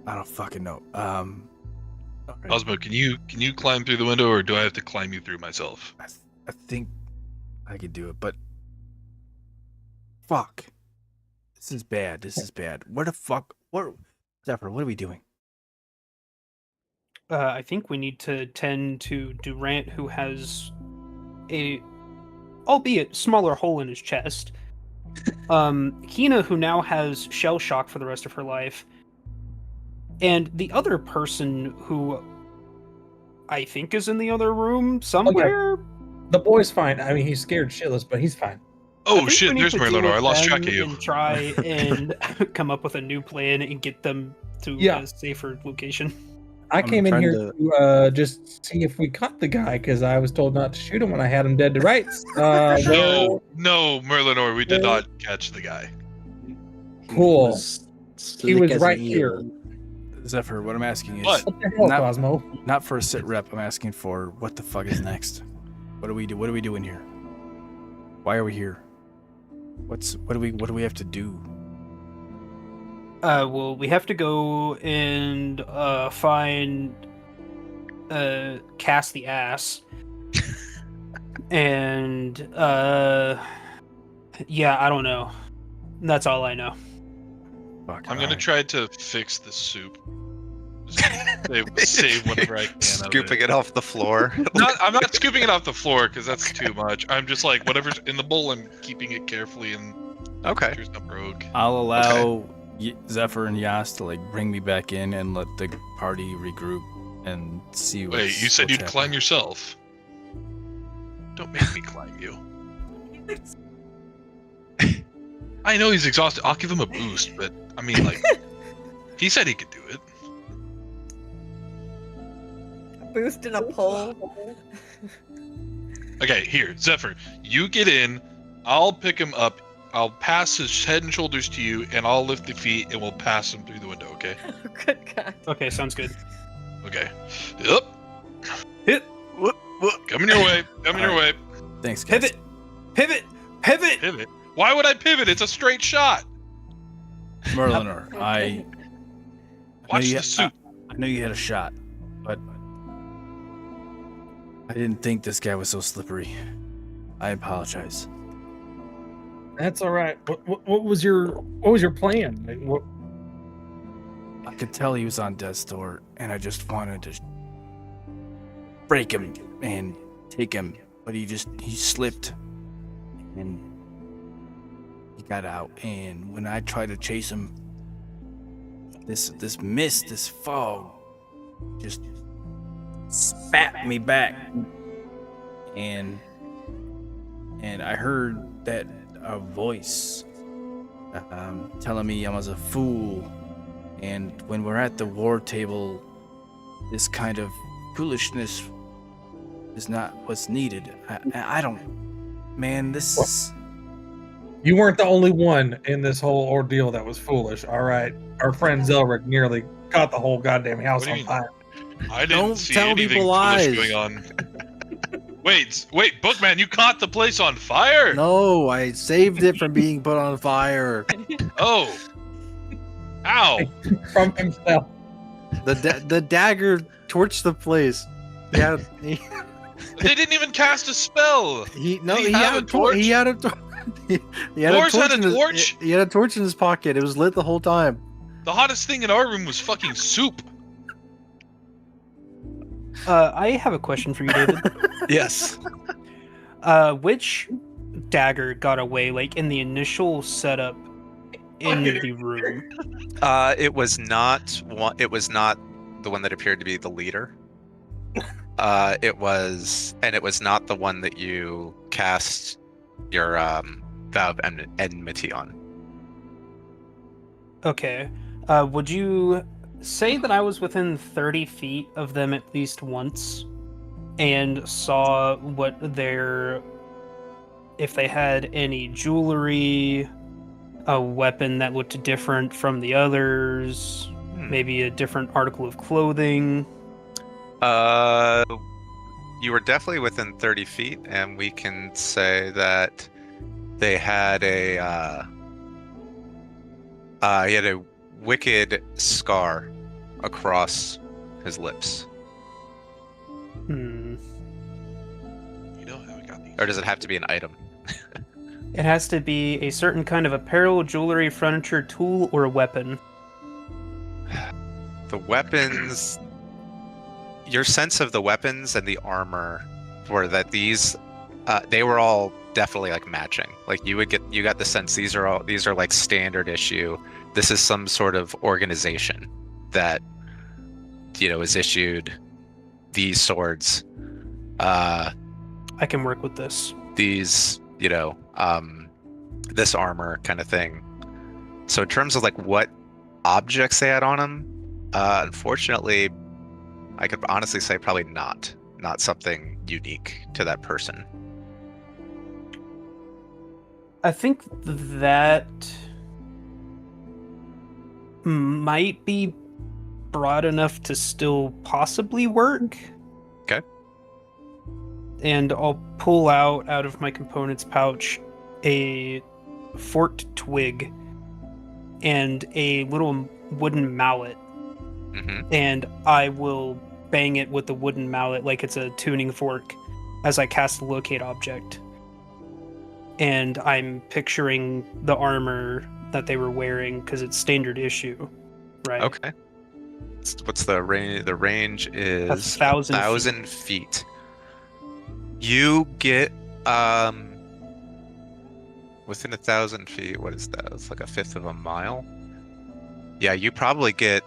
H: I don't fucking know. Alright.
C: Cosmo, can you climb through the window, or do I have to climb you through myself?
H: I think I could do it, but fuck. This is bad. Where the fuck? Zephyr, what are we doing?
G: I think we need to tend to Durant, who has a, albeit smaller hole in his chest. Hina, who now has shell shock for the rest of her life. And the other person who I think is in the other room somewhere.
B: The boy's fine. I mean, he's scared shitless, but he's fine.
G: I
C: Oh
G: think we
C: shit,
G: need
C: there's
G: to deal
C: Merlinor.
G: with
C: I lost track
G: them
C: of you.
G: And try and come up with a new plan and get them to
B: Yeah.
G: a safer location.
B: I
F: I'm
B: came in
F: trying
B: here to just see if we caught the guy because I was told not to shoot him when I had him dead to rights.
C: No, Merlinor, we did not catch the guy.
B: Cool. He was
F: Slick as
B: right
F: an
B: here.
F: eel.
H: Zephyr, what I'm asking is
C: What?
B: What the hell,
H: Not-
B: Cosmo?
H: not for a sit rep. I'm asking for what the fuck is next. What do we do? What are we doing here? Why are we here? What do we have to do?
G: Well, we have to go and find Cass the ass. And yeah, I don't know. That's all I know.
H: Fuck.
C: I'm gonna
H: alright.
C: try to fix the soup. Save whatever I can. Of
D: Scooping it off the floor.
C: I'm not scooping it off the floor because that's too much. I'm just like whatever's in the bowl. I'm keeping it carefully and
D: Okay.
C: there's no rogue.
H: I'll allow Zephyr and Yas to like bring me back in and let the party regroup and see.
C: Wait, you said
H: what's
C: you'd climb
H: happening.
C: yourself. Don't make me climb you. I know he's exhausted. I'll give him a boost, but I mean, like, he said he could do it.
E: Boost in a pole.
C: Okay, here, Zephyr, you get in. I'll pick him up. I'll pass his head and shoulders to you, and I'll lift the feet, and we'll pass him through the window. Okay?
E: Good God.
G: Okay, sounds good.
C: Okay. Yep.
G: Hit.
C: Coming your way. Coming your way.
H: Thanks, guys.
G: Pivot. Pivot. Pivot.
C: Pivot. Why would I pivot? It's a straight shot.
H: Merliner,
E: Okay.
C: Watch
H: you-
C: the suit.
H: I know you had a shot, but I didn't think this guy was so slippery. I apologize.
B: That's all right. What was your plan? Like, what?
H: I could tell he was on death's door, and I just wanted to break him and take him, but he slipped, and he got out. And when I tried to chase him, this mist, this fog, just spat me back, and I heard that a voice telling me I was a fool. And when we're at the war table, this kind of foolishness is not what's needed. I don't, man. This is
B: You weren't the only one in this whole ordeal that was foolish. All right, our friend Zelric nearly caught the whole goddamn house
C: What do you
B: on
C: mean?
B: fire.
C: I didn't
F: Don't
C: see
F: tell
C: anything
F: people
C: foolish
F: lies.
C: going on. Wait, Bookman, you caught the place on fire?
F: No, I saved it from being put on fire.
C: Oh. Ow.
B: From himself.
F: The dagger torched the place. Yeah,
C: They didn't even cast a spell.
F: he
C: he have a torch?
F: He had a torch. He had
C: Lars had a
F: in his-
C: torch?
F: he had a torch in his pocket. It was lit the whole time.
C: The hottest thing in our room was fucking soup.
G: I have a question for you, David.
D: Yes.
G: Which dagger got away, like in the initial setup in the room?
D: It was not one. It was not the one that appeared to be the leader. It was not the one that you cast your vow of enmity on.
G: Okay. Would you say that I was within 30 feet of them at least once and saw if they had any jewelry, a weapon that looked different from the others, maybe a different article of clothing?
D: You were definitely within 30 feet, and we can say that they had he had a wicked scar across his lips.
G: Hmm.
C: You know how I got these.
D: Or does it have to be an item?
G: It has to be a certain kind of apparel, jewelry, furniture, tool, or a weapon.
D: The weapons, your sense of the weapons and the armor were that these they were all definitely like matching. Like you got the sense these are like standard issue. This is some sort of organization that is issued these swords.
G: I can work with this.
D: These this armor kind of thing. So in terms of like what objects they had on them, unfortunately, I could honestly say probably not something unique to that person.
G: I think that might be broad enough to still possibly work.
D: Okay.
G: And I'll pull out of my components pouch a forked twig and a little wooden mallet, and I will bang it with the wooden mallet like it's a tuning fork as I cast locate object. And I'm picturing the armor that they were wearing because it's standard issue, right?
D: Okay. What's the range? The range is
G: 1,000
D: feet. You get within 1,000 feet. What is that? It's like a fifth of a mile. Yeah, you probably get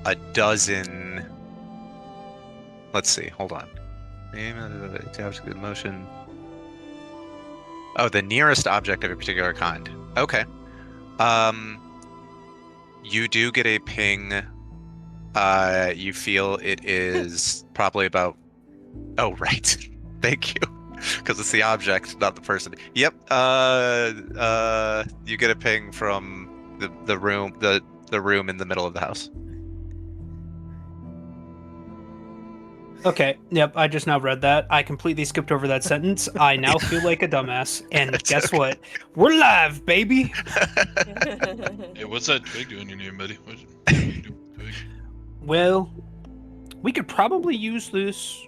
D: a dozen. Let's see. Hold on. Motion. Oh, the nearest object of a particular kind. Okay. You do get a ping. You feel it is probably about Oh, right. Thank you. Because it's the object, not the person. Yep. You get a ping from the room in the middle of the house.
G: Okay, yep, I just now read that. I completely skipped over that sentence. I now feel like a dumbass. And
D: That's
G: guess
D: okay.
G: what? We're live, baby!
C: Hey, what's that twig doing in here, buddy? What you doing with twig?
G: Well, we could probably use this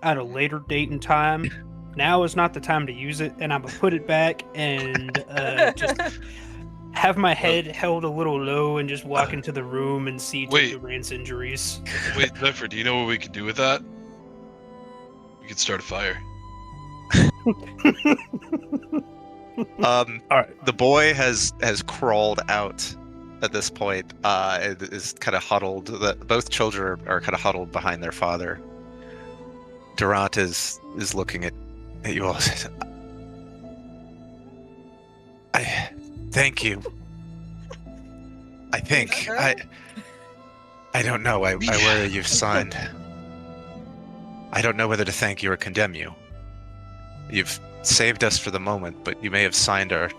G: at a later date and time. Now is not the time to use it, and I'm gonna put it back and just have my head held a little low and just walk into the room and see to
C: Wait.
G: Durant's injuries.
C: Wait, Zephyr, do you know what we could do with that? We could start a fire.
G: Alright.
D: The boy has crawled out at this point. And is kind of huddled. Both children are kind of huddled behind their father. Durant is looking at you all. I thank you. I think I don't know. I worry you've signed. I don't know whether to thank you or condemn you. You've saved us for the moment, but you may have signed our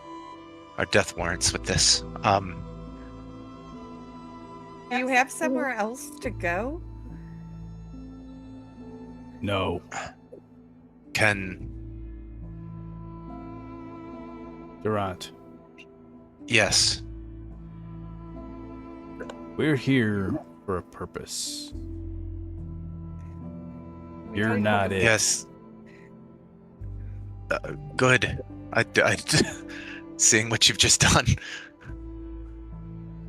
D: death warrants with this.
E: Do you have somewhere else to go?
H: No.
D: Can
H: Durant,
D: yes.
H: we're here for a purpose. You're not it.
D: Yes. Good. I seeing what you've just done.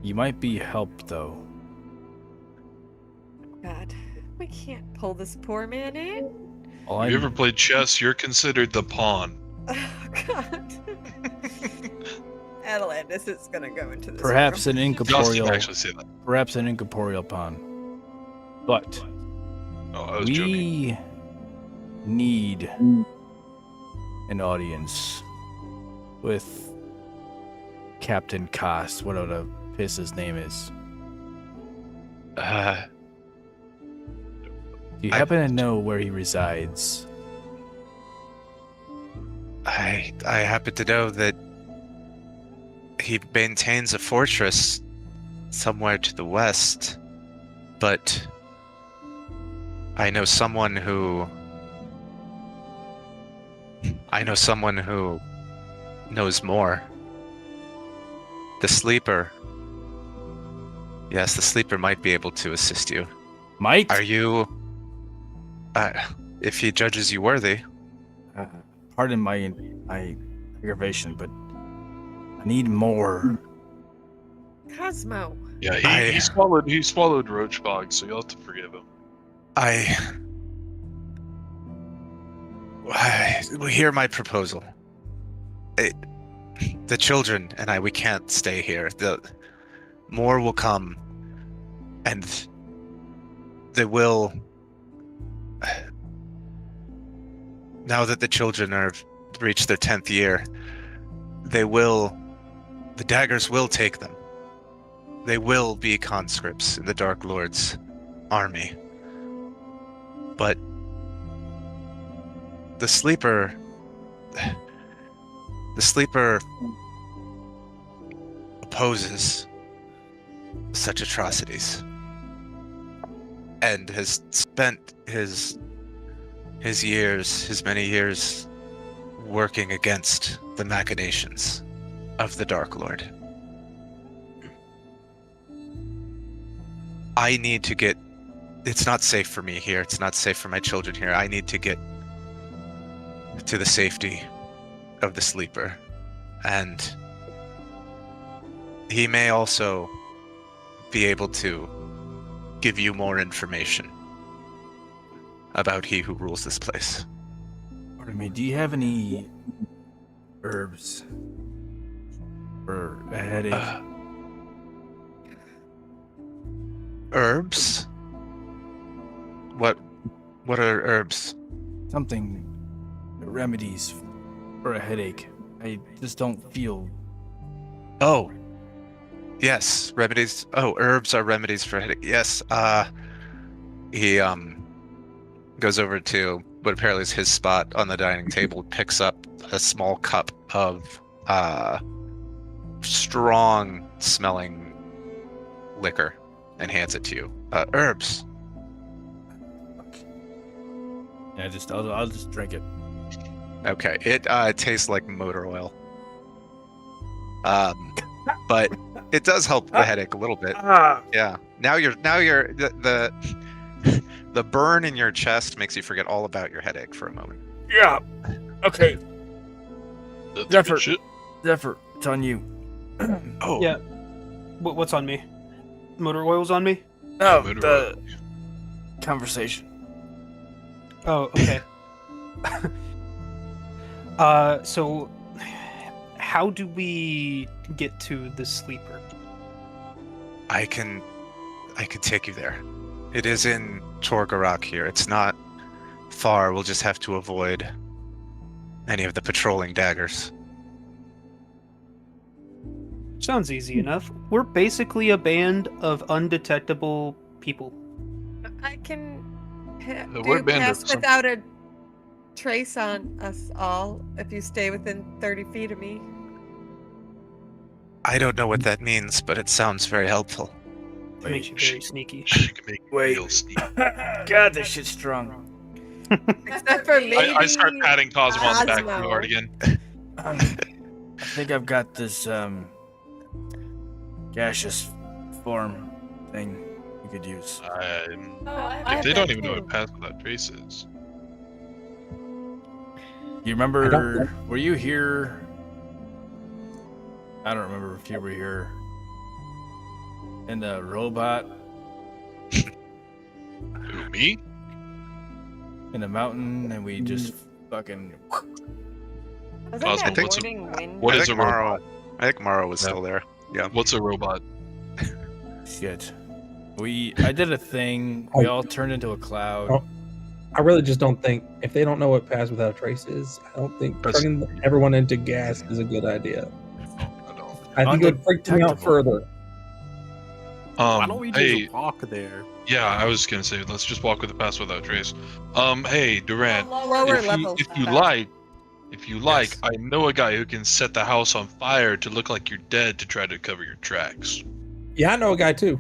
H: You might be helped, though.
E: God, we can't pull this poor man in.
H: All
C: If you ever played chess, you're considered the pawn.
E: Oh, God. Atalantis is gonna go into this
H: Perhaps
E: room.
H: an
C: Dustin
H: incorporeal,
C: actually say that.
H: perhaps an incorporeal pawn. But
C: Oh, I was joking.
H: we need an audience with Captain Koss, whatever the piss his name is. Do you
D: I-
H: happen to know where he resides?
D: I happen to know that he maintains a fortress somewhere to the west, but I know someone who knows more. The Sleeper. Yes, the Sleeper might be able to assist you.
H: Might?
D: Are you if he judges you worthy?
H: Pardon my aggravation, but I need more.
E: Cosmo.
C: Yeah,
D: I-
C: he swallowed roach bog, so you'll have to forgive him.
D: Well, hear my proposal. The children and we can't stay here. The more will come, and they will. Now that the children have reached their 10th year, the daggers will take them. They will be conscripts in the Dark Lord's army. But the Sleeper opposes such atrocities and has spent his many years working against the machinations of the Dark Lord. I need to get. It's not safe for me here. It's not safe for my children here. I need to get to the safety of the Sleeper. And he may also be able to give you more information about he who rules this place.
H: Pardon me, do you have any herbs for a headache?
D: Herbs? What are herbs?
H: Something, remedies for a headache. I just don't feel.
D: Oh. Yes, remedies. Oh, herbs are remedies for headache. Yes. He goes over to what apparently is his spot on the dining table, picks up a small cup of strong smelling liquor and hands it to you. Herbs.
H: Yeah, I'll just drink it.
D: Okay, it tastes like motor oil. But it does help the headache a little bit. Yeah. Now you're the burn in your chest makes you forget all about your headache for a moment.
H: Yeah. Okay.
C: That's
H: Zephyr.
C: good shit.
H: Zephyr, it's on you.
D: Oh.
G: Yeah. What's on me? Motor oil's on me?
H: No,
C: Motor
H: the conversation.
G: Oh, okay. So how do we get to the sleeper?
D: I can take you there. It is in Torgarak here. It's not far. We'll just have to avoid any of the patrolling daggers.
G: Sounds easy enough. We're basically a band of undetectable people.
E: I can
C: We're
E: do
C: band of
E: pass
C: some-
E: without a trace on us all if you stay within 30 feet of me.
D: I don't know what that means, but it sounds very helpful.
G: It makes you very sneaky.
C: She can make you
H: Wait.
C: feel sneaky.
H: God, this shit's strong.
E: Except for maybe
C: I start patting Cosmo on the back
E: Cosmo.
C: pretty hard again.
H: I think I've got this gaseous form thing you could use.
C: If they don't even know what pass without trace is.
H: You
B: I
H: remember?
B: don't-
H: Were you here? I don't remember if you were here. In the robot
C: Who, me?
H: in the mountain, and we just fucking.
E: Wasn't
C: Cosmo,
E: that
C: what's a-
E: morning wind?
C: What
D: I
C: is
D: think
C: a robot?
D: I think Morrow was
C: Yeah.
D: still there. Yeah.
C: What's a robot?
H: Shit. I did a thing. We all turned into a cloud.
B: Oh. I really just don't think if they don't know what pass without trace is, I don't think
C: That's-
B: turning everyone into gas is a good idea.
C: I don't.
B: I think it would freak them out
H: Undetectable.
B: further.
F: Why don't we just
C: Hey,
F: walk there?
C: yeah, I was gonna say let's just walk with the pass without trace. Hey, Durant,
E: Lower
C: if
E: levels.
C: you like, I know a guy who can set the house on fire to look like you're dead to try to cover your tracks.
B: Yeah, I know a guy too.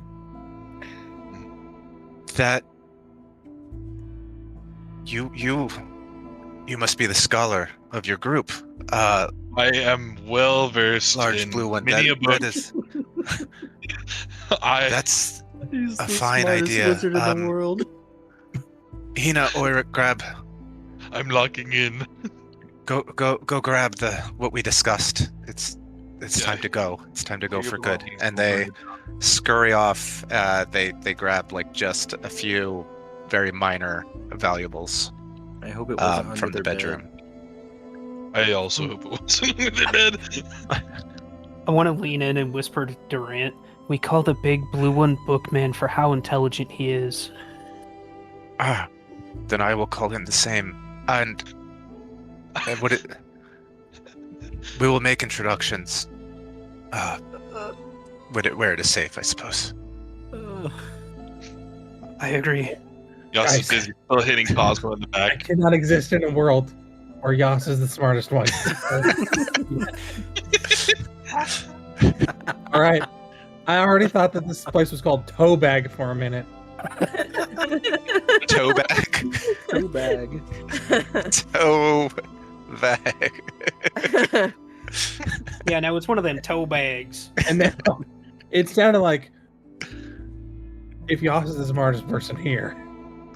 D: That you must be the scholar of your group.
C: I am well versed
D: Large
C: in
D: blue one.
C: many a book.
D: That is
C: I
D: that's
F: He's
D: a
F: the
D: fine
F: smartest
D: idea.
F: wizard in the world.
D: Hina or grab
C: I'm locking in.
D: go grab what we discussed. It's
C: Yeah.
D: time to go. It's time to go
C: You're
D: for good.
C: belonging
D: And
C: somewhere.
D: they scurry off. They grab like just a few very minor valuables
F: I hope it wasn't
D: from
F: under
D: the
F: their
D: bedroom.
C: I also hope it wasn't under their bed.
G: I want to lean in and whisper to Durant. We call the big blue one Bookman for how intelligent he is.
D: Ah, then I will call him the same. And we will make introductions. Where it is safe, I suppose.
G: I agree.
C: Yas is
B: Guys.
C: busy still hitting Cosmo in the
B: I
C: back.
B: cannot exist in a world where Yas is the smartest one. All right. I already thought that this place was called Tovag for a minute.
D: Toe bag.
F: Toe bag.
D: Toe bag.
G: Yeah, no, it's one of them toe bags.
B: And then it sounded like if Yas is the smartest person here,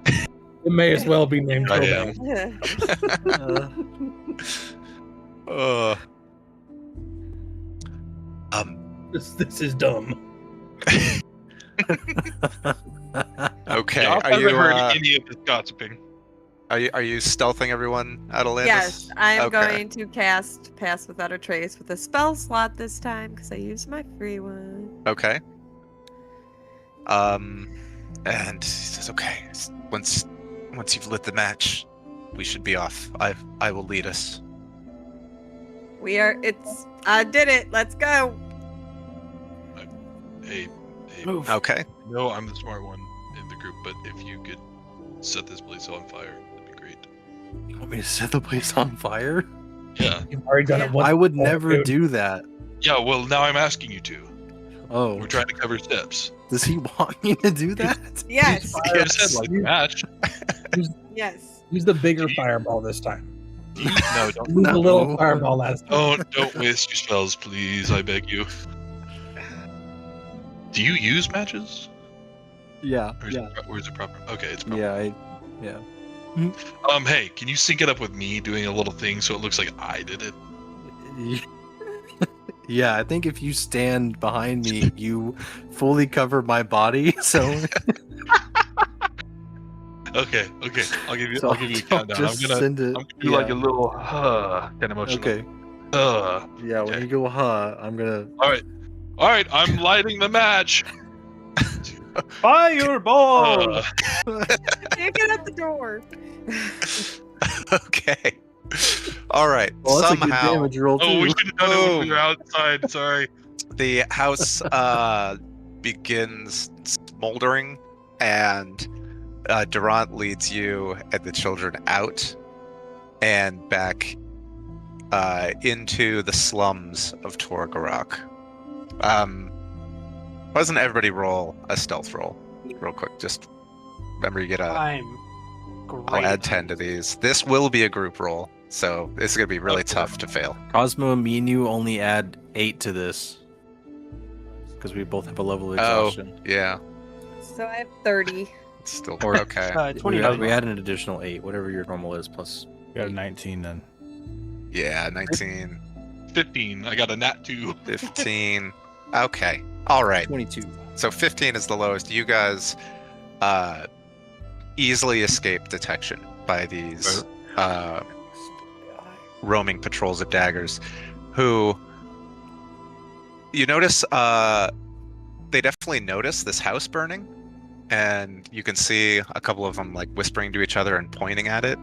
B: it may as well be named
C: I
B: Tovag.
C: am.
B: This is dumb.
D: Okay.
C: Yeah,
D: Are
C: I've
D: you
C: never heard any of this gossiping.
D: are you stealthing everyone, Adelandis?
E: Yes, I am
D: Okay.
E: going to cast Pass Without a Trace with a spell slot this time because I used my free one.
D: Okay. And he says, "Okay, once you've lit the match, we should be off. I will lead us."
E: I did it. Let's go.
C: Hey,
H: Move.
D: Okay.
C: no, I'm the smart one in the group, but if you could set this place on fire. That'd be great.
F: You want me to set the place on fire?
C: Yeah.
B: You've already done
E: Yeah.
B: it once.
F: I would
B: before,
F: never
B: dude.
F: do that.
C: Yeah, well, now I'm asking you to.
F: Oh,
C: We're trying to cover steps.
F: does he want me to do that?
E: Yes.
C: You just said like match.
E: Yes.
B: Use the bigger fireball this time.
C: No, don't.
B: Use the little
F: No.
B: fireball last time.
C: Don't waste your spells, please. I beg you. Do you use matches?
F: Yeah,
C: Or is,
F: yeah,
C: or is it proper? Okay, it's proper.
F: yeah.
C: Hey, can you sync it up with me doing a little thing so it looks like I did it?
F: Yeah, I think if you stand behind me, you fully cover my body. So,
C: Okay. I'll give you
F: so
C: a countdown. I'm
F: just
C: gonna
F: send it.
C: do like a little kind of motion.
F: Okay. Yeah, when
C: Okay.
F: you go I'm gonna.
C: All right. I'm lighting the match.
G: Fireball!
E: Can't get out the door.
D: Okay. All right.
F: Well, that's a good
D: Somehow
F: damage roll too.
C: Oh, we should have done it when we
D: Boom.
C: were outside. Sorry.
D: the house begins smoldering, and Durant leads you and the children out and back into the slums of Torgarok. Why doesn't everybody roll a stealth roll real quick? Just remember you get a...
G: I'm great.
D: I'll add 10 to these. This will be a group roll, so this is going to be really tough to fail.
F: Cosmo, me and you only add 8 to this because we both have a level of exhaustion.
D: Yeah,
E: So I have 30.
D: it's still
F: Or-
D: okay.
G: 29.
F: We add an additional 8, whatever your normal is, plus.
H: You got a 19 then.
D: Yeah, 19,
C: 15. I got a nat 2.
D: 15. Okay. All right.
F: 22.
D: So 15 is the lowest. You guys easily escape detection by these roaming patrols of daggers, who you notice they definitely notice this house burning, and you can see a couple of them like whispering to each other and pointing at it.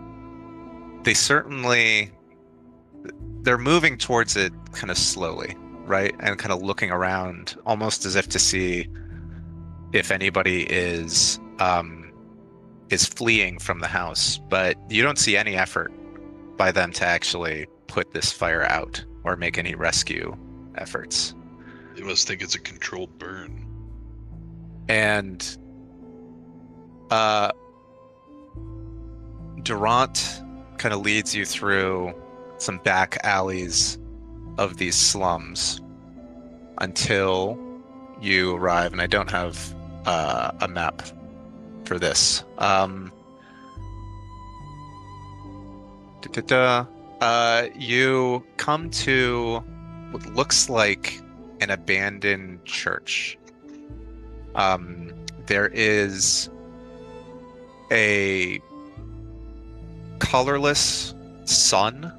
D: They're moving towards it kind of slowly, right? And kind of looking around almost as if to see if anybody is fleeing from the house, but you don't see any effort by them to actually put this fire out or make any rescue efforts.
C: They must think it's a controlled burn.
D: And Durant kind of leads you through some back alleys of these slums until you arrive, and I don't have a map for this. You come to what looks like an abandoned church. There is a colorless sun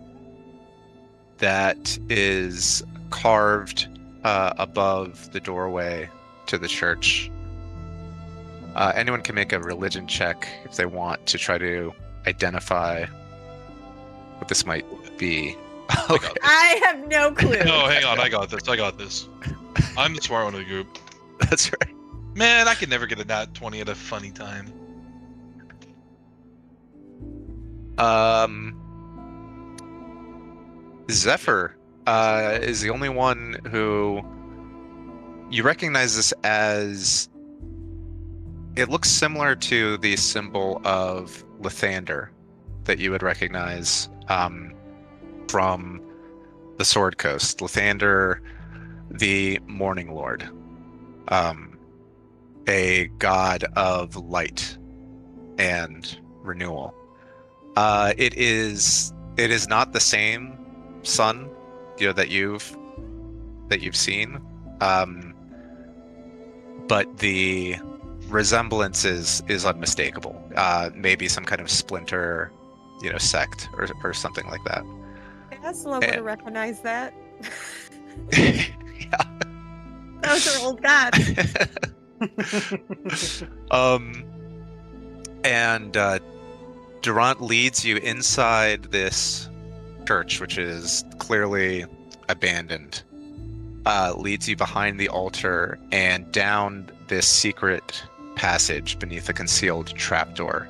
D: that is carved above the doorway to the church. Anyone can make a religion check if they want to try to identify what this might be. Okay.
E: I have no clue.
C: No, hang on. I got this. I'm the smart one of the group.
D: That's right.
C: Man, I could never get a nat 20 at a funny time.
D: Zephyr is the only one who you recognize this as. It looks similar to the symbol of Lathander that you would recognize from the Sword Coast. Lathander, the Morning Lord, a god of light and renewal. It is not the same sun, that you've seen, but the resemblance is unmistakable. Maybe some kind of splinter, sect or something like that.
E: Asla would have recognized that.
D: Yeah.
E: That was her old god.
D: And Durant leads you inside this church, which is clearly abandoned. Leads you behind the altar and down this secret passage beneath a concealed trapdoor.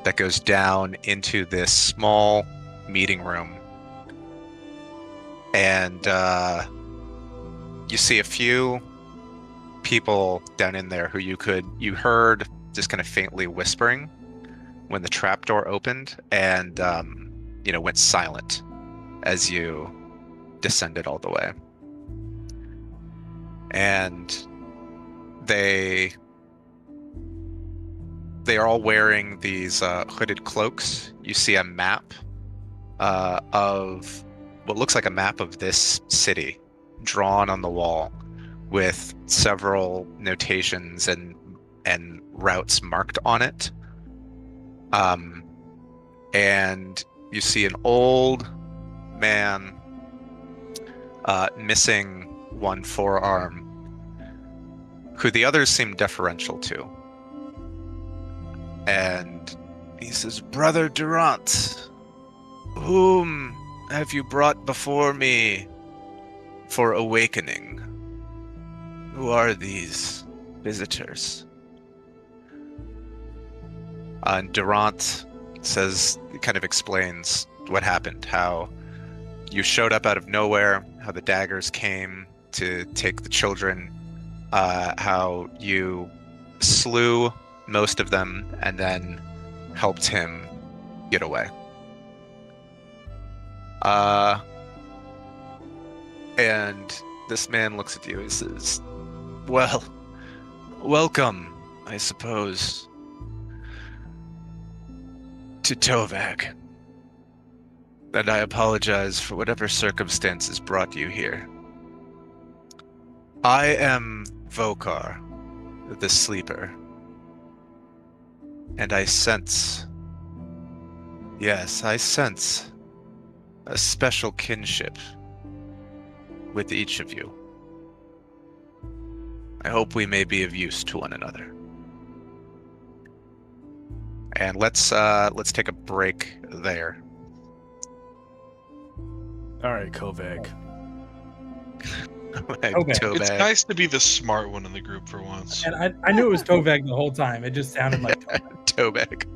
D: that goes down into this small meeting room. And you see a few people down in there who you heard just kind of faintly whispering when the trapdoor opened and went silent as you descended all the way. And they are all wearing these hooded cloaks. You see a map of what looks like a map of this city drawn on the wall with several notations and routes marked on it. And you see an old man missing one forearm, who the others seem deferential to. And he says, "Brother Durant, whom have you brought before me for awakening? Who are these visitors?" And Durant kind of explains what happened, how you showed up out of nowhere, how the daggers came to take the children, how you slew most of them and then helped him get away. And this man looks at you and says, "Well, welcome, I suppose, to Tovag. And I apologize for whatever circumstances brought you here. I am Vokar, the Sleeper. And I sense a special kinship with each of you. I hope we may be of use to one another." And let's take a break there.
H: All right, Kovag.
B: Tovag.
C: It's nice to be the smart one in the group for once.
B: And I knew it was Tovag the whole time. It just sounded like Tovag.
D: Tovag.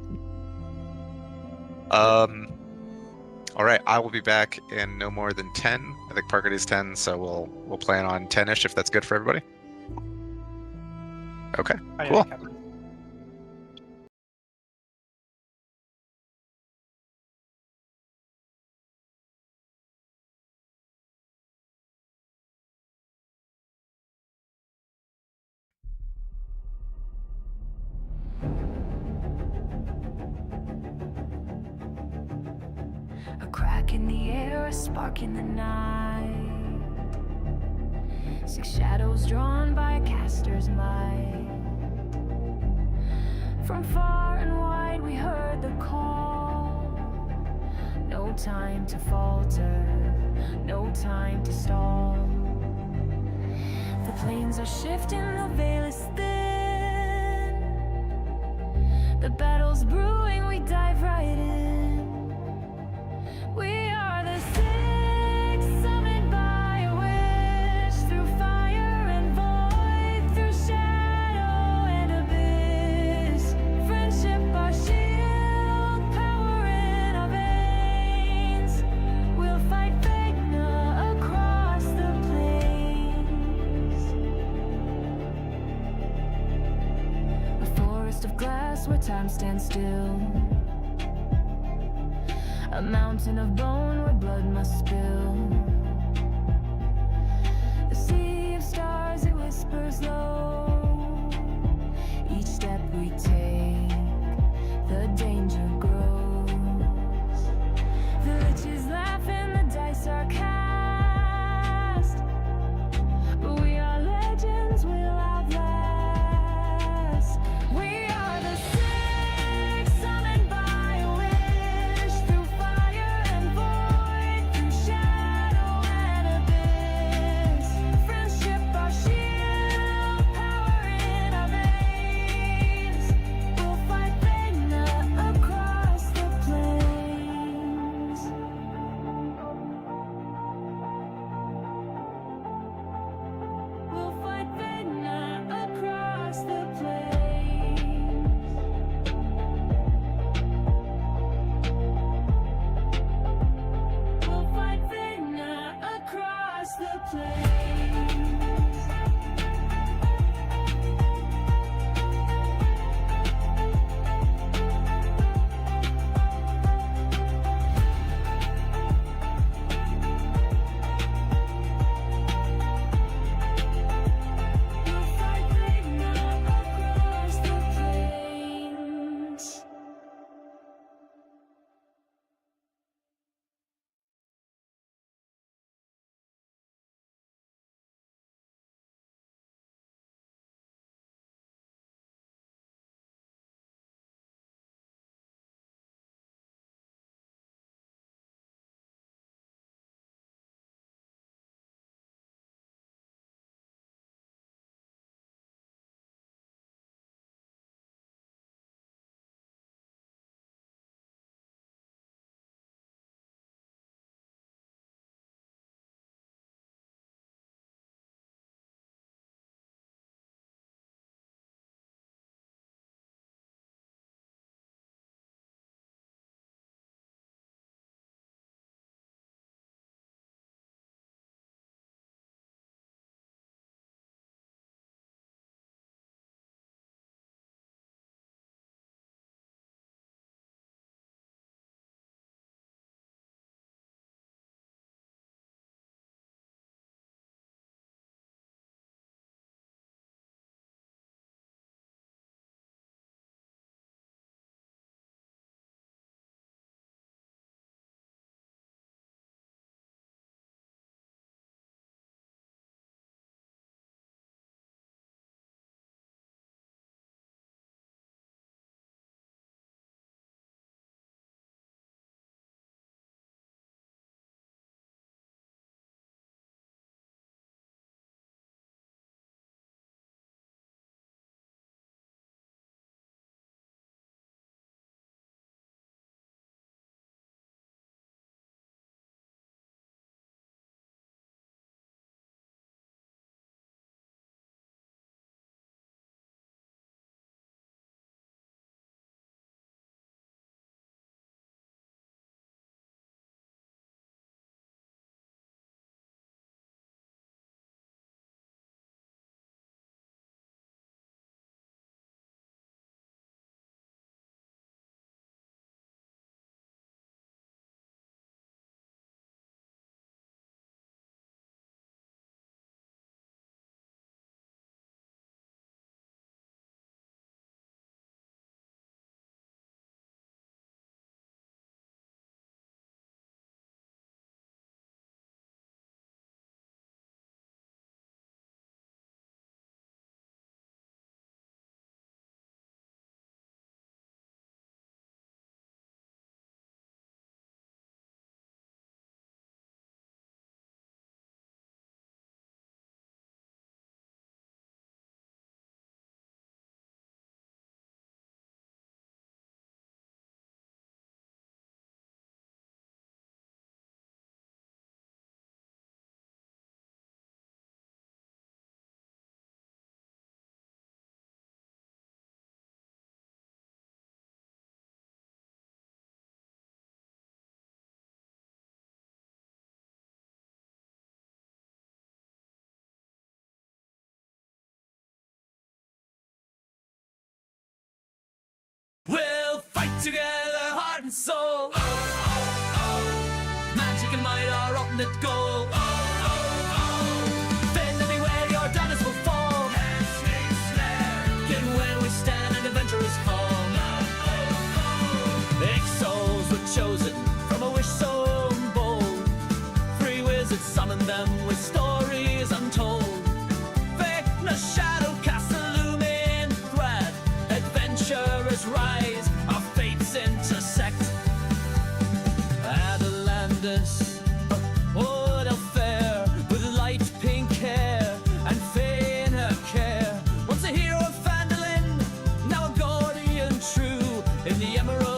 D: All right, I will be back in no more than 10. I think Parker is 10, so we'll plan on 10-ish if that's good for everybody. Okay, cool.
I: A crack in the air, a spark in the night. 6 shadows drawn by a caster's might. From far and wide we heard the call. No time to falter, no time to stall. The plains are shifting, the veil is thin. The battle's brewing, we dive right in. We are the 6, summoned by a wish, through fire and void, through shadow and abyss. Friendship our shield, power in our veins. We'll fight Vecna across the plains. A forest of glass where time stands still. A mountain of bone where blood must spill. The sea of stars, it whispers low. Each step we take, the danger grows. The witches laugh and the dice are cast. But we are legends, we'll outlast. We are the 6, summoned by a wish, through fire and void, through shadow
A: We'll fight together, heart and soul. Magic and might are ultimate goal. Bend everywhere, your darkness will fall. Yet when we stand, an adventurer's call. Souls were chosen from a wish so bold. Three wizards summoned them with stories untold. Vecna shadow cast a looming thread. Adventurers rise, our fates intersect. Atalantis, would fair with light pink hair and fae in her care. Once a hero of Phandalin, now a guardian true in the emerald.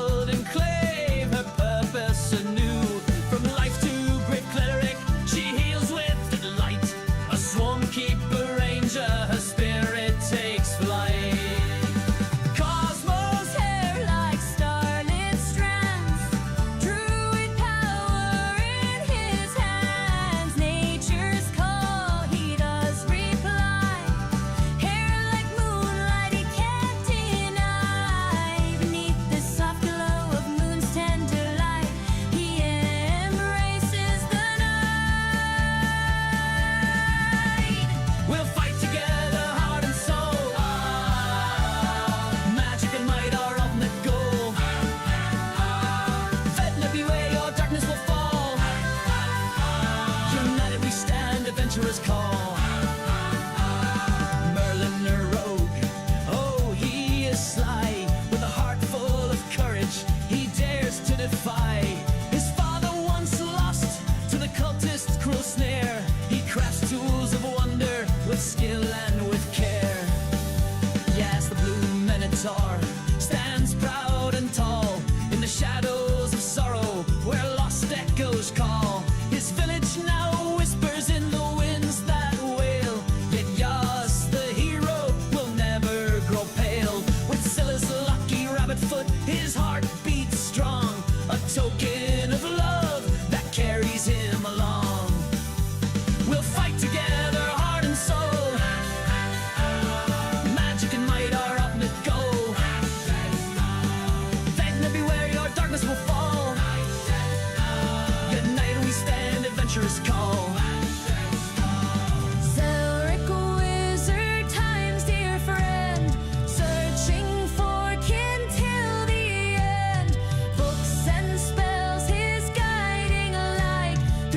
A: Call Merlin a rogue, oh he is sly. With a heart full of courage, he dares to defy. His father once lost to the cultist cruel snare. He crafts tools of wonder with skill and with care. Yes, the blue Minotaur stands proud and tall in the shadows of sorrow where lost echoes call. His village now whispers in the winds that wail. Yet Yas, the hero, will never grow pale. With Scylla's lucky rabbit foot, his heart beats strong. A token of love that carries him along. We'll fight together, heart and soul. Magic and might are ultimate goal. Vecna, beware, your darkness will fall. United we stand, adventurers call.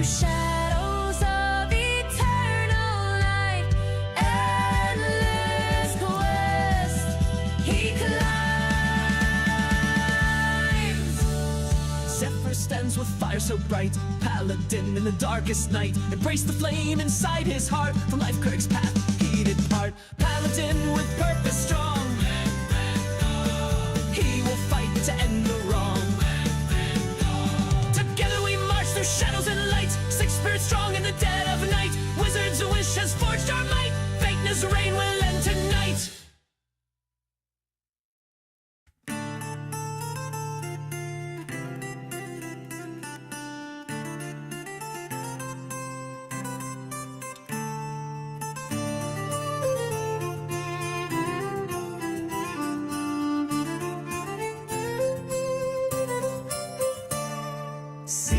I: Shadows of eternal night, endless quest he climbs.
A: Zephyr stands with fire so bright, paladin in the darkest night. Embrace the flame inside his heart. From life Kirk's path he depart. Paladin with purpose strong, he will fight to end the wrong. Together we march through shadows and light. Six spirits strong in the dead of night. Wizards' wish has forged our might. Vecna's reign will end tonight.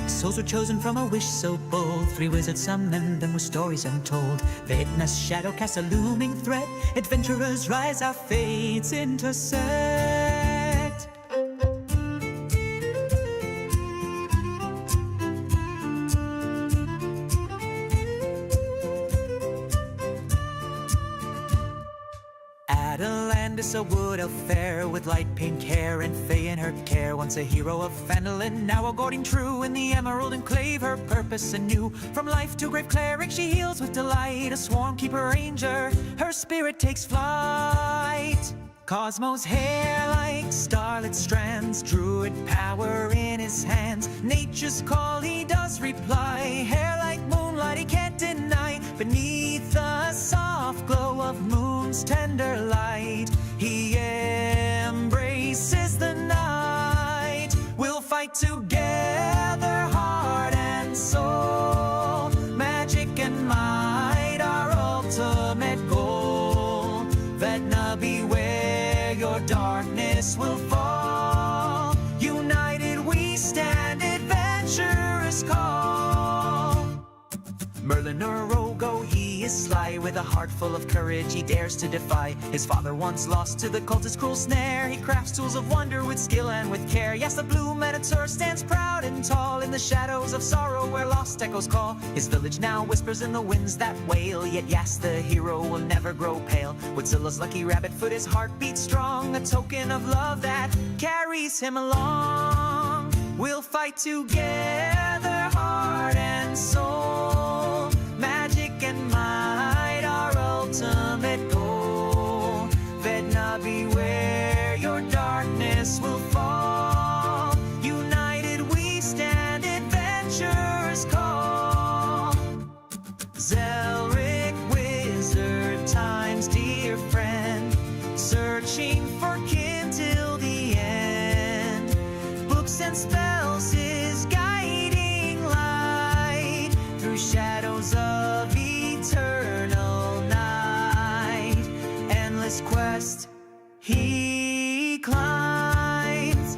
J: Souls were chosen from a wish so bold. Three wizards summoned them with stories untold. Vecna's shadow casts a looming threat. Adventurers rise, our fates intersect. Atalantis, a wood elf fair with light pink hair and fae in her care. Once a hero of Phandalin, now a guardian true in the emerald enclave. Her purpose anew, from life to grave cleric, she heals with delight. A swarm keeper ranger, her spirit takes flight. Cosmos' hair like starlit strands, druid power in his hands. Nature's call he does reply, hair like moonlight he can't deny. Beneath the soft glow of moon's tender light, he embraces the night. We'll fight together, heart and soul. Magic and might, our ultimate goal. Vecna, beware, your darkness will fall. in a row go. He is sly with a heart full of courage. He dares to defy his father once lost to the cultist's cruel snare. He crafts tools of wonder with skill and with care. Yes, the blue Minotaur stands proud and tall in the shadows of sorrow where lost echoes call. His village now whispers in the winds that wail. Yet yes, the hero will never grow pale. With Zilla's lucky rabbit foot his heart beats strong, a token of love that carries him along. We'll fight together, heart and soul. Magic and might, our ultimate goal. Vecna, beware, your darkness will fall. United we stand, adventurers call. Zelric, wizard, time's dear friend, searching for kin till the end. Books and spells his guiding light through shadows of eternal night. Endless quest he climbs.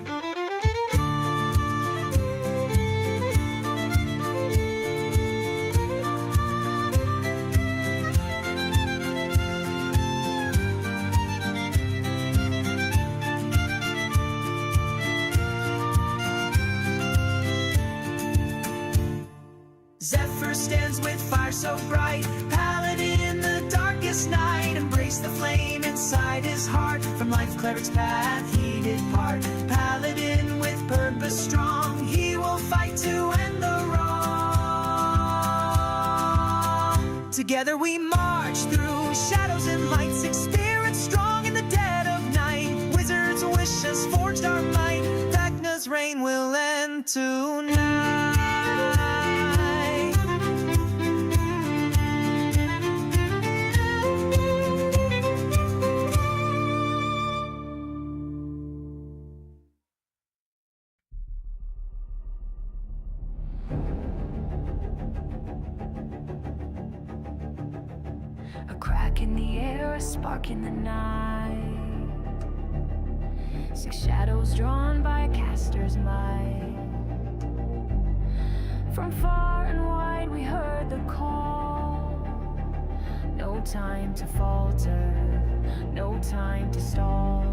J: Zephyr stands with fire so bright, paladin in the darkest night. Embrace the flame inside his heart, from life cleric's path he did part. Paladin with purpose strong, he will fight to end the wrong. Together we march through shadows and light, six spirits strong in the dead of night. Wizards' wishes forged our might, Vecna's reign will end tonight.
I: A crack in the air, a spark in the night. Six shadows drawn by a caster's might. From far and wide we heard the call. No time to falter, no time to stall.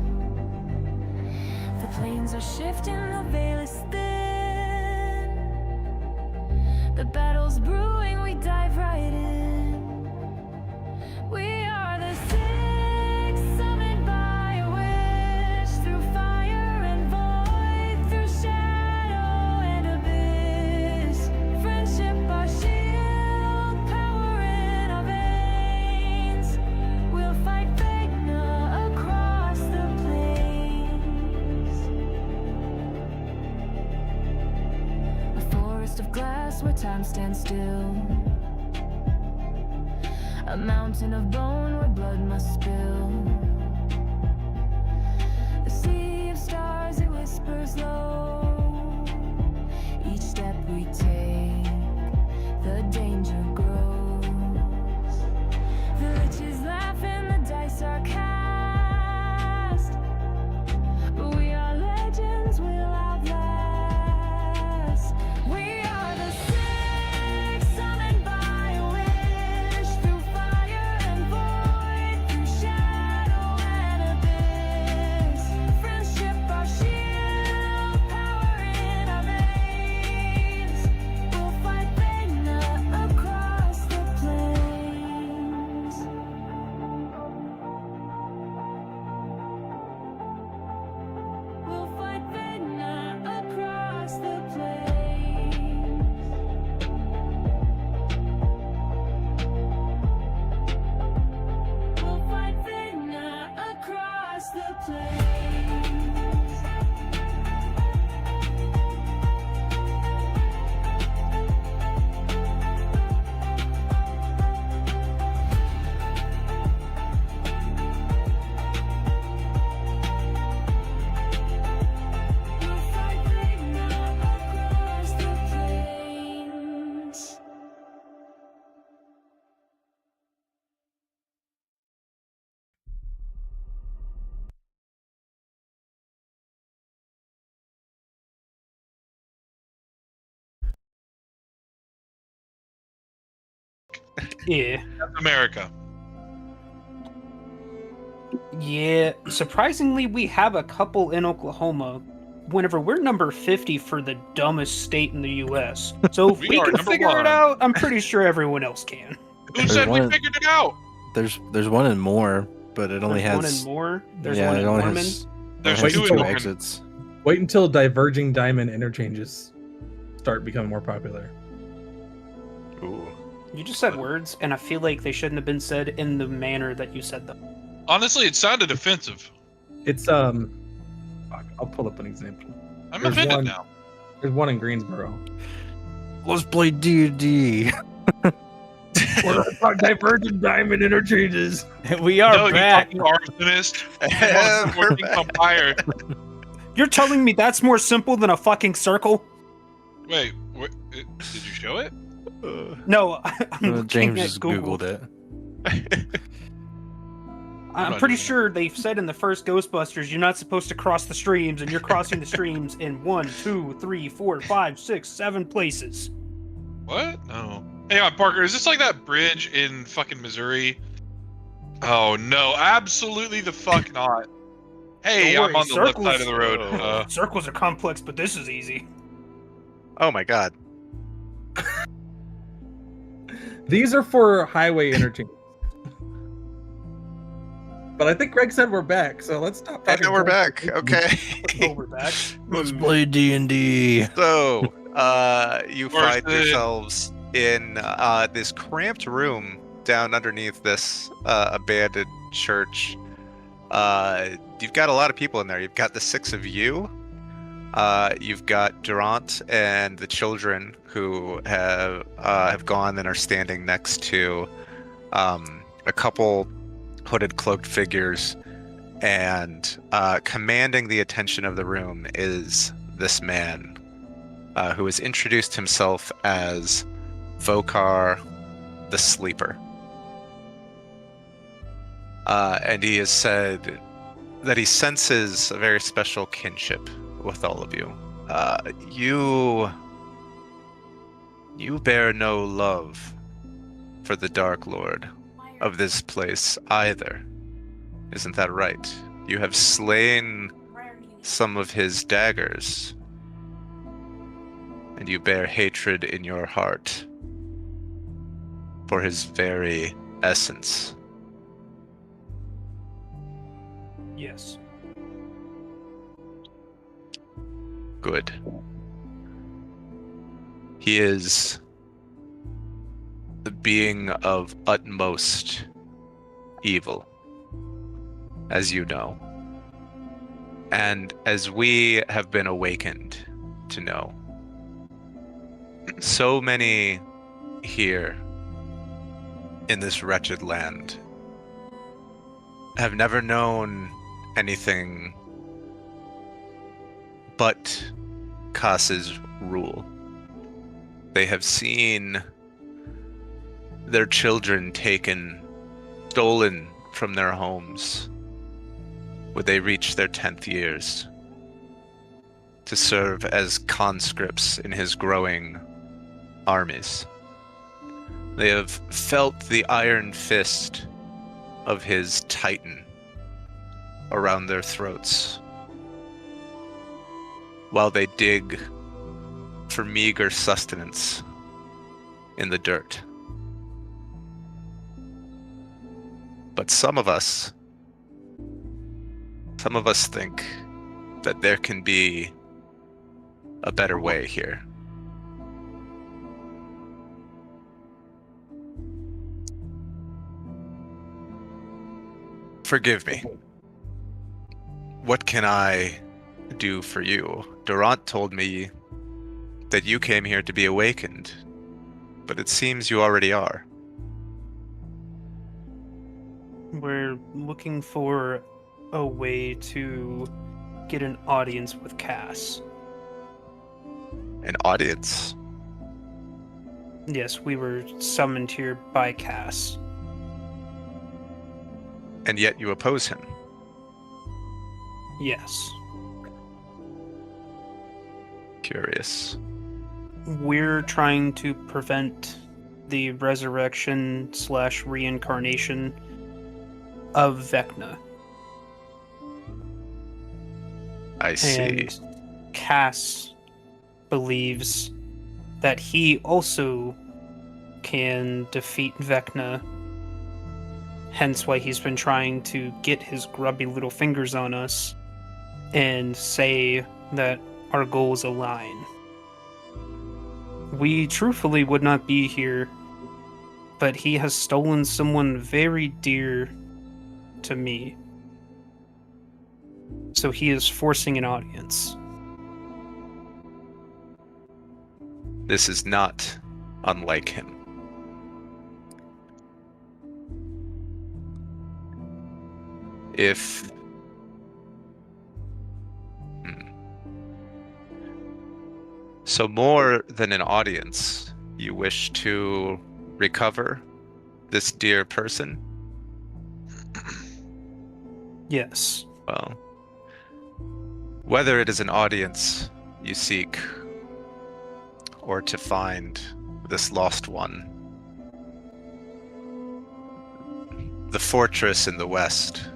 I: The plains are shifting, the veil is thin. The battle's brewing, we dive right in. We are the six, summoned by a wish, through fire and void, through shadow and abyss. Friendship our shield, power in our veins. We'll fight Vecna across the plains. A forest of glass where time stands still. A mountain of bone where blood must spill. The sea of stars, it whispers low. Each step we take, the danger grows. Villages laugh and the dice are cast, but we are legends, we'll outlast. We are the six, summoned by a wish, through fire and void, through shadow and abyss. Friendship our shield, power in our veins. We'll fight Vecna across the plains.
G: Yeah.
C: That's America.
G: Yeah. Surprisingly, we have a couple in Oklahoma. Whenever we're number 50 for the dumbest state in the U.S. So if
C: We
G: we
C: are
G: can
C: number
G: figure it
C: one.
G: out, I'm pretty sure everyone else can.
C: Who
F: There's
C: said we
F: one-
C: figured it out?
F: There's one in more, but it only
G: There's
F: has
G: one in more. There's
F: yeah,
G: one
F: it
G: in
F: only
G: Norman.
F: has,
C: There's
F: only has
B: two in
F: two
C: Norman.
F: exits.
B: Wait until diverging diamond interchanges start becoming more popular.
D: Ooh.
G: You just said words, and I feel like they shouldn't have been said in the manner that you said them.
C: Honestly, it sounded offensive.
B: It's fuck, I'll pull up an example.
C: I'm
B: There's
C: offended
B: one-
C: now.
B: There's one in Greensboro.
F: Let's play D&D.
B: Divergent diamond interchanges.
H: We are
C: No,
H: back.
C: you fucking arsonist.
D: And we're
C: Working
D: back.
C: umpire.
G: You're telling me that's more simple than a fucking circle?
C: Wait, did you show it?
G: No, I'm looking
F: James
G: at
F: just
G: Google.
F: Googled it.
G: I'm
C: not
G: pretty
C: doing that.
G: sure they said in the first Ghostbusters you're not supposed to cross the streams, and you're crossing the streams in 1, 2, 3, 4, 5, 6, 7 places.
C: What? No. Hey, Parker, is this like that bridge in fucking Missouri? Oh no, absolutely the fuck not. Hey,
G: Don't
C: I'm
G: worry,
C: on the left
G: circles-
C: side of the road.
G: Circles are complex, but this is easy.
D: Oh my god.
B: These are for highway interchanges. But I think Greg said we're back, so let's stop
D: And
B: talking.
D: now we're back. Okay.
G: Oh, we're back.
F: Let's play D&D.
D: So, you
C: Where's
D: find
C: the-
D: yourselves in this cramped room down underneath this abandoned church. You've got a lot of people in there. You've got the 6 of you. You've got Durant and the children who have gone and are standing next to a couple hooded, cloaked figures, and commanding the attention of the room is this man who has introduced himself as Vokar the Sleeper. And he has said that he senses a very special kinship with all of you. You bear no love for the Dark Lord of this place either. Isn't that right? You have slain some of his daggers, and you bear hatred in your heart for his very essence.
G: Yes.
D: Good. He is the being of utmost evil, as you know, and as we have been awakened to know. So many here in this wretched land have never known anything but Kas's rule. They have seen their children taken, stolen from their homes when they reach their 10th years to serve as conscripts in his growing armies. They have felt the iron fist of his titan around their throats while they dig for meager sustenance in the dirt. But some of us think that there can be a better way here. Forgive me. What can I do for you? Durant told me that you came here to be awakened, but it seems you already are.
G: We're looking for a way to get an audience with Cass.
D: An audience?
G: Yes, we were summoned here by Cass.
D: And yet you oppose him.
G: Yes.
D: Curious.
G: We're trying to prevent the resurrection / reincarnation of Vecna.
D: I see.
G: And Cass believes that he also can defeat Vecna, hence why he's been trying to get his grubby little fingers on us and say that our goals align. We truthfully would not be here, but he has stolen someone very dear to me. So he is forcing an audience.
D: This is not unlike him. If so, more than an audience, you wish to recover this dear person?
G: Yes.
D: Well, whether it is an audience you seek or to find this lost one, the fortress in the west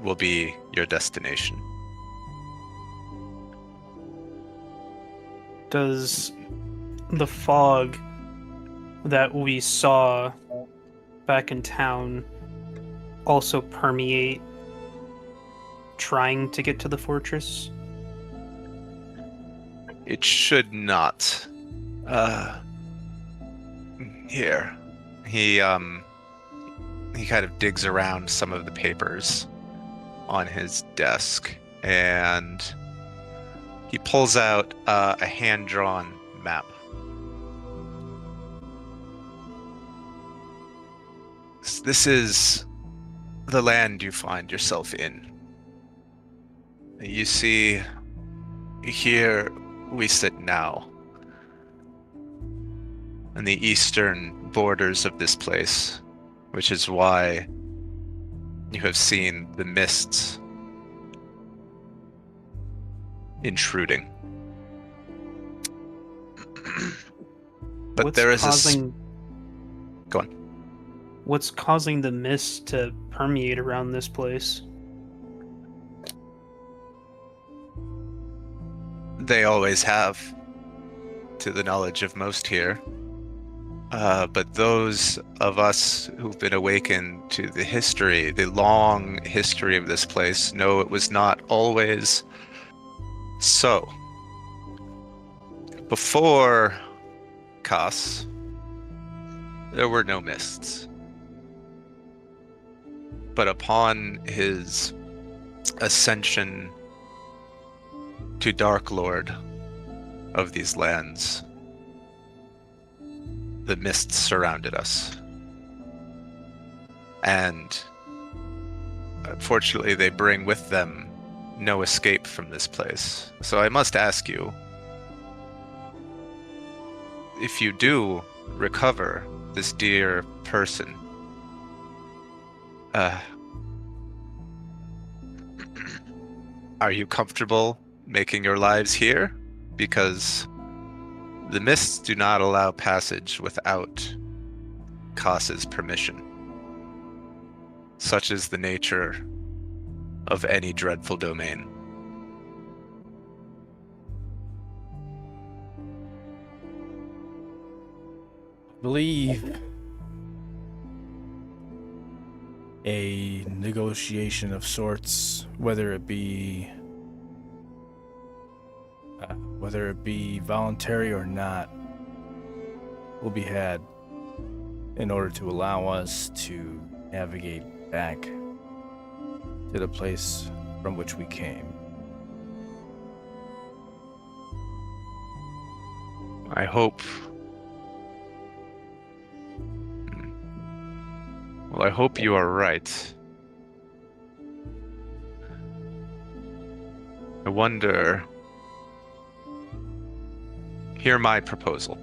D: will be your destination.
G: Does the fog that we saw back in town also permeate trying to get to the fortress?
D: It should not. Here. He kind of digs around some of the papers on his desk, and he pulls out a hand-drawn map. This is the land you find yourself in. You see, here we sit now, on the eastern borders of this place, which is why you have seen the mists intruding. But
G: What's
D: there is
G: causing...
D: Go on.
G: What's causing the mist to permeate around this place?
D: They always have, to the knowledge of most here. But those of us who've been awakened to the history, the long history of this place, know it was not always so. Before Kas, there were no mists. But upon his ascension to Dark Lord of these lands, the mists surrounded us. And unfortunately, they bring with them no escape from this place. So I must ask you, if you do recover this dear person, are you comfortable making your lives here? Because the mists do not allow passage without Kas's permission. Such is the nature of any dreadful domain.
H: I believe a negotiation of sorts, whether it be voluntary or not, will be had in order to allow us to navigate back to the place from which we came.
D: I hope... Well, I hope you are right. I wonder... Hear my proposal.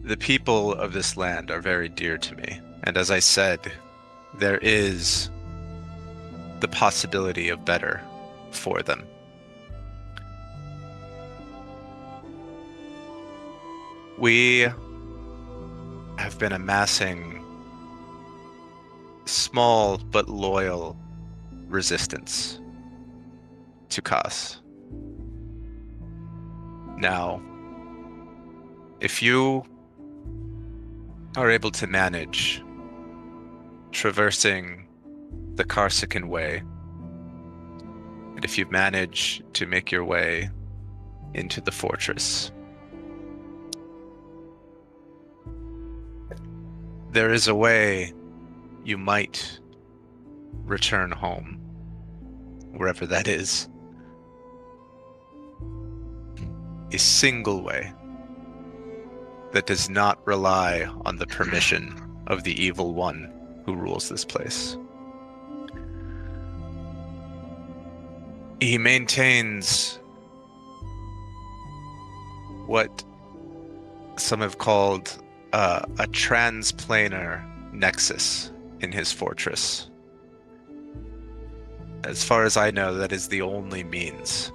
D: The people of this land are very dear to me, and as I said, there is the possibility of better for them. We have been amassing small but loyal resistance to Kas. Now, if you are able to manage traversing the Karsikan Way, and if you manage to make your way into the fortress, there is a way you might return home, wherever that is. A single way that does not rely on the permission of the evil one who rules this place. He maintains what some have called a transplanar nexus in his fortress. As far as I know, that is the only means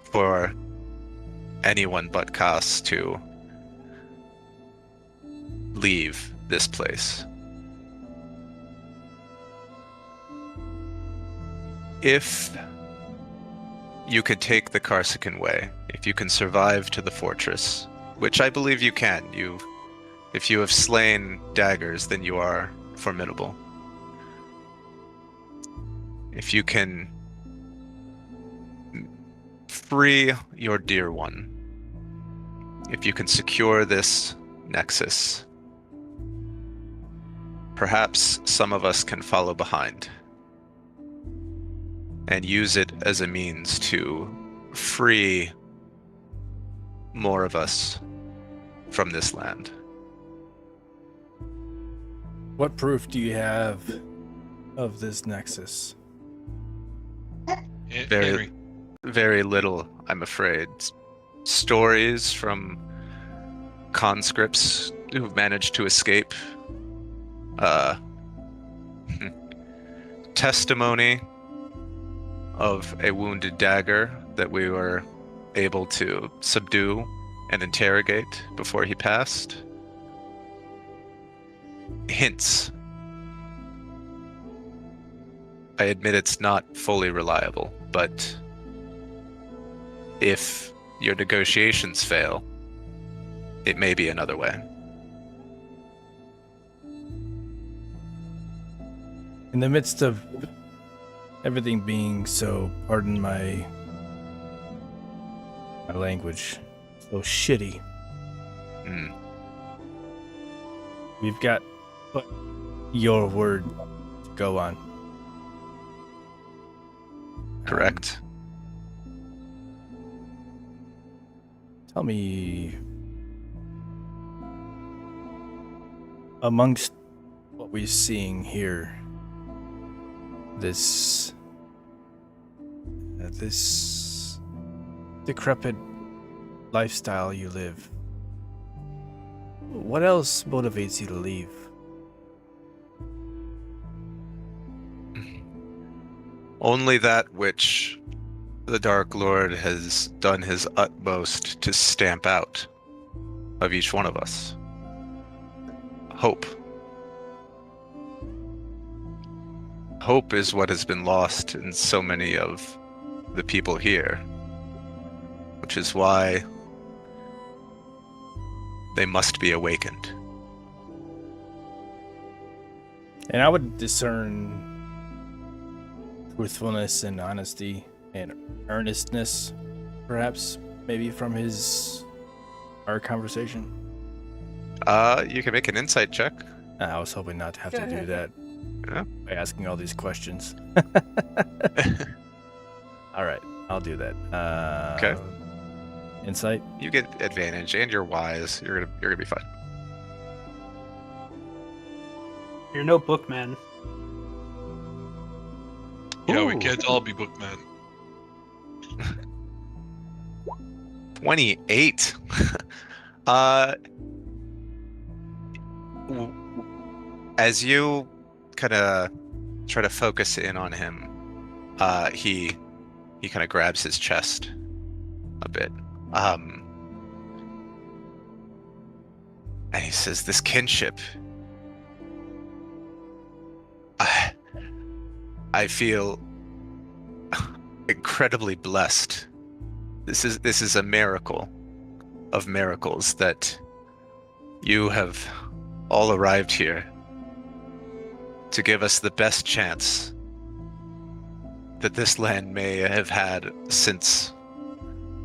D: for anyone but Kas to leave this place. If you could take the Karsikan Way, if you can survive to the fortress, which I believe you can, if you have slain daggers, then you are formidable. If you can free your dear one, if you can secure this nexus, perhaps some of us can follow behind and use it as a means to free more of us from this land.
H: What proof do you have of this nexus?
C: Henry.
D: Very little, I'm afraid. Stories from conscripts who've managed to escape. Testimony of a wounded dagger that we were able to subdue and interrogate before he passed. Hints. I admit it's not fully reliable, but if your negotiations fail, it may be another way.
H: In the midst of everything being so, pardon my language, so shitty, we've got but your word to go on.
D: Correct.
H: Tell me, amongst what we're seeing here, this decrepit lifestyle you live, what else motivates you to leave?
D: Only that which the Dark Lord has done his utmost to stamp out of each one of us. Hope. Hope is what has been lost in so many of the people here, which is why they must be awakened.
H: And I would discern truthfulness and honesty and earnestness, perhaps, maybe from our conversation.
D: You can make an insight check.
H: I was hoping not to have to do that
D: Yeah.
H: by asking all these questions. All right, I'll do that.
D: Okay.
H: Insight.
D: You get advantage, and you're wise. You're gonna be fine.
G: You're no bookman.
C: Yeah, we
D: Ooh.
C: can't all be bookmen.
D: 28. As you kind of try to focus in on him, he kind of grabs his chest a bit. And he says, this kinship. I feel incredibly blessed. This is a miracle of miracles that you have all arrived here to give us the best chance that this land may have had since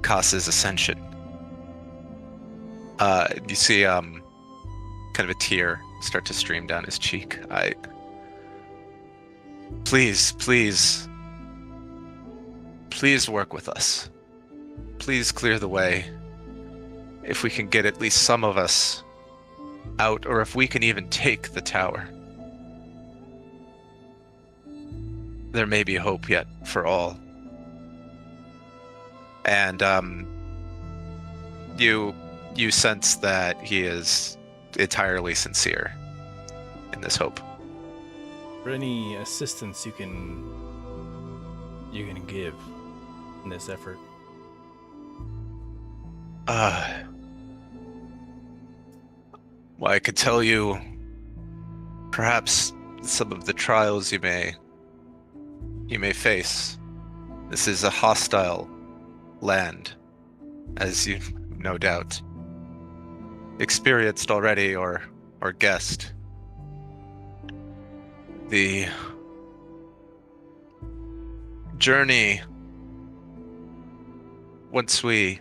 D: Kas's ascension. You see kind of a tear start to stream down his cheek. Please work with us. Please clear the way. If we can get at least some of us out, or if we can even take the tower. There may be hope yet for all. And you sense that he is entirely sincere in this hope.
H: For any assistance you can give in this effort.
D: Well, I could tell you perhaps some of the trials you may face. This is a hostile land, as you no doubt experienced already or guessed. The journey, once we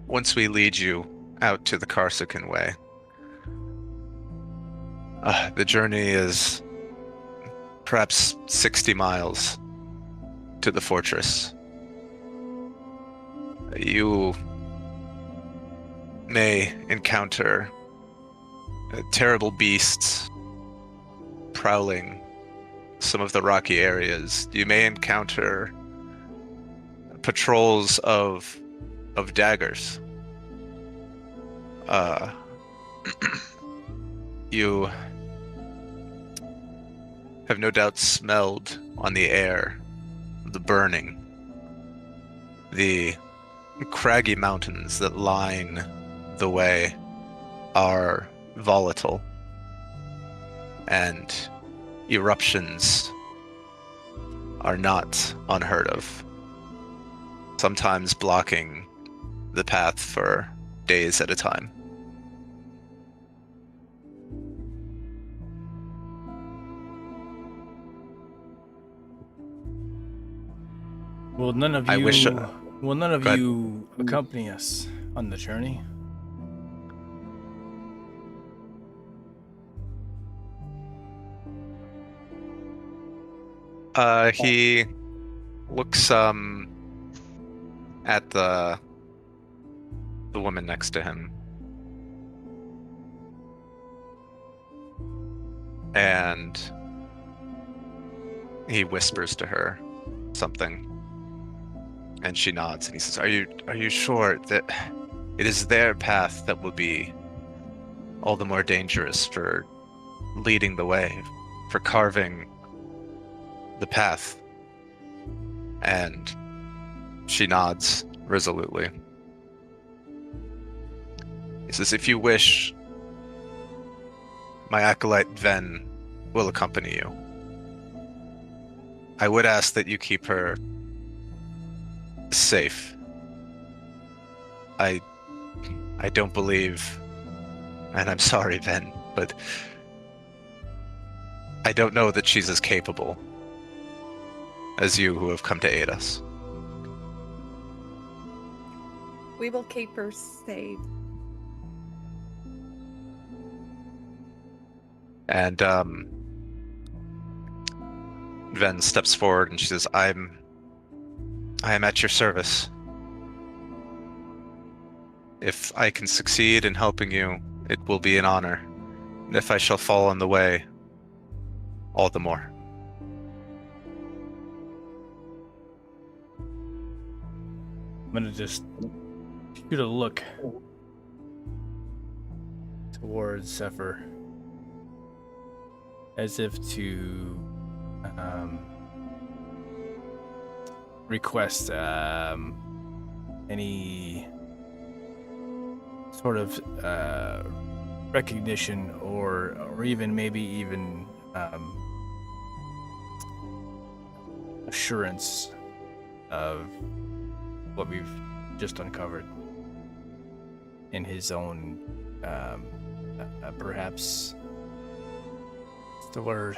D: lead you out to the Karsukan way, the journey is perhaps 60 miles to the fortress. You may encounter terrible beasts prowling some of the rocky areas. You may encounter patrols of daggers. You have no doubt smelled on the air the burning, the craggy mountains that line the way are volatile, and eruptions are not unheard of, sometimes blocking the path for days at a time.
H: Will none of you accompany us on the journey?
D: He looks at the woman next to him, and he whispers to her something, and she nods, and he says, are you sure that it is their path that will be all the more dangerous for leading the way, for carving the path? And she nods resolutely. He says, if you wish, my acolyte Ven will accompany you. I would ask that you keep her safe. I don't believe, and I'm sorry, Ven, but I don't know that she's as capable as you who have come to aid us.
E: We will keep her safe.
D: And Ven steps forward and she says, I am at your service. If I can succeed in helping you, it will be an honor. And if I shall fall on the way, all the more.
H: I'm gonna just shoot a look towards Zephyr, as if to request any sort of recognition or even maybe assurance of what we've just uncovered in his own perhaps what's the word,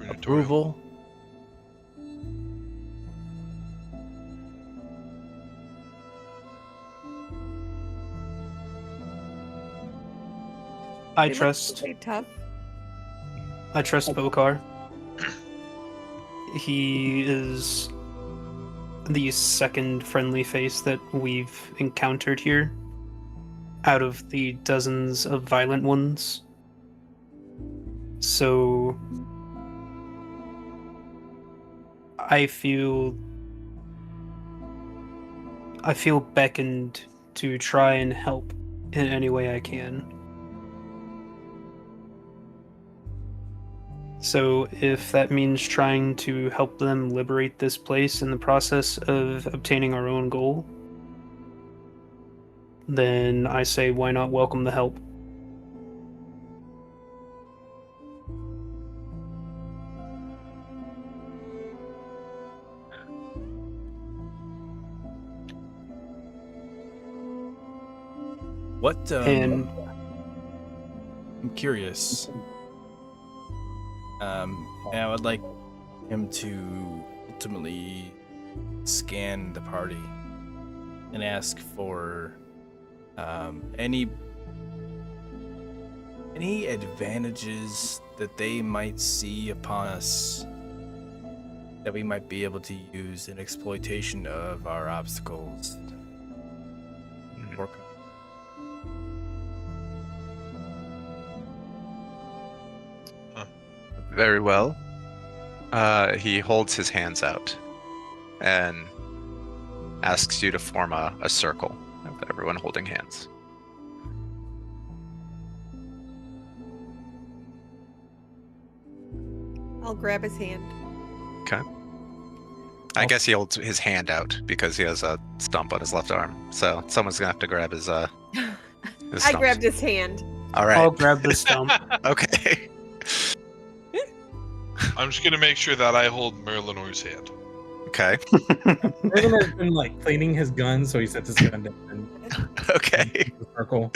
H: approval.
G: I
E: They look
G: trust
E: really tough.
G: Bokar. He is the second friendly face that we've encountered here out of the dozens of violent ones. So I feel beckoned to try and help in any way I can. So if that means trying to help them liberate this place in the process of obtaining our own goal, then I say why not welcome the help.
H: What
G: And
H: I'm curious. And I would like him to ultimately scan the party and ask for any advantages that they might see upon us that we might be able to use in exploitation of our obstacles.
D: Very well. He holds his hands out and asks you to form a circle of everyone holding hands.
E: I'll grab his hand.
D: Okay. I guess he holds his hand out because he has a stump on his left arm. So someone's gonna have to grab his
E: I
D: stumps.
E: grabbed his hand.
D: All right.
G: I'll grab the stump.
D: Okay.
C: I'm just gonna make sure that I hold Merlinor's hand.
D: Okay.
B: Merlin has been like cleaning his gun, so he sets his gun down in
D: Okay.
B: the circle.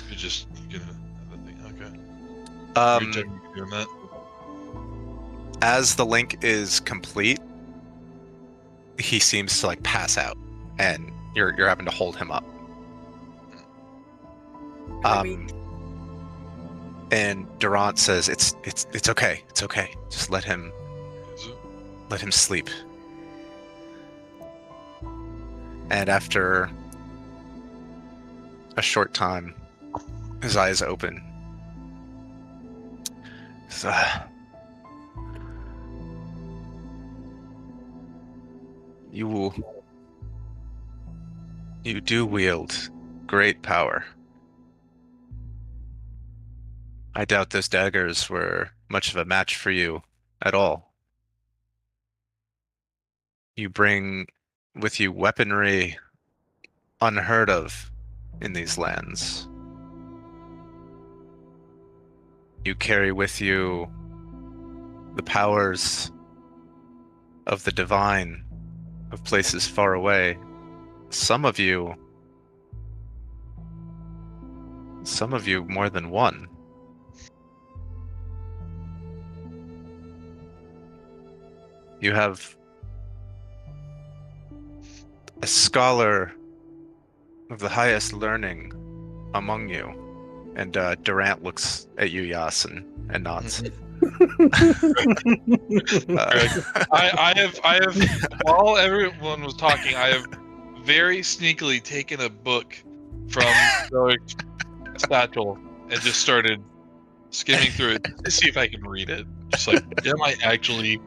C: You're just gonna have a thing. Okay.
D: Um,
C: You're technically doing that.
D: as the link is complete, he seems to like pass out, and you're having to hold him up. And Durant says, "It's okay. It's okay. Just let him
C: Is it?
D: sleep." And after a short time, his eyes open. So, you do wield great power. I doubt those daggers were much of a match for you at all. You bring with you weaponry unheard of in these lands. You carry with you the powers of the divine of places far away. Some of you more than one. You have a scholar of the highest learning among you. And Durant looks at you, Yas, and nods.
C: I have while everyone was talking, I have very sneakily taken a book from the satchel and just started skimming through it to see if I can read it. Just like, am I actually?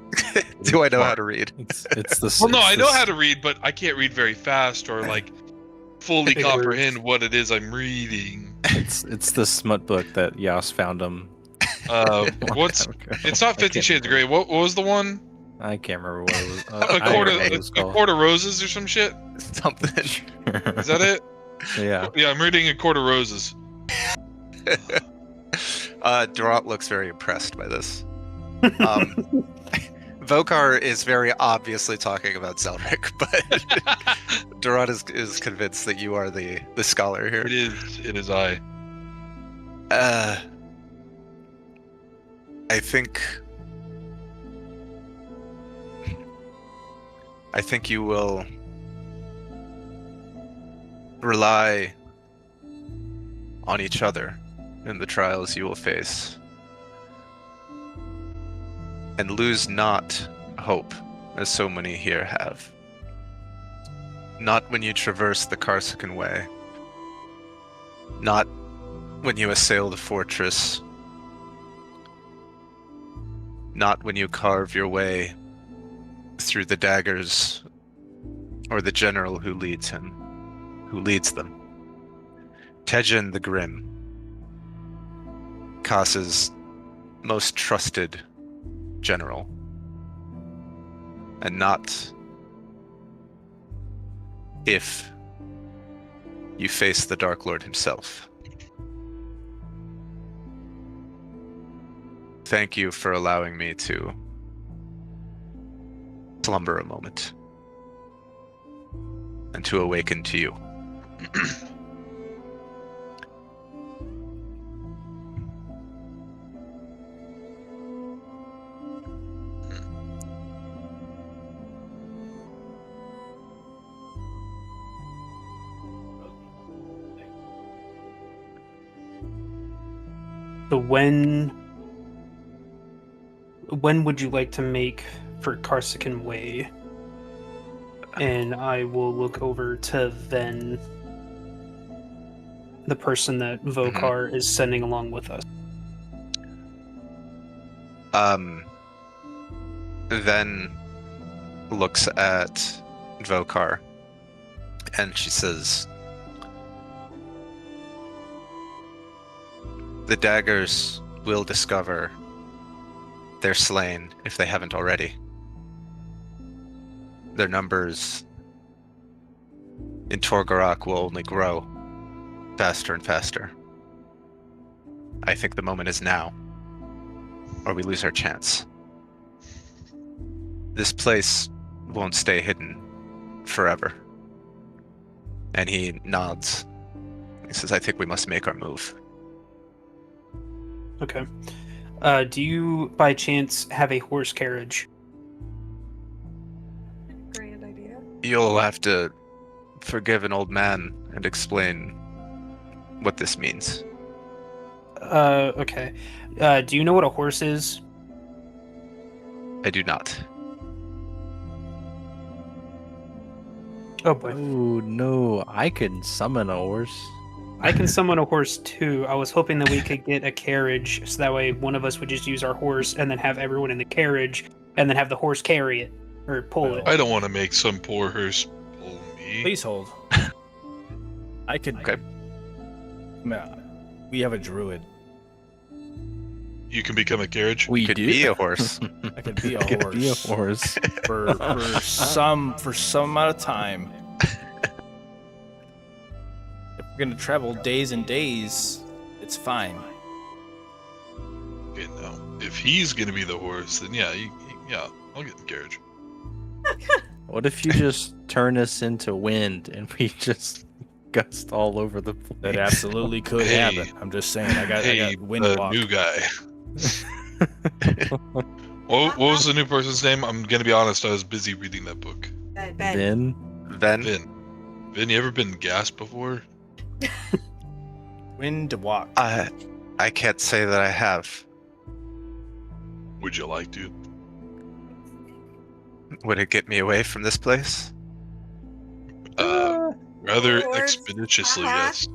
D: Do I know how to read?
F: It's the.
C: Well, no,
F: it's
C: I
F: the
C: know
F: s-
C: how to read, but I can't read very fast or like fully comprehend what it is I'm reading.
F: It's the smut book that Yas found him.
C: What's?
F: time ago.
C: It's not
F: I
C: 50
F: can't
C: Shades of
F: remember.
C: Gray. What was the one?
F: I can't remember what it was.
C: A
F: I don't
C: Court
F: know what it
C: of
F: was called.
C: Court of Roses or some shit.
D: something.
C: Is that it?
F: Yeah.
C: Yeah, I'm reading A Court of Roses.
D: Durant looks very impressed by this. Vokar is very obviously talking about Zelric, but Durant is convinced that you are the scholar here.
C: It is I.
D: I think you will rely on each other in the trials you will face, and lose not hope, as so many here have. Not when you traverse the Karsukan Way, not when you assail the fortress, not when you carve your way through the daggers or the general who leads them. Tejan the Grim, Kas's most trusted general, and not if you face the Dark Lord himself. Thank you for allowing me to slumber a moment and to awaken to you.
G: So when would you like to make for Karsukan Way? And I will look over to Ven, the person that Vokar is sending along with us.
D: Then looks at Vokar and she says, the daggers will discover their slain if they haven't already. Their numbers in Torgarak will only grow faster and faster. I think the moment is now, or we lose our chance. This place won't stay hidden forever. And he nods. He says, I think we must make our move.
G: Okay. Do you, by chance, have a horse carriage?
E: Grand idea.
D: You'll have to forgive an old man and explain what this means.
G: Okay. Do you know what a horse is?
D: I do not.
G: Oh boy.
F: Oh no, I can summon a horse.
G: I can summon a horse too. I was hoping that we could get a carriage, so that way one of us would just use our horse and then have everyone in the carriage, and then have the horse carry it or pull it.
C: I don't want to make some poor horse pull me.
H: Please hold. I could.
D: Okay.
H: We have a druid.
C: You can become a carriage.
F: We
D: Could
F: do.
D: be a horse.
H: I could be a
F: Could
H: horse.
F: be a horse.
H: for some amount of time. If we're gonna travel days and days, it's fine.
C: Okay, no. If he's gonna be the horse, then yeah, I'll get the carriage.
F: What if you just turn us into wind and we just gust all over the place?
H: That absolutely could
C: Hey.
H: happen. I'm just saying. I got wind
C: the
H: walk.
C: new guy. What was the new person's name? I'm gonna be honest. I was busy reading that book.
E: Ben.
F: Then
D: Then
C: Vin, you ever been gassed before?
H: Wind walk.
D: I can't say that I have.
C: Would you like to?
D: Would it get me away from this place?
C: Rather
E: Horse.
C: expeditiously, yes.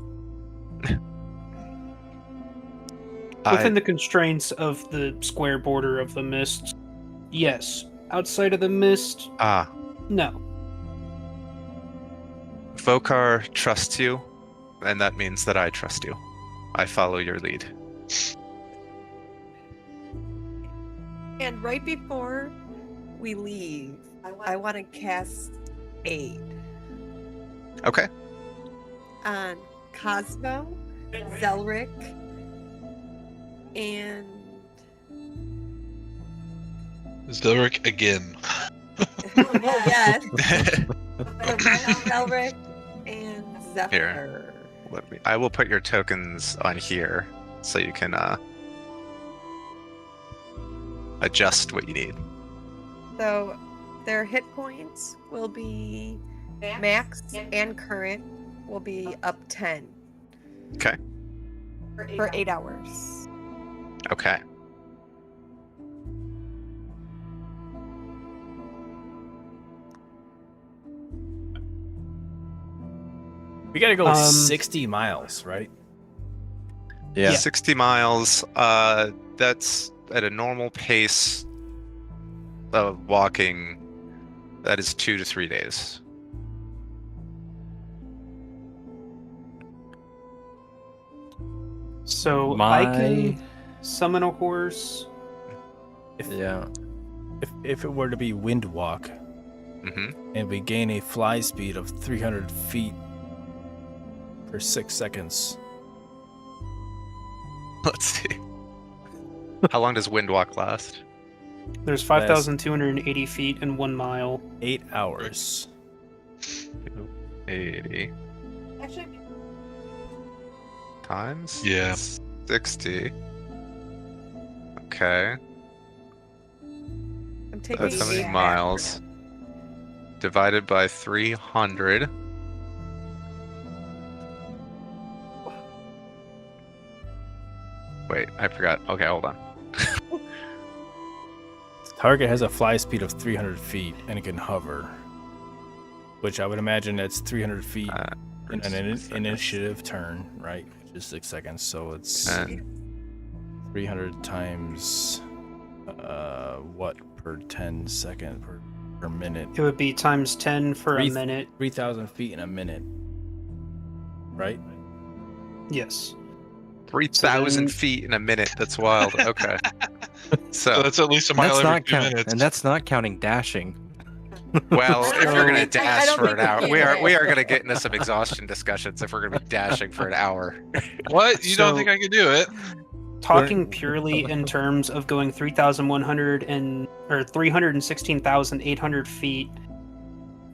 G: Within the constraints of the square border of the mist, yes. Outside of the mist, no.
D: Vokar trusts you, and that means that I trust you. I follow your lead.
E: And right before we leave, I want to cast aid.
D: Okay.
E: On Cosmo, Zelric, and
C: Zilric again.
E: yes, Zelric and Zephyr.
D: I will put your tokens on here so you can adjust what you need.
E: So their hit points will be max and current will be up 10.
D: Okay.
E: For 8 hours.
D: Okay.
H: We gotta go 60 miles, right?
F: Yeah.
D: 60 miles. That's at a normal pace of walking. That is 2 to 3 days.
G: So I can summon a horse.
H: If it were to be wind walk, and we gain a fly speed of 300 feet per 6 seconds.
D: Let's see. How long does wind walk last?
G: There's 5,280 feet in 1 mile.
H: 8 hours.
D: 80
E: Actually,
D: times?
C: Yeah.
D: 60. Okay.
E: I'm taking
D: That's how many
E: 8
D: miles? Divided by 300. Wait, I forgot. Okay, hold on.
H: Target has a fly speed of 300 feet and it can hover, which I would imagine that's 300 feet in an initiative turn, right? Which is 6 seconds, so it's 300 times what per 10 second per minute?
G: It would be times 10 for a minute.
H: 3,000 feet in a minute, right?
G: Yes.
D: 3,000 feet in a minute. That's wild. Okay.
C: So that's at least a mile every 2 minutes.
F: And that's not counting dashing.
D: Well, if you're gonna
E: I
D: dash
E: don't
D: for
E: think
D: an hour,
E: we can.
D: we are gonna get into some exhaustion discussions if we're gonna be dashing for an hour.
C: What? You don't
G: So-
C: think I could do it?
G: Talking purely in terms of going 316,800 feet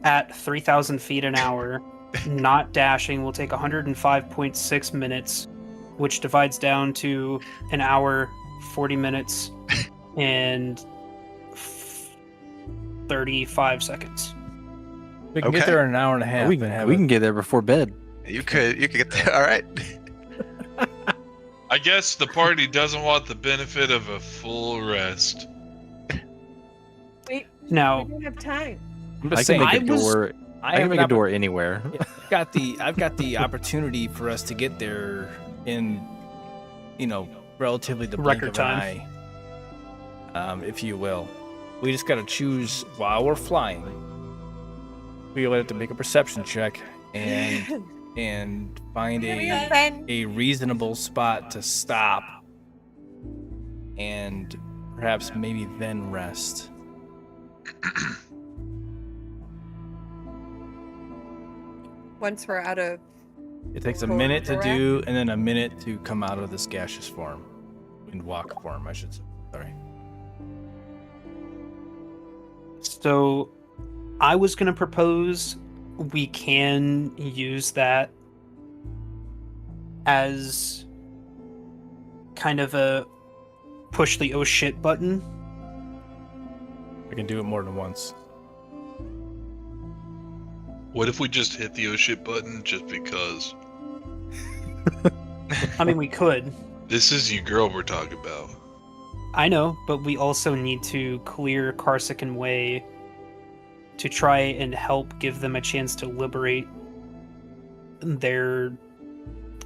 G: at 3,000 feet an hour, not dashing will take 105.6 minutes, which divides down to an hour, 40 minutes, and 35 seconds.
H: We can get there in an hour and a half.
F: We
H: and have
F: can get there before bed.
D: You could get there. All right.
C: I guess the party doesn't want the benefit of a full rest.
E: Wait,
G: Now,
E: we don't have time.
H: I'm
F: I
H: just
F: can
H: saying,
F: make a door. I can make a door anywhere.
H: I've got the opportunity for us to get there in, relatively the blink
G: Record
H: of an eye, if you will. We just got to choose while we're flying. We have to make a perception check and find a reasonable spot to stop, and perhaps maybe then rest.
E: Once we're out of
H: It takes a minute to do, and then a minute to come out of this gaseous form, in walk form, I should say. Sorry.
G: so I was going to propose we can use that as kind of a push the oh shit button.
H: I can do it more than once.
C: What if we just hit the oh shit button just because?
G: I mean, we could.
C: This is you girl we're talking about.
G: I know, but we also need to clear Karsikan Way to try and help give them a chance to liberate their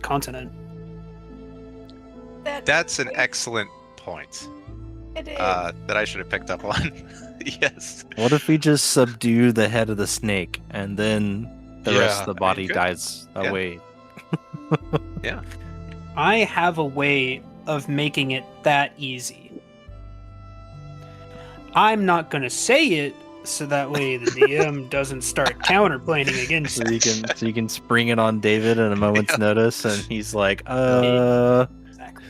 G: continent.
D: That's an excellent point.
E: It is.
D: That I should have picked up on. Yes.
F: What if we just subdue the head of the snake and then the rest of the body
D: good.
F: dies
D: Yeah.
F: away?
G: I have a way of making it that easy. I'm not going to say it so that way the DM doesn't start counterplaining against
F: So
G: us.
F: you can spring it on David at a moment's notice, and he's like,
G: Exactly.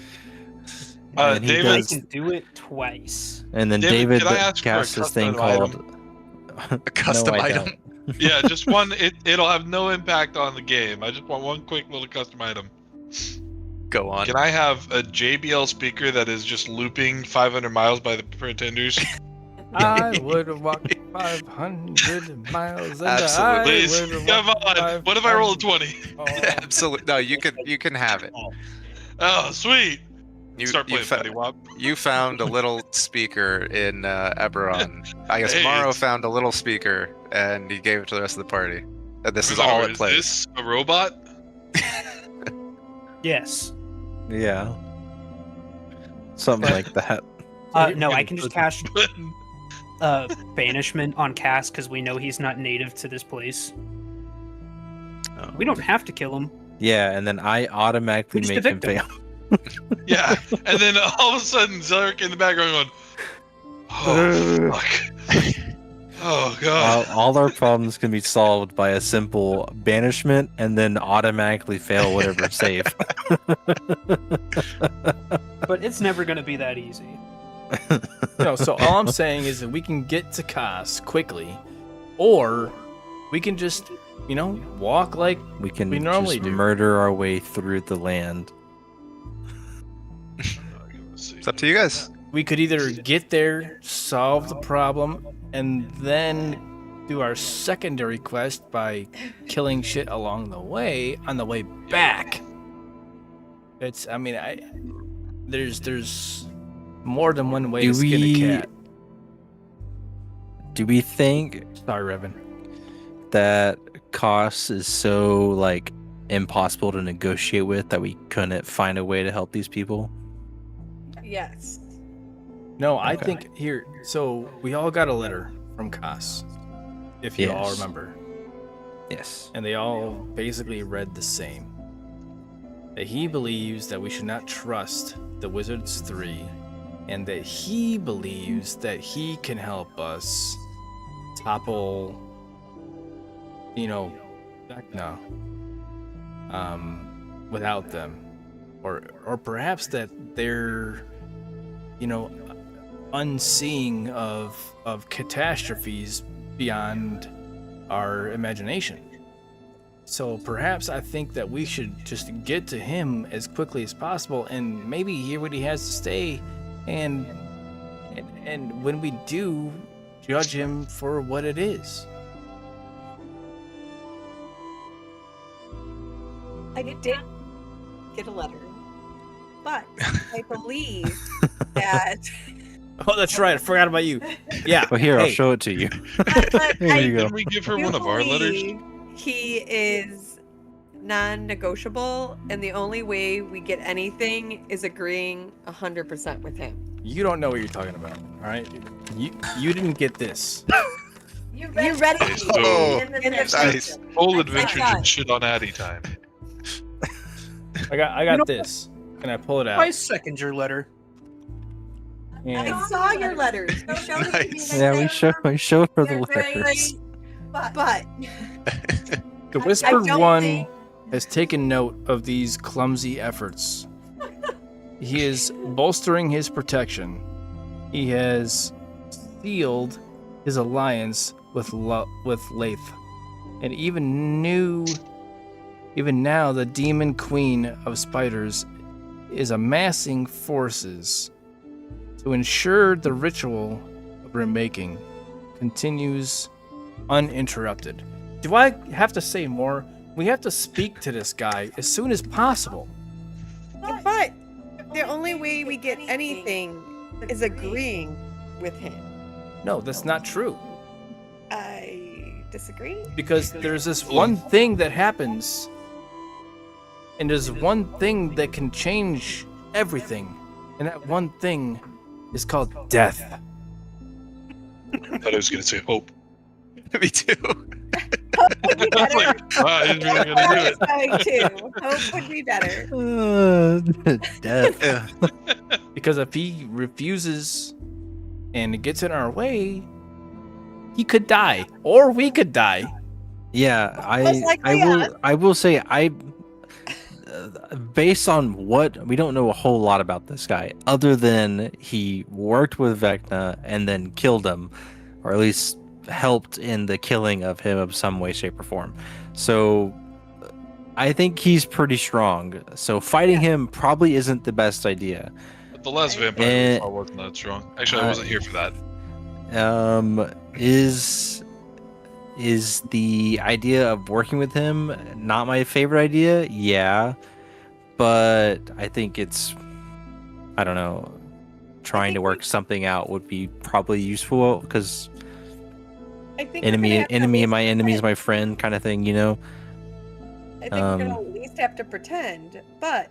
F: and he
C: David,
G: I
F: does,
G: can do it twice.
F: and then
C: David,
F: David
C: can I ask for a
F: casts this thing
C: custom
F: called
D: A custom
F: No, I
D: item.
F: don't.
C: yeah, just one. It'll have no impact on the game. I just want one quick little custom item.
D: Go on.
C: Can I have a JBL speaker that is just looping 500 miles by the Pretenders?
H: I would walk 500 miles and
D: Absolutely.
C: Please,
H: I would
C: come
H: walk
C: on. What if I roll a 20?
D: Absolutely. No, you can have it.
C: Oh, sweet.
D: You,
C: Start
D: you,
C: playing
D: fa-
C: Petty Wop.
D: you found a little speaker in Eberron. I guess
C: Hey,
D: Morrow
C: it's-
D: found a little speaker and he gave it to the rest of the party. And this is
C: Remember,
D: all it plays.
C: Is this a robot?
G: Yes.
F: yeah, something like that.
G: No, I can just cast banishment on Cass because we know he's not native to this place. We don't have to kill him.
F: Yeah, and then I automatically
G: Who's the
F: make him
G: victim?
F: fail.
C: Yeah. And then all of a sudden, Zarek in the background going, oh, fuck. Oh, God.
F: All our problems can be solved by a simple banishment, and then automatically fail whatever save.
G: But it's never going to be that easy.
H: No, so all I'm saying is that we can get to Kos quickly, or we can just, walk like
F: We can
H: We normally
F: just
H: do.
F: murder our way through the land.
D: It's up to you guys.
H: we could either get there, solve the problem, and then do our secondary quest by killing shit along the way on the way back. There's more than one way
F: Do
H: to skin a
F: we-
H: cat.
F: Do we think
H: Sorry, Revan.
F: that Kos is so impossible to negotiate with that we couldn't find a way to help these people?
E: Yes.
H: No, I
F: Okay.
H: think here. So we all got a letter from Kos, if you all
F: Yes.
H: remember,
F: Yes.
H: and they all basically read the same. That he believes that we should not trust the Wizards 3, and that he believes that he can help us topple, Vecna, without them, or perhaps that they're, unseeing of catastrophes beyond our imagination. So perhaps I think that we should just get to him as quickly as possible and maybe hear what he has to say, and when we do, judge him for what it is.
E: I did get a letter, but I believe that.
H: Oh, that's right. I forgot about you. Yeah.
F: Well, here, I'll
H: hey,
F: show it to you.
E: But
F: There you go.
C: Can we give her
E: do
C: one of our letters?
E: believe He is non-negotiable, and the only way we get anything is agreeing 100% with him.
H: You don't know what you're talking about. All right. You didn't get this.
E: You read
C: Okay,
E: it
C: so-
E: in the
D: Nice.
E: text.
C: Whole
E: I
C: adventures
E: got
C: and
E: it.
C: shit on Addy time.
H: I got this. Can I pull it out?
G: I second your letter.
H: And
E: I saw your letters. You showed it to me.
D: Nice.
E: and
F: Yeah,
E: I
F: we
E: said,
F: showed her the
E: "They're very
F: letters.
E: great," But
H: the
E: I
H: Whisper
E: don't
H: One
E: think-
H: has taken note of these clumsy efforts. He is bolstering his protection. He has sealed his alliance with Lath, and even now, the Demon Queen of Spiders is amassing forces to ensure the ritual of remaking continues uninterrupted. Do I have to say more? We have to speak to this guy as soon as possible.
E: But the only way we get anything is agreeing with him.
H: No, that's not true.
E: I disagree.
H: Because there's this one thing that happens, and there's one thing that can change everything, and that one thing is called death.
C: I thought I was going to say hope.
D: Me too.
C: I was like, wow, he's really going to do it.
E: Going too. Hope would be better.
F: Death.
D: Yeah.
H: Because if he refuses and it gets in our way, he could die, or we could die.
F: Yeah,
E: Most likely
F: I will say based on what we don't know a whole lot about this guy, other than he worked with Vecna and then killed him, or at least helped in the killing of him of some way, shape, or form. So I think he's pretty strong. So fighting him probably isn't the best idea.
C: But the last vampire I wasn't that strong. Actually, I wasn't here for that.
F: Is the idea of working with him not my favorite idea? Yeah. But I think I don't know, trying to work something out would be probably useful, because enemy of my enemy is my friend kind of thing, you know?
E: I think we're going to at least have to pretend, but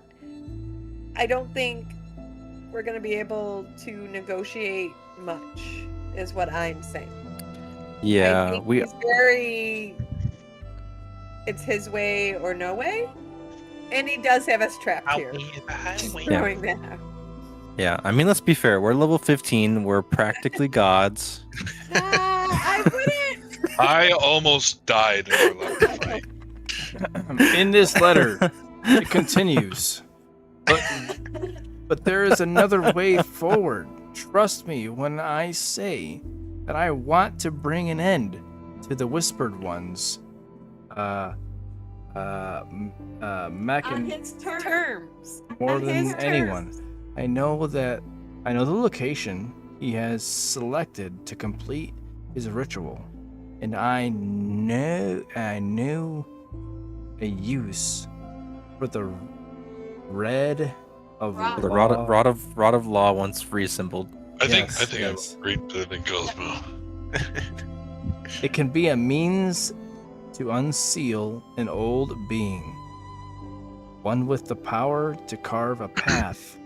E: I don't think we're going to be able to negotiate much, is what I'm saying.
F: Yeah,
E: he's it's his way or no way, and he does have us trapped here. Throwing that out.
F: Yeah, I mean, let's be fair. We're level 15. We're practically gods.
E: I wouldn't.
C: I almost died in our last fight.
H: In this letter, it continues. But there is another way forward. Trust me when I say that I want to bring an end to the Whispered Ones.
E: On his terms.
H: More
E: On
H: than
E: his
H: anyone.
E: terms.
H: I know the location he has selected to complete his ritual, and I know a use for the red of
F: The
H: law.
F: rod of law once reassembled.
C: I think
H: Yes,
C: I
H: yes.
C: have a great plan in Cosmo.
H: It can be a means to unseal an old being, one with the power to carve a path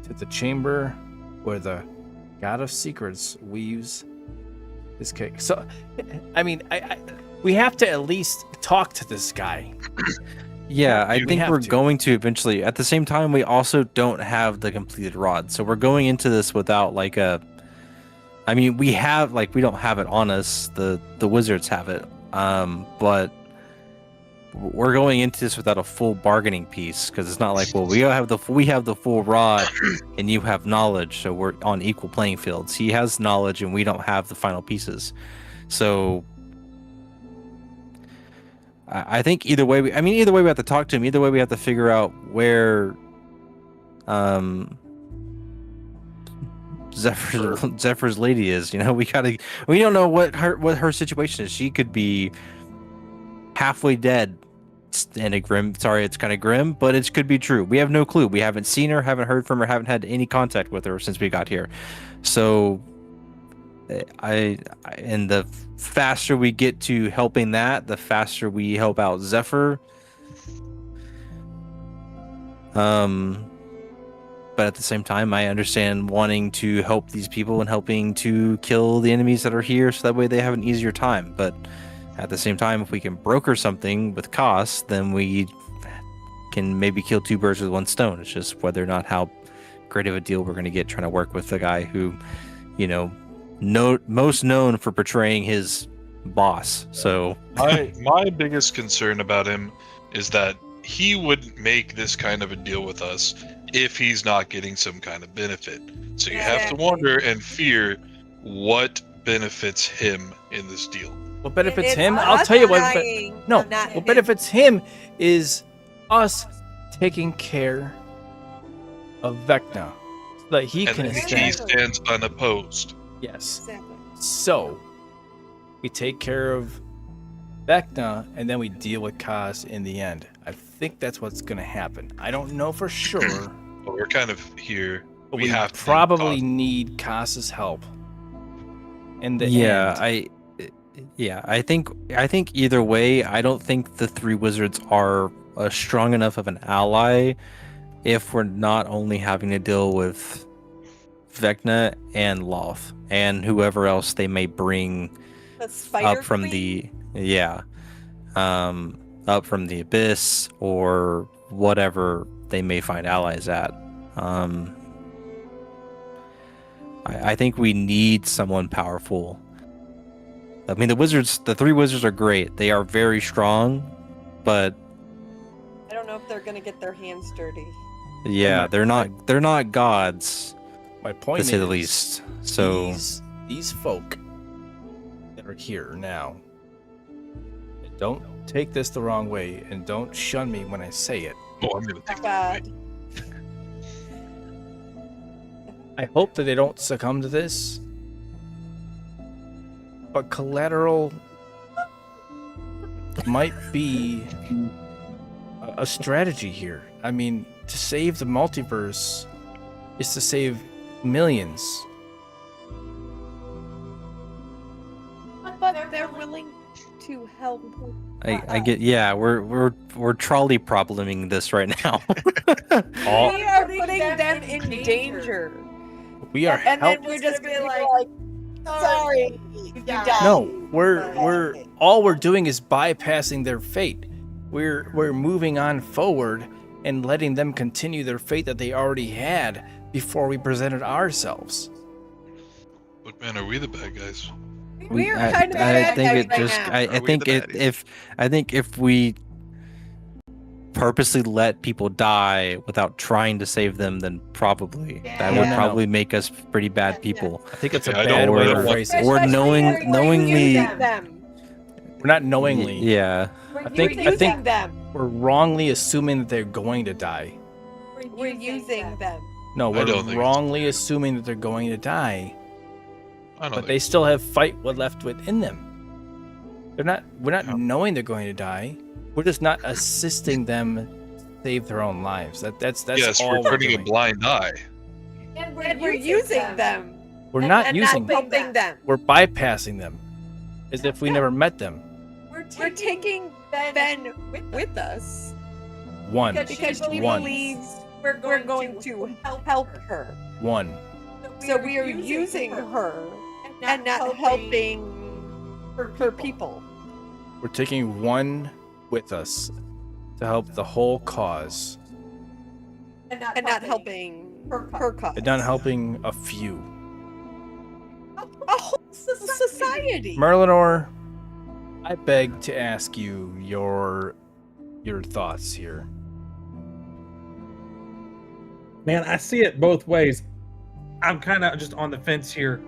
H: to the chamber where the God of Secrets weaves his cake. So, I mean, we have to at least talk to this guy.
F: Yeah, I
H: We
F: think
H: have
F: we're
H: to.
F: going to eventually. At the same time, we also don't have the completed rod, so we're going into this without like a. I mean, we don't have it on us. The wizards have it, but we're going into this without a full bargaining piece, because it's not like, well, we have the full rod, and you have knowledge, so we're on equal playing fields. He has knowledge, and we don't have the final pieces, so. I think either way we have to talk to him. Either way, we have to figure out where, Zephyr's lady is. You know, we don't know what her situation is. She could be halfway dead, and it's kind of grim, but it could be true. We have no clue. We haven't seen her, haven't heard from her, haven't had any contact with her since we got here. So, and the faster we get to helping that, the faster we help out Zephyr. But at the same time, I understand wanting to help these people and helping to kill the enemies that are here, so that way they have an easier time. But at the same time, if we can broker something with cost, then we can maybe kill two birds with one stone. It's just whether or not how great of a deal we're going to get trying to work with the guy who, you know, most known for portraying his boss. So
C: My biggest concern about him is that he wouldn't make this kind of a deal with us if he's not getting some kind of benefit. So you have to wonder and fear what benefits him in this deal.
H: What benefits
E: It's
H: him?
E: us
H: I'll tell you what.
E: dying,
H: No,
E: not him.
H: what benefits him is us taking care of Vecna, so that he
C: And
H: can
C: he
H: stand.
C: stands unopposed.
H: Yes.
E: Exactly.
H: So we take care of Vecna, and then we deal with Kaz in the end. I think that's what's going to happen. I don't know for sure,
C: But we're kind of here.
H: but
C: We
H: we
C: have to
H: probably
C: talk.
H: need Kaz's help. In the
F: yeah,
H: end.
F: I think either way, I don't think the three wizards are strong enough of an ally if we're not only having to deal with Vecna and Loth and whoever else they may bring
E: The spider
F: up from
E: queen?
F: up from the abyss, or whatever they may find allies at. I think we need someone powerful I mean, the 3 wizards are great. They are very strong, but
E: I don't know if they're gonna get their hands dirty.
F: yeah, they're not gods,
H: My point
F: to say the
H: is,
F: least. So
H: these folk that are here now, don't take this the wrong way, and don't shun me when I say it.
C: Oh, I'm gonna take
E: God.
H: I hope that they don't succumb to this, but collateral might be a strategy here. I mean, to save the multiverse is to save millions.
E: But they're willing to help.
F: I get, yeah, we're trolley probleming this right now.
E: We are putting them in danger.
H: We are
E: And then
H: help.
E: we're just gonna be like, sorry, you died.
H: No, we're all we're doing is bypassing their fate. We're moving on forward and letting them continue their fate that they already had before we presented ourselves.
C: But man, are we the bad guys?
E: We are kind of bad guys right now.
F: I think if we purposely let people die without trying to save them, then probably that would
H: No.
F: probably make us pretty bad people.
H: I think it's a
C: Yeah, I
H: bad
C: don't-
H: way
C: I
H: to
C: don't want-
H: phrase it.
F: Or
E: Especially
F: knowingly,
E: using them.
H: We're not knowingly.
F: yeah.
H: I think
E: using them.
H: we're wrongly assuming that they're going to die.
E: We're using them.
H: No,
C: I don't
H: we're
C: think it's-
H: wrongly assuming that they're going to die,
C: I don't
H: but
C: think
H: they still have fight what left within them. We're not knowing they're going to die. We're just not assisting them save their own lives. That's
C: yes,
H: all
C: we're turning a
H: doing.
C: blind eye.
E: And we're using them.
H: We're not
E: and
H: using
E: not
H: them.
E: helping them.
H: We're bypassing them, as if we never met them.
E: We're taking Ben with us
H: One,
E: because she
H: One.
E: believes we're going to help her.
H: one.
E: So we are using her and not helping her people.
H: We're taking one with us to help the whole cause,
E: And not helping her cause.
H: and not helping a few.
E: a whole society.
H: Merlinor, I beg to ask you your thoughts here.
B: Man, I see it both ways. I'm kind of just on the fence here.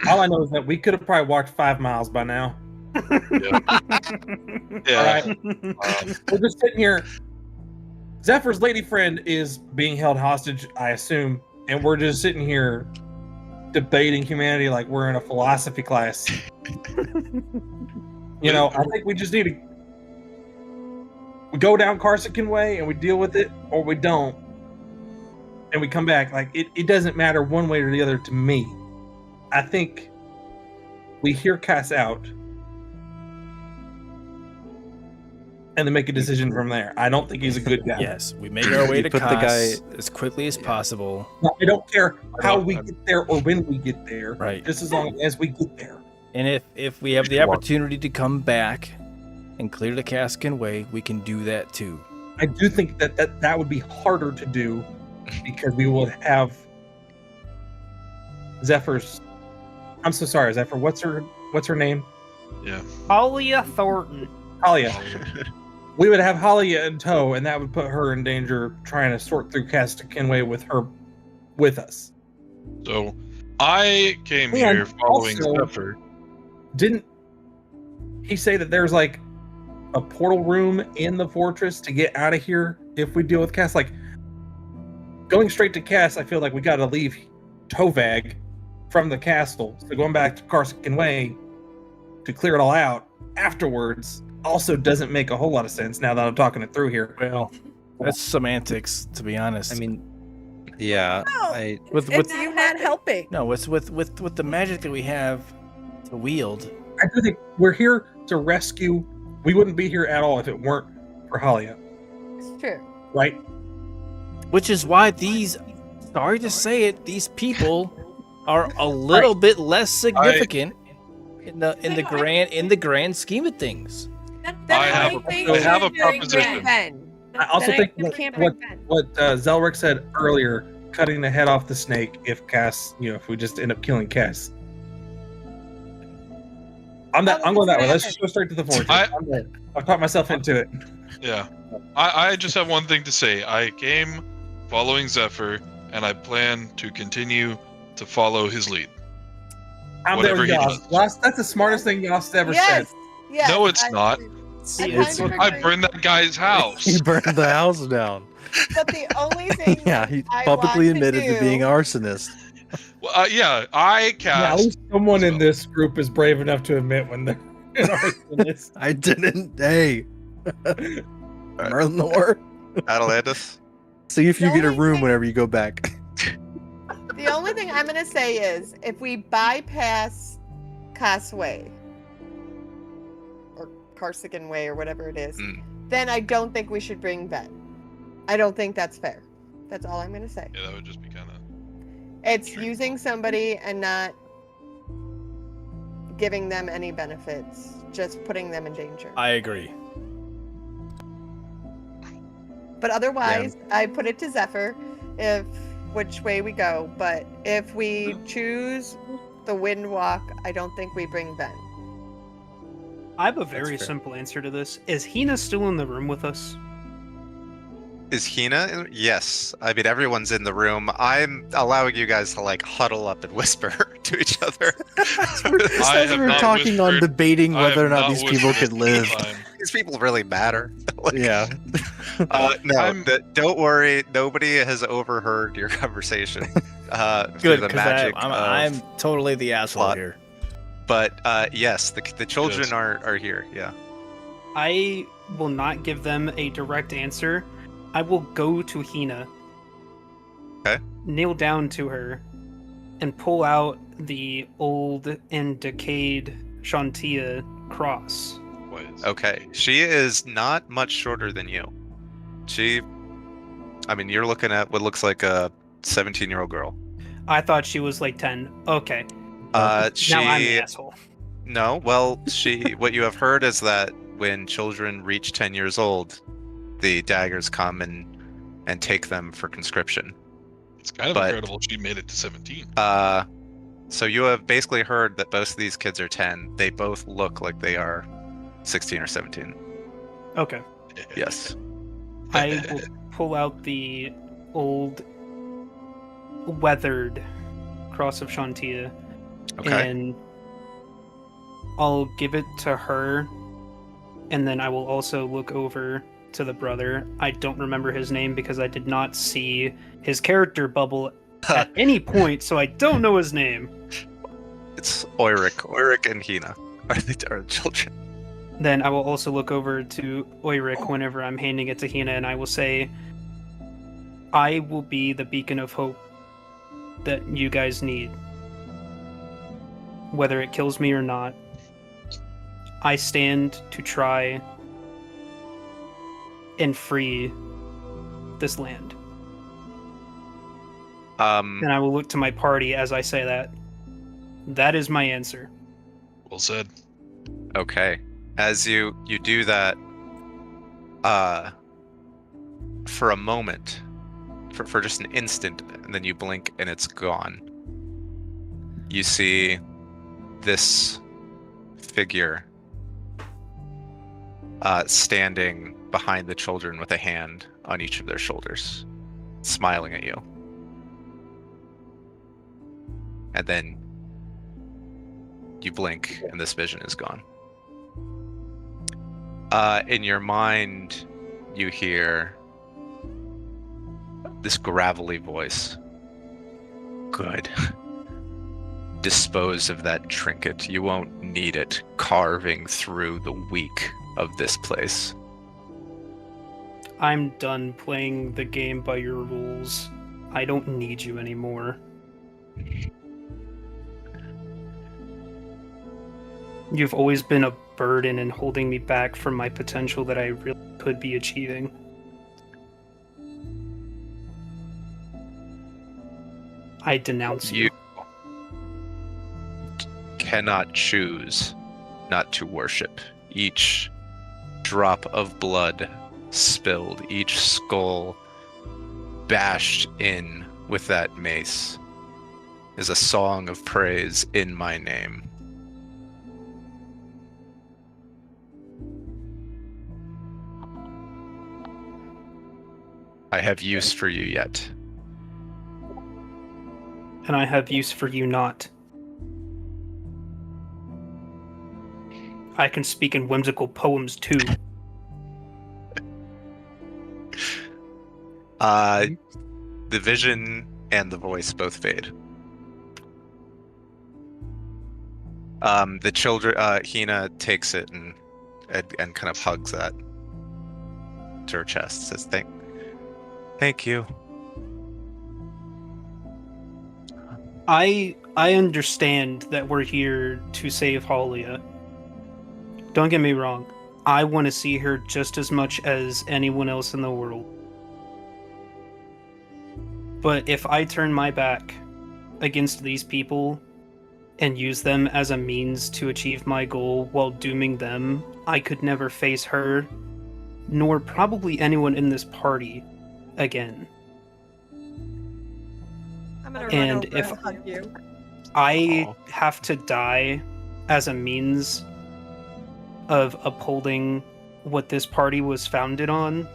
B: All I know is that we could have probably walked 5 miles by now.
C: Yeah.
B: Alright. We're just sitting here. Zephyr's lady friend is being held hostage, I assume, and we're just sitting here debating humanity like we're in a philosophy class. You know, I think we just need to we go down Corsican way and we deal with it, or we don't, and we come back. Like it doesn't matter one way or the other to me. I think we hear Cass out and then make a decision from there. I don't think he's a good guy.
H: Yes, we make our way
F: You
H: to
F: put the
H: Cass
F: guy-
H: as quickly as possible.
B: I don't care how we get there or when we get there.
H: Right.
B: Just as long as we get there.
H: And if we have the opportunity to come back and clear the Cascan way, we can do that too.
B: I do think that would be harder to do because we will have Zephyr's. I'm so sorry, Zephyr. What's her name?
G: Alia Thornton.
B: Halia. We would have Halia in tow, and that would put her in danger trying to sort through Casta Kenway with us.
C: So I came
B: And
C: here following
B: also-
C: Zephyr.
B: Didn't he say that there's like a portal room in the fortress to get out of here if we deal with Cass? Like going straight to Cass, I feel like we got to leave Tovag from the castle. So going back to Corsican Way to clear it all out afterwards also doesn't make a whole lot of sense now that I'm talking it through here.
H: Well, that's semantics, to be honest.
F: I mean, yeah,
E: No.
H: with
E: It's you not helping.
H: no, it's with the magic that we have to wield.
B: I do think we're here to rescue. We wouldn't be here at all if it weren't for Halia,
E: It's true.
B: right?
H: Which is why these, sorry to say it, these people are a little bit less significant in the grand scheme of things.
C: I have a proposition.
B: I also think what Zelric said earlier, cutting the head off the snake if Cass, if we just end up killing Cass. I'm going that way. Let's
E: Zephyr.
B: just go straight to the fortress.
C: I-
B: I've talked myself into it.
C: Yeah. I just have one thing to say. I came following Zephyr, and I plan to continue to follow his lead.
B: I'm there
C: Whatever
B: with
C: he
B: Yost.
C: does.
B: Yost, that's the smartest thing Yost ever said.
E: Yes. Yes.
C: No, it's not.
E: I
F: It's-
E: kind of
C: I
E: agree.
C: burned that guy's house.
F: He burned the house down.
E: But the only thing
F: Yeah, he
E: I
F: publicly
E: want to
F: admitted to being
E: do-
F: an arsonist.
C: Well, yeah, I
B: Yeah, at
C: cast.
B: least someone in
C: spell.
B: this group is brave enough to admit when they're an arsonist.
F: I didn't. Hey, Merlinor.
D: Atalantis.
F: See if you
E: The
F: get a
E: only
F: room
E: thing-
F: whenever you go back.
E: The only thing I'm gonna say is if we bypass Casway or Carsican Way or whatever it is,
D: Mm.
E: then I don't think we should bring Ben. I don't think that's fair. That's all I'm gonna say.
C: Yeah, that would just be kind of.
E: It's using somebody and not giving them any benefits, just putting them in danger.
H: I agree.
E: But otherwise, I put it to Zephyr if which way we go. But if we choose the wind walk, I don't think we bring Ben.
G: I have a very
F: fair.
G: simple answer to this. Is Hina still in the room with us?
D: Is Hina? Yes. I mean, everyone's in the room. I'm allowing you guys to like huddle up and whisper to each other.
C: I
F: As
C: have
F: we're
C: not
F: talking on
C: whispered-
F: debating
C: I
F: whether
C: have
F: or not
C: not
F: these people
C: whispered
F: could
C: this
F: live.
C: time.
D: These people really matter. Like,
F: Yeah.
D: no,
C: I'm-
D: don't worry. Nobody has overheard your conversation. Through
H: Good,
D: the
H: because
D: magic
H: I'm totally the asshole
D: plot.
H: here.
D: But yes, the children
C: Good.
D: are here. Yeah.
G: I will not give them a direct answer. I will go to Hina.
D: Okay.
G: Kneel down to her and pull out the old and decayed Shantia cross.
C: Ways.
D: Okay. She is not much shorter than you. I mean, you're looking at what looks like a 17-year-old girl.
G: I thought she was like 10. Okay.
D: She.
G: Now I'm the asshole.
D: No, well, what you have heard is that when children reach 10 years old, the daggers come and take them for conscription.
C: It's kind of
D: But-
C: incredible she made it to 17.
D: So you have basically heard that both of these kids are 10. They both look like they are 16 or 17.
G: Okay.
D: Yes.
G: I will pull out the old weathered cross of Shantia
D: Okay.
G: and I'll give it to her, and then I will also look over to the brother. I don't remember his name because I did not see his character bubble at any point, so I don't know his name.
D: It's Oiric. Oiric and Hina are the children.
G: Then I will also look over to Oiric whenever I'm handing it to Hina, and I will say, I will be the beacon of hope that you guys need. Whether it kills me or not, I stand to try and free this land. And I will look to my party as I say that. That is my answer.
C: Well said.
D: Okay. As you do that, for a moment, for just an instant, and then you blink and it's gone. You see this figure standing behind the children with a hand on each of their shoulders, smiling at you. And then you blink and this vision is gone. In your mind, you hear this gravelly voice. Good. Dispose of that trinket. You won't need it carving through the weak of this place.
G: I'm done playing the game by your rules. I don't need you anymore. You've always been a burden in holding me back from my potential that I really could be achieving. I denounce you.
D: You cannot choose not to worship. Each drop of blood spilled, each skull bashed in with that mace is a song of praise in my name. I have use for you yet.
G: And I have use for you not. I can speak in whimsical poems too.
D: The vision and the voice both fade. The children, Hina takes it and kind of hugs that to her chest. Says, "Thank you."
G: I understand that we're here to save Halia. Don't get me wrong. I want to see her just as much as anyone else in the world. But if I turn my back against these people and use them as a means to achieve my goal while dooming them, I could never face her, nor probably anyone in this party, again.
E: I'm gonna
G: And
E: run over
G: if-
E: and hug you.
G: I have to die as a means of upholding what this party was founded on,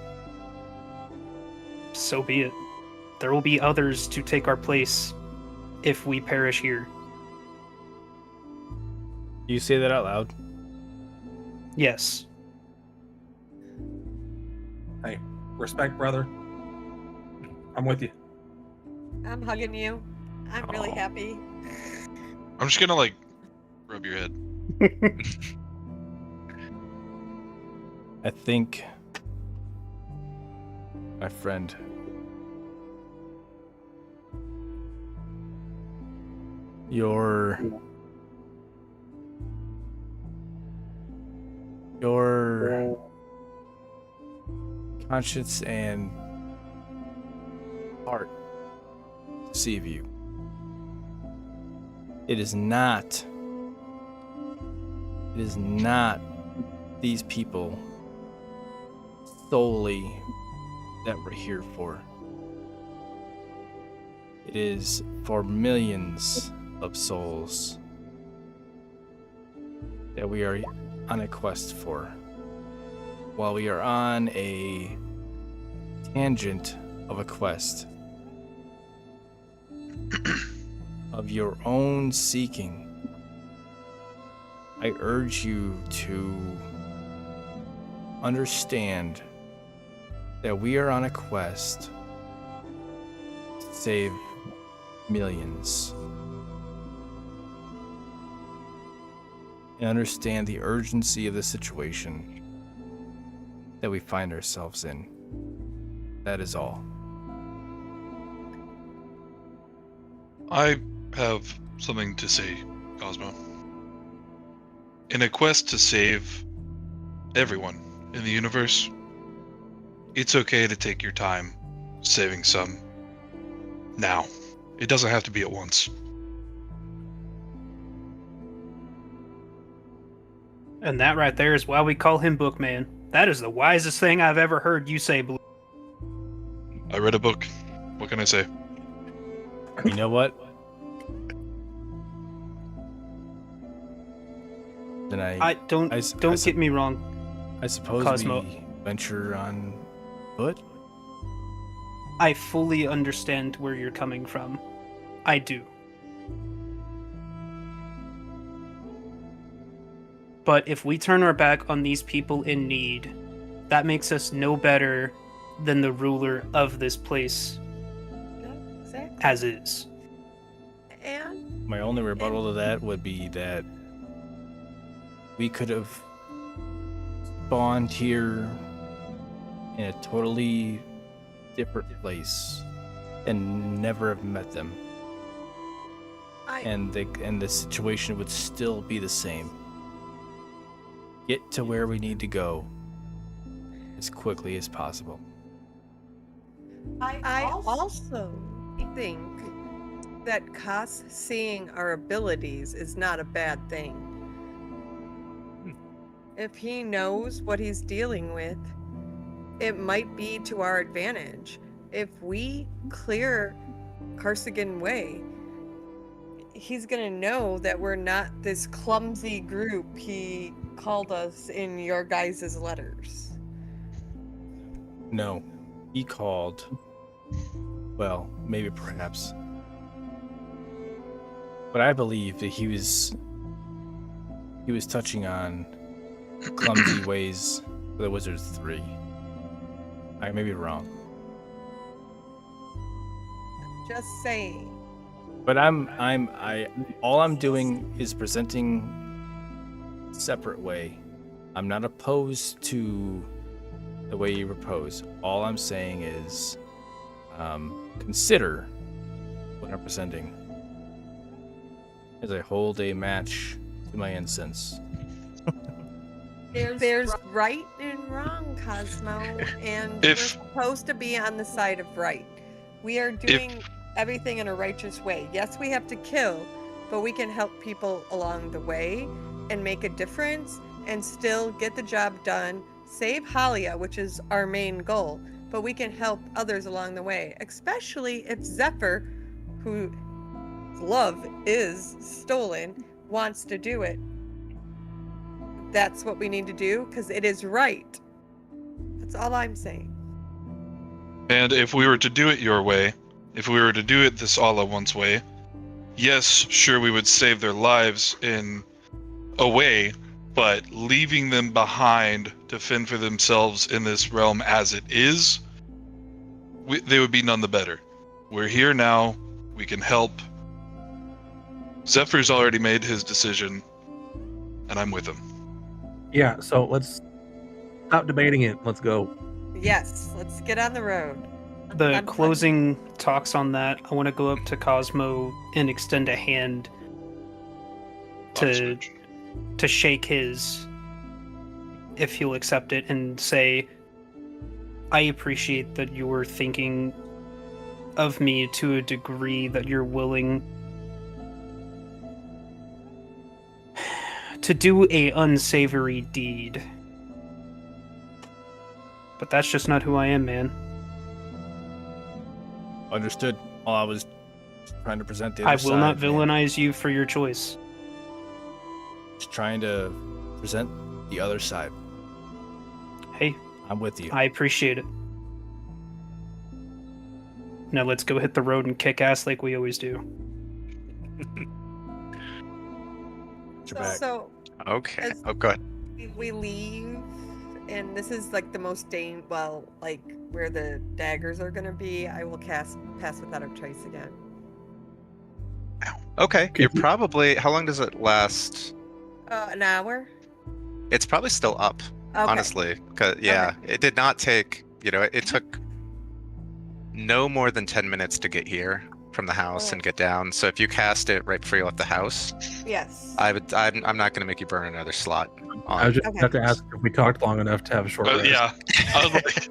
G: so be it. There will be others to take our place if we perish here.
H: You say that out loud.
G: Yes.
B: Hey, respect, brother. I'm with you.
E: I'm hugging you. I'm really
D: Aw.
E: happy.
C: I'm just gonna like rub your head.
H: I think, my friend, your conscience and heart deceive you. It is not these people solely that we're here for. It is for millions of souls that we are on a quest for. While we are on a tangent of a quest of your own seeking, I urge you to understand that we are on a quest to save millions. And understand the urgency of the situation that we find ourselves in. That is all.
C: I have something to say, Cosmo. In a quest to save everyone in the universe, it's okay to take your time saving some now. It doesn't have to be at once.
G: And that right there is why we call him Bookman. That is the wisest thing I've ever heard you say, Blue.
C: I read a book. What can I say?
H: You know what? Then
G: Don't get me wrong.
H: I suppose
G: Cosmo.
H: we venture on foot.
G: I fully understand where you're coming from. I do. But if we turn our back on these people in need, that makes us no better than the ruler of this place
E: Yeah, exactly.
G: as is.
E: And
H: My only rebuttal to that would be that we could have spawned here in a totally different place and never have met them, and the situation would still be the same. Get to where we need to go as quickly as possible.
E: I also think that Kas seeing our abilities is not a bad thing. If he knows what he's dealing with, it might be to our advantage. If we clear Karsigan Way, he's gonna know that we're not this clumsy group he called us in your guys' letters.
H: No, he called, well, maybe perhaps, but I believe that he was touching on clumsy ways for the Wizards 3. I may be wrong.
E: Just saying.
H: But all I'm doing is presenting separate way. I'm not opposed to the way you propose. All I'm saying is consider what I'm presenting as I hold a match to my incense.
E: There's right and wrong, Cosmo, and we're supposed to be on the side of right. We are doing everything in a righteous way. Yes, we have to kill, but we can help people along the way and make a difference and still get the job done, save Halia, which is our main goal, but we can help others along the way, especially if Zephyr, whose love is stolen, wants to do it. That's what we need to do, because it is right. That's all I'm saying.
C: And if we were to do it your way, if we were to do it this all at once way, yes, sure, we would save their lives in a way, but leaving them behind to fend for themselves in this realm as it is, they would be none the better. We're here now. We can help. Zephyr's already made his decision, and I'm with him.
B: Yeah, so let's stop debating it. Let's go.
E: Yes, let's get on the road.
G: The closing talks on that, I want to go up to Cosmo and extend a hand to shake his, if he'll accept it, and say, I appreciate that you're thinking of me to a degree that you're willing to do a unsavory deed. But that's just not who I am, man.
H: Understood. All I was trying to present the
G: I
H: other
G: will
H: side,
G: not
H: man.
G: villainize you for your choice.
H: Just trying to present the other side.
G: Hey,
H: I'm with you.
G: I appreciate it. Now let's go hit the road and kick ass like we always do.
E: So
D: Okay.
E: as-
D: Oh, good.
E: we leave, and this is like the most like where the daggers are gonna be. I will pass without a trace again.
D: Okay. You're probably. How long does it last?
E: An hour.
D: It's probably still up,
E: Okay.
D: honestly. 'Cause, yeah, it did not take. It took no more than 10 minutes to get here from the house and get down. So if you cast it right before you left the house,
E: Yes.
D: I'm not going to make you burn another slot.
B: I was just about to ask if we talked long enough to have a short rest.
C: Yeah. I was like,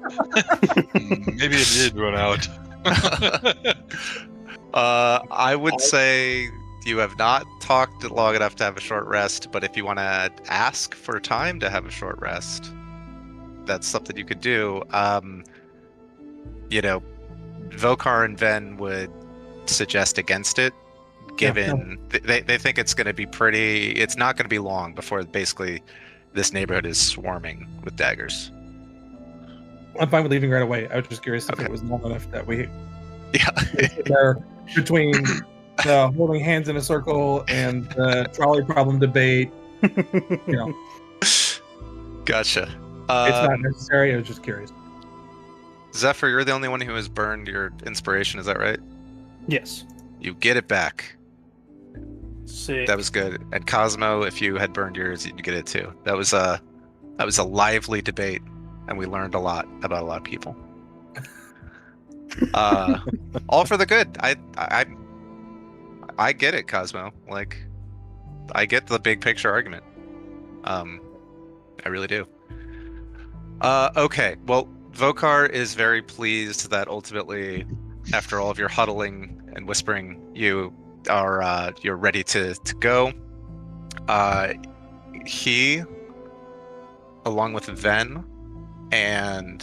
C: maybe it did run out.
D: I would say you have not talked long enough to have a short rest, but if you want to ask for time to have a short rest, that's something you could do. Vokar and Ven would suggest against it, given they think it's going to be it's not going to be long before basically this neighborhood is swarming with daggers.
B: I'm fine with leaving right away. I was just curious if it was long enough that we
D: Yeah.
B: there between the holding hands in a circle and the trolley problem debate.
D: Gotcha.
B: It's not necessary. I was just curious.
D: Zephyr, you're the only one who has burned your inspiration, is that right?
G: Yes.
D: You get it back.
G: Sick.
D: That was good. And Cosmo, if you had burned yours, you'd get it too. That was a lively debate, and we learned a lot about a lot of people. All for the good. I get it, Cosmo. Like, I get the big picture argument. I really do. Okay. Well, Vokar is very pleased that ultimately, after all of your huddling and whispering, you're ready to go. He, along with Ven and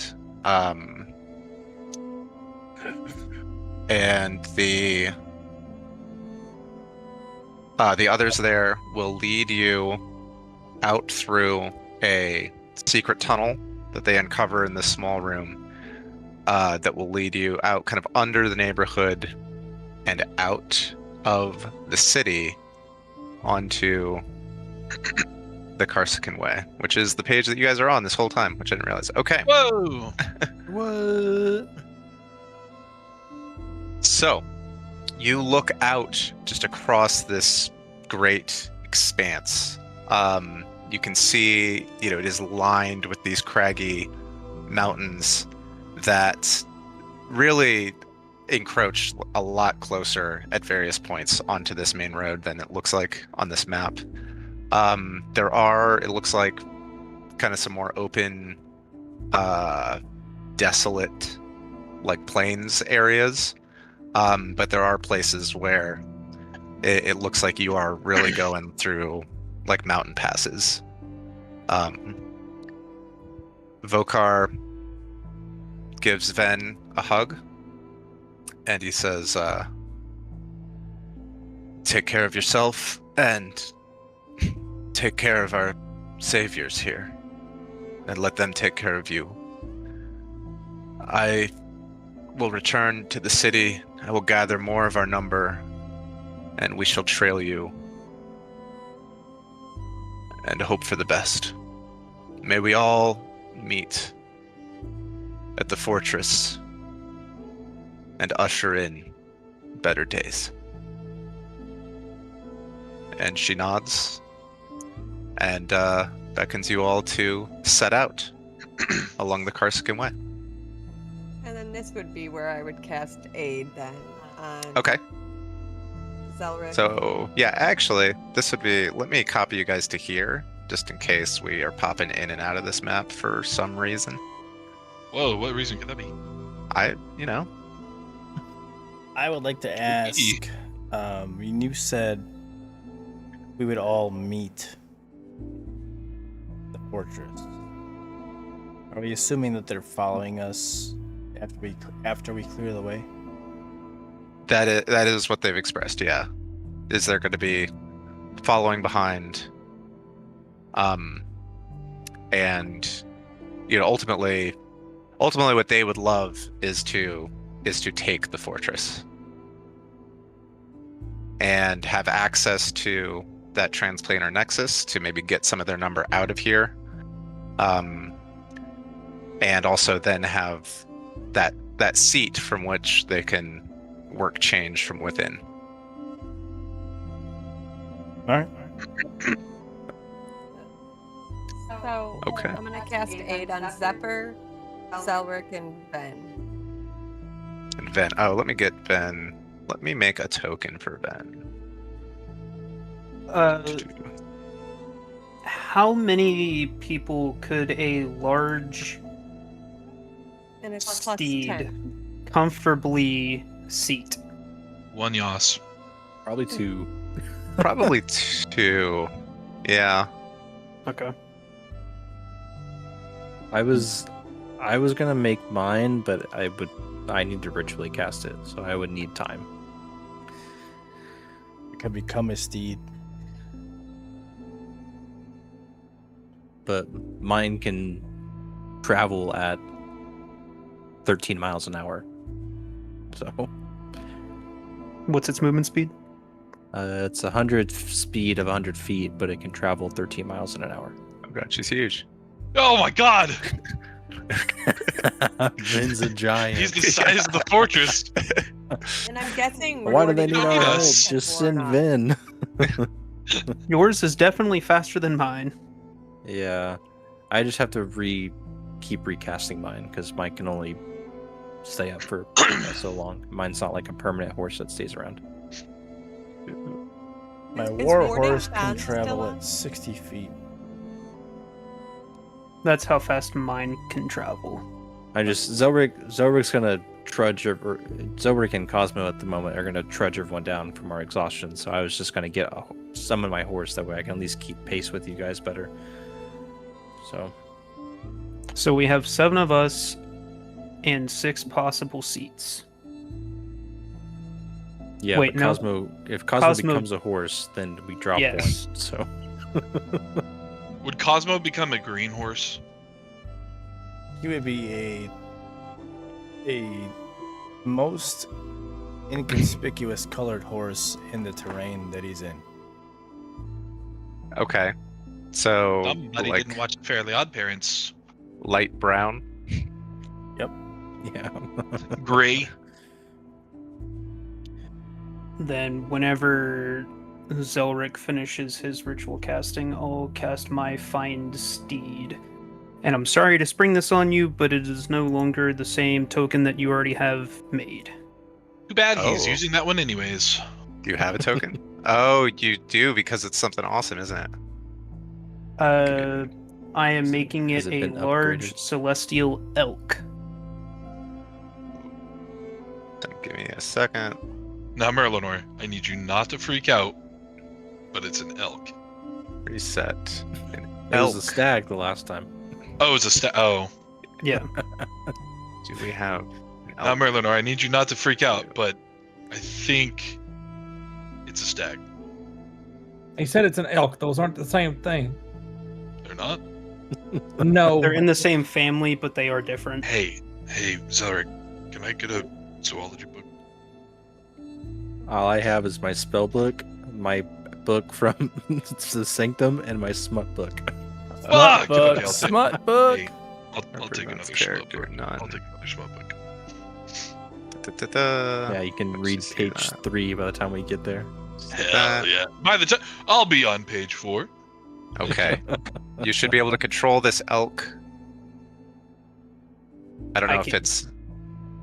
D: the others there will lead you out through a secret tunnel that they uncover in this small room. that will lead you out kind of under the neighborhood and out of the city onto the Karsakan Way, which is the page that you guys are on this whole time, which I didn't realize. Okay.
C: Whoa!
F: What?
D: So, you look out just across this great expanse. You can see, it is lined with these craggy mountains that really encroach a lot closer at various points onto this main road than it looks like on this map. There are, it looks like, kind of some more open, desolate, like plains areas. But there are places where it looks like you are really going through like mountain passes. Vokar gives Ven a hug, and he says, take care of yourself and take care of our saviors here, and let them take care of you. I will return to the city. I will gather more of our number, and we shall trail you and hope for the best. May we all meet at the fortress and usher in better days. And she nods and beckons you all to set out along the Karsakan Way.
E: And then this would be where I would cast Aid then on
D: Okay.
E: Zelric.
D: So, yeah, actually, this would be... Let me copy you guys to here, just in case we are popping in and out of this map for some reason.
C: Whoa, what reason could that be?
D: I
H: would like to ask, when you said we would all meet the fortress, are we assuming that they're following us after we clear the way?
D: That is what they've expressed, yeah. Is they're going to be following behind, and ultimately what they would love is to take the fortress and have access to that transplanar nexus to maybe get some of their number out of here, and also then have that seat from which they can work change from within.
H: All right.
E: So
D: Okay.
E: I'm gonna cast Aid on Zephyr, Zelric, and Ven.
D: And Ven. Oh, let me get Ven. Let me make a token for Ven.
G: How many people could a large
E: And it's plus
G: steed
E: 10.
G: comfortably seat?
C: One Yas.
F: Probably 2.
D: Probably 2. Yeah.
G: Okay.
F: I was gonna make mine, but I need to ritually cast it, so I would need time.
H: I could become a steed.
F: But mine can travel at 13 miles an hour. So
G: What's its movement speed?
F: it's 100 speed of 100 feet, but it can travel 13 miles an hour.
D: Oh god, she's huge.
C: Oh my god!
F: Vin's a giant.
C: He's the size of the fortress.
E: And I'm guessing.
F: Why do they
E: already
F: need
C: don't
F: our
C: need
F: help?
C: us.
F: Just
E: Or
F: send
E: not.
F: Vin.
G: Yours is definitely faster than mine.
F: Yeah, I just have to keep recasting mine because mine can only stay up for so long. Mine's not like a permanent horse that stays around.
H: My
E: Is
H: war
E: Warding
H: horse can
E: Fast still
H: travel
E: on?
H: at 60 feet.
G: That's how fast mine can travel.
F: Zelric's gonna trudge, or Zelric and Cosmo at the moment are gonna trudge everyone down from our exhaustion. So I was just gonna summon my horse, that way I can at least keep pace with you guys better.
G: So we have 7 of us and 6 possible seats.
F: Yeah,
G: Wait,
F: but
G: no.
F: if Cosmo
G: Cosmo-
F: becomes a horse, then we drop
G: Yes.
F: one. So
C: Would Cosmo become a green horse?
H: He would be a a most inconspicuous colored horse in the terrain that he's in.
D: Okay. So,
C: Somebody
D: like,
C: didn't watch Fairly Odd Parents.
D: light brown.
F: Yeah.
C: Gray.
G: Then, whenever Zelric finishes his ritual casting, I'll cast my Find Steed. And I'm sorry to spring this on you, but it is no longer the same token that you already have made.
C: Too bad he's
D: Oh.
C: using that one anyways.
D: Do you have a token? Oh, you do, because it's something awesome, isn't it?
G: I am making
F: Has
G: it
F: it
G: a
F: been
G: large
F: upgraded?
G: celestial elk.
D: Give me a second.
C: Now, Merlinor, I need you not to freak out, but it's an elk.
D: Reset. An
F: It was
D: elk.
F: a stag the last time.
C: Oh, it's a Oh.
G: Yeah.
D: Do we have an
C: Now,
D: elk?
C: Merlinor, I need you not to freak out, but I think it's a stag.
B: He said it's an elk. Those aren't the same thing.
C: They're not?
B: No.
G: They're in the same family, but they are different.
C: Hey, Zelric, can I get a zoology book?
F: All I have is my spell book, my book from the Sanctum, and my smut book.
C: Fuck!
H: book,
C: Okay, I'll take-
H: smut book.
C: Hey, I'll take
D: Everyone's
C: another smut
D: character,
C: book.
D: none.
C: I'll take another smut book.
D: Da-da-da.
F: Yeah, you can
D: let's
F: read
D: just see
F: page
D: that.
F: 3 by the time we get there.
C: Hell
D: That-
C: yeah. By the time I'll be on page 4.
D: Okay. You should be able to control this elk. I don't know if
G: can-
D: it's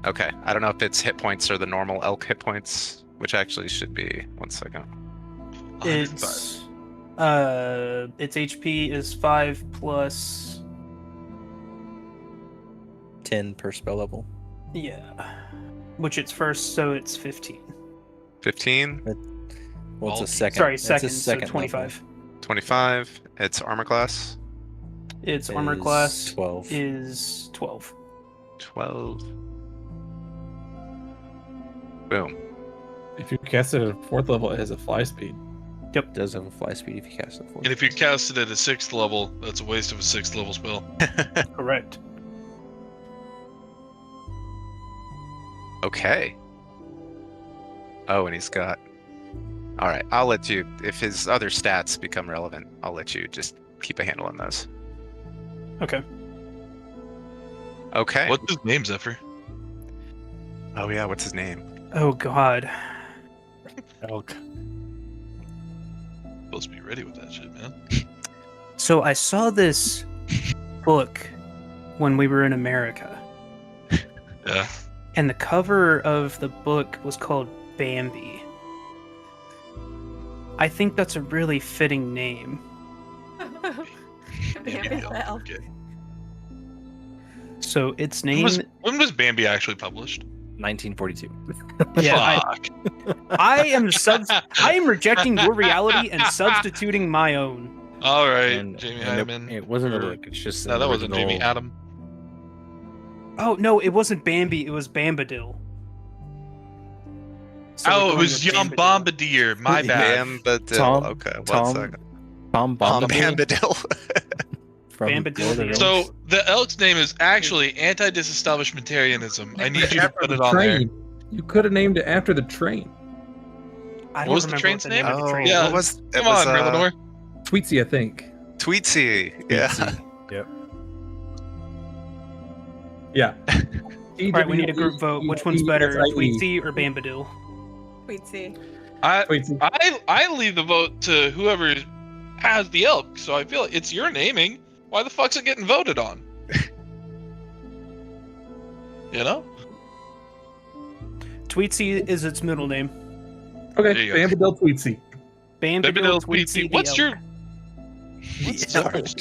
D: okay. I don't know if its hit points are the normal elk hit points, which actually should be 1 second.
G: Its HP is 5 plus
F: 10 per spell level.
G: which it's first, so it's 15.
D: 15,
F: Well, it's
C: Well,
F: a second.
G: Sorry,
F: it's a
G: second,
F: second
G: so 25.
D: 25. It's armor class.
G: Its
F: level.
G: armor
F: Is
G: class
F: 12.
G: is 12.
D: 12. Boom.
B: If you cast it at a 4th level, it has a fly speed.
F: It does have a fly speed if you cast it for.
C: And if you cast it at a 6th level, that's a waste of a 6th level spell.
G: Correct.
D: Okay. Oh, and he's got. All right, I'll let you. If his other stats become relevant, I'll let you just keep a handle on those.
G: Okay.
D: Okay.
C: What's his name, Zephyr?
D: Oh yeah, what's his name?
G: Oh, God.
H: Elk.
C: Supposed to be ready with that shit, man.
G: So I saw this book when we were in America,
C: Yeah.
G: and the cover of the book was called Bambi. I think that's a really fitting name.
E: Bambi the elk.
C: Okay.
G: So its
C: When
G: name,
C: when was Bambi actually published?
F: 1942.
G: yeah,
C: Fuck.
G: I am rejecting your reality and substituting my own.
C: All right,
F: And-
C: Jamie
F: and
C: Hyman.
F: It wasn't a
C: Or-
F: book. It's just
C: No,
F: an
C: that wasn't Jamie
F: original-
C: Adam.
G: Oh no, it wasn't Bambi. It was Bambadil. So we're
C: Oh, it
G: going
C: was
G: with
C: Yum
G: Bambadil.
C: Bombardier. My bad.
D: Bambadil.
F: Tom-
D: Okay, one
F: Tom-
D: second.
F: Tom
D: Tom
F: Bombadil
D: Bambadil.
F: from
G: Bambadil
F: Lord of the
G: the
F: Rings.
C: So the elk's name is actually anti-disestablishmentarianism. I need you to
B: After
C: put
B: the
C: it on there.
B: train. You could have named it after the train.
G: I
C: What
G: don't
C: was the
G: remember
C: train's
G: what
C: name?
G: of the train
C: Yeah,
D: what was?
C: Come on, Merlinor.
B: Tweetsy, I think.
D: Tweetsy. Yeah.
B: Yeah.
G: All right, we need a group vote. Which one's better, Tweetsy or Bambadil?
E: Tweetsy.
B: Tweetsy.
C: I leave the vote to whoever has the elk. So I feel like it's your naming. Why the fuck's it getting voted on? You know?
G: Tweetsy is its middle name.
B: Okay,
C: There you go.
B: Bambadil Tweetsy.
G: Bambadil,
C: Bambadil,
G: Tweetsy,
C: Tweetsy.
G: the
C: What's
G: elk.
C: your? What's Zephyr's?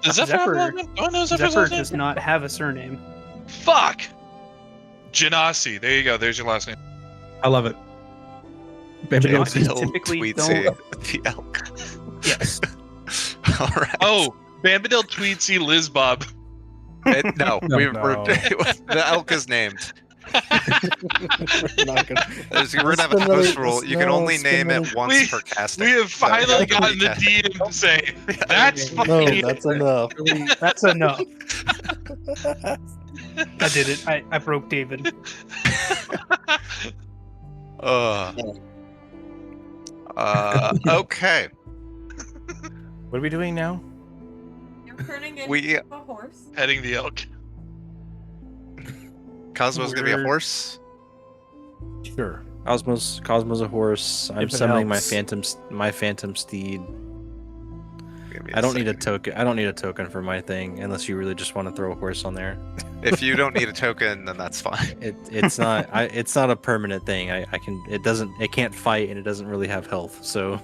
C: Does Zephyr have
G: Zephyr-
C: a last name? Do I know Zephyr's
G: Zephyr
C: last name?
G: does not have a surname.
C: Fuck. Genasi. There you go. There's your last name.
B: I love it. Bambadil
G: Genasi.
B: Tweetsy.
G: typically
D: Tweetsy. The elk.
G: Yes.
D: All right.
C: Oh, Bambadil Tweetsy Liz Bob.
D: No,
B: No.
D: we're
H: No.
D: the elk is named.
F: We're not gonna-
D: We're gonna have a house rule. You can
F: no,
D: only
F: spin
D: name it
F: it.
D: once
C: We-
D: per casting.
C: We have
D: So,
C: finally
D: yeah,
C: gotten the
D: yeah.
C: DM to say that's
F: No,
C: fucking.
F: that's enough.
G: That's enough. I did it. I broke David.
D: Okay.
H: What are we doing now?
E: You're turning into
D: We-
E: a horse.
C: Heading the elk.
D: Cosmo's gonna be a
G: Weird.
D: horse.
H: Sure.
F: Cosmo's a horse. I'm
H: If it
F: summoning
H: helps.
F: my phantom steed.
D: Give me
F: I don't need a
D: second.
F: token. I don't need a token for my thing unless you really just want to throw a horse on there.
D: If you don't need a token, then that's fine.
F: It's not it's not a permanent thing. It can't fight and it doesn't really have health. So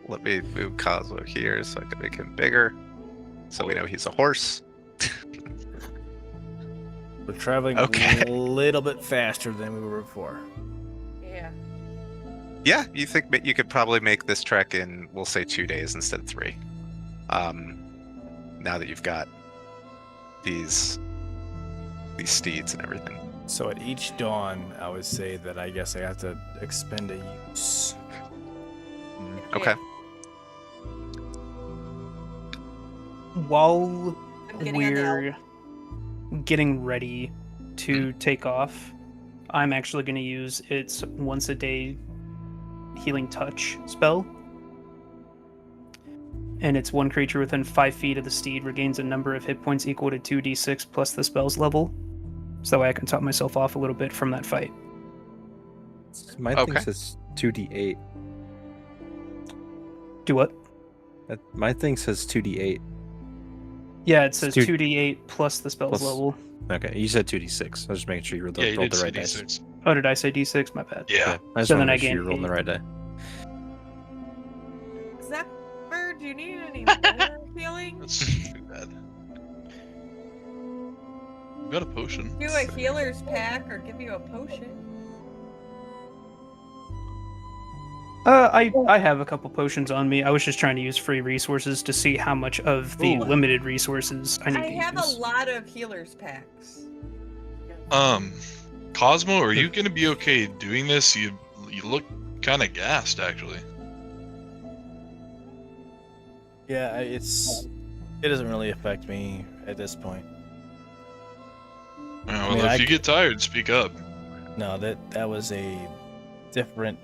D: Let me move Cosmo here so I can make him bigger. So we know he's a horse.
H: We're traveling
D: Okay.
H: a little bit faster than we were before.
E: Yeah.
D: Yeah, you think that you could probably make this trek in, we'll say, 2 days instead of 3. Now that you've got these steeds and everything.
H: So at each dawn, I would say that I guess I have to expend a use.
D: Okay.
G: While
E: I'm getting on the elk.
G: we're getting ready to take off, I'm actually going to use its once a day healing touch spell. And it's one creature within 5 feet of the steed regains a number of hit points equal to 2d6 plus the spell's level. So that way I can top myself off a little bit from that fight.
F: my
D: Okay.
F: thing says 2d8.
G: Do what?
F: My thing says 2d8.
G: Yeah, it says
F: Two-
G: 2d8 plus the spell's
F: plus-
G: level.
F: Okay, you said 2d6. I was just making sure you rolled
C: Yeah, you
F: rolled
C: did
F: the
C: say
F: right dice.
C: D6.
G: Oh, did I say d6? My bad.
C: Yeah.
F: Okay, I just
G: So
F: want
G: then
F: to
G: I
F: make sure
G: gain
F: you're rolling the
G: 8.
F: right die.
E: Zephyr, do you need any more healing?
C: That's too bad. We got a potion.
E: Do a healer's pack or give you a potion.
G: I have a couple potions on me. I was just trying to use free resources to see how much of the
F: Ooh.
G: limited resources I need
E: I
G: to
E: have
G: use.
E: a lot of healer's packs.
C: Cosmo, are you gonna be okay doing this? You look kind of gassed, actually.
H: Yeah, it doesn't really affect me at this point.
C: Well,
H: mean,
C: if
H: I
C: you
H: c-
C: get tired, speak up.
H: No, that was a different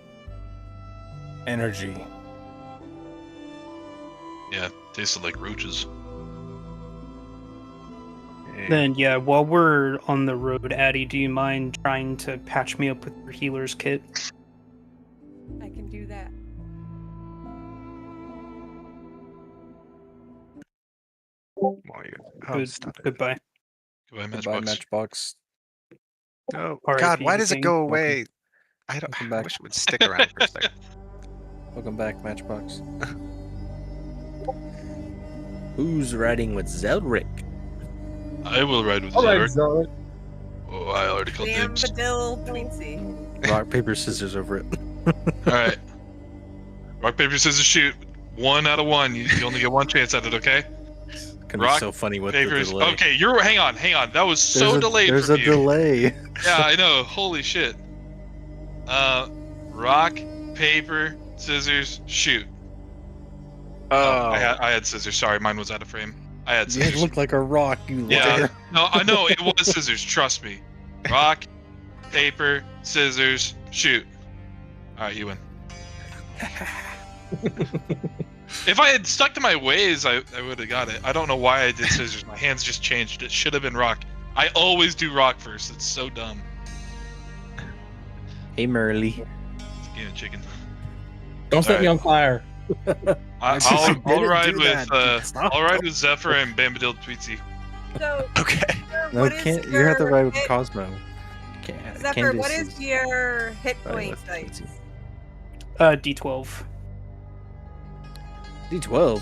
H: energy.
C: Yeah, tasted like roaches.
G: Then yeah, while we're on the road, Addie, do you mind trying to patch me up with your healer's kit?
E: I can do that.
D: Well, oh,
G: Good,
D: stop it.
G: goodbye.
C: Goodbye,
F: Goodbye,
C: Matchbox.
F: Matchbox.
D: Oh,
G: R.I.P.
D: God, why does it
G: King.
D: go
F: Welcome.
D: away? I don't.
F: Welcome
D: I
F: back.
D: wish it would stick around for a second.
F: Welcome back, Matchbox. Who's riding with Zeldrick?
C: I will ride with
B: All right,
C: Zephyr.
B: Zoe.
C: Oh, I already called names.
E: Bambadil Tweensy.
F: Rock, paper, scissors over it.
C: All right. Rock, paper, scissors, shoot. 1 out of 1. You only get one chance at it, okay?
F: Gonna
C: Rock,
F: be so funny with
C: Papers.
F: the delay.
C: Okay, hang on. That was so delayed
F: There's
C: from
F: a
C: you.
F: delay.
C: Yeah, I know. Holy shit. Rock, paper, scissors, shoot.
D: Oh,
C: I had scissors. Sorry, mine was out of frame. I had
F: You
C: scissors.
F: look like a rock, you
C: Yeah.
F: liar.
C: No, I know it was scissors. Trust me. Rock, paper, scissors, shoot. All right, you win. If I had stuck to my ways, I would have got it. I don't know why I did scissors. My hands just changed. It should have been rock. I always do rock first. It's so dumb.
F: Hey, Merly.
C: It's a game of chicken.
B: Don't set me on fire.
C: I'll
F: didn't
C: ride
F: do
C: with
F: that. Stop.
C: I'll ride with Zephyr and Bambadil Tweetsy.
E: So,
D: okay.
E: Zephyr,
F: No,
E: what is
F: can't. You have to
E: your
F: ride with
E: hit-
F: Cosmo.
E: Zephyr,
F: Candace
E: what is your hit
F: riding
E: point
F: with
E: dice?
G: D12.
F: D12.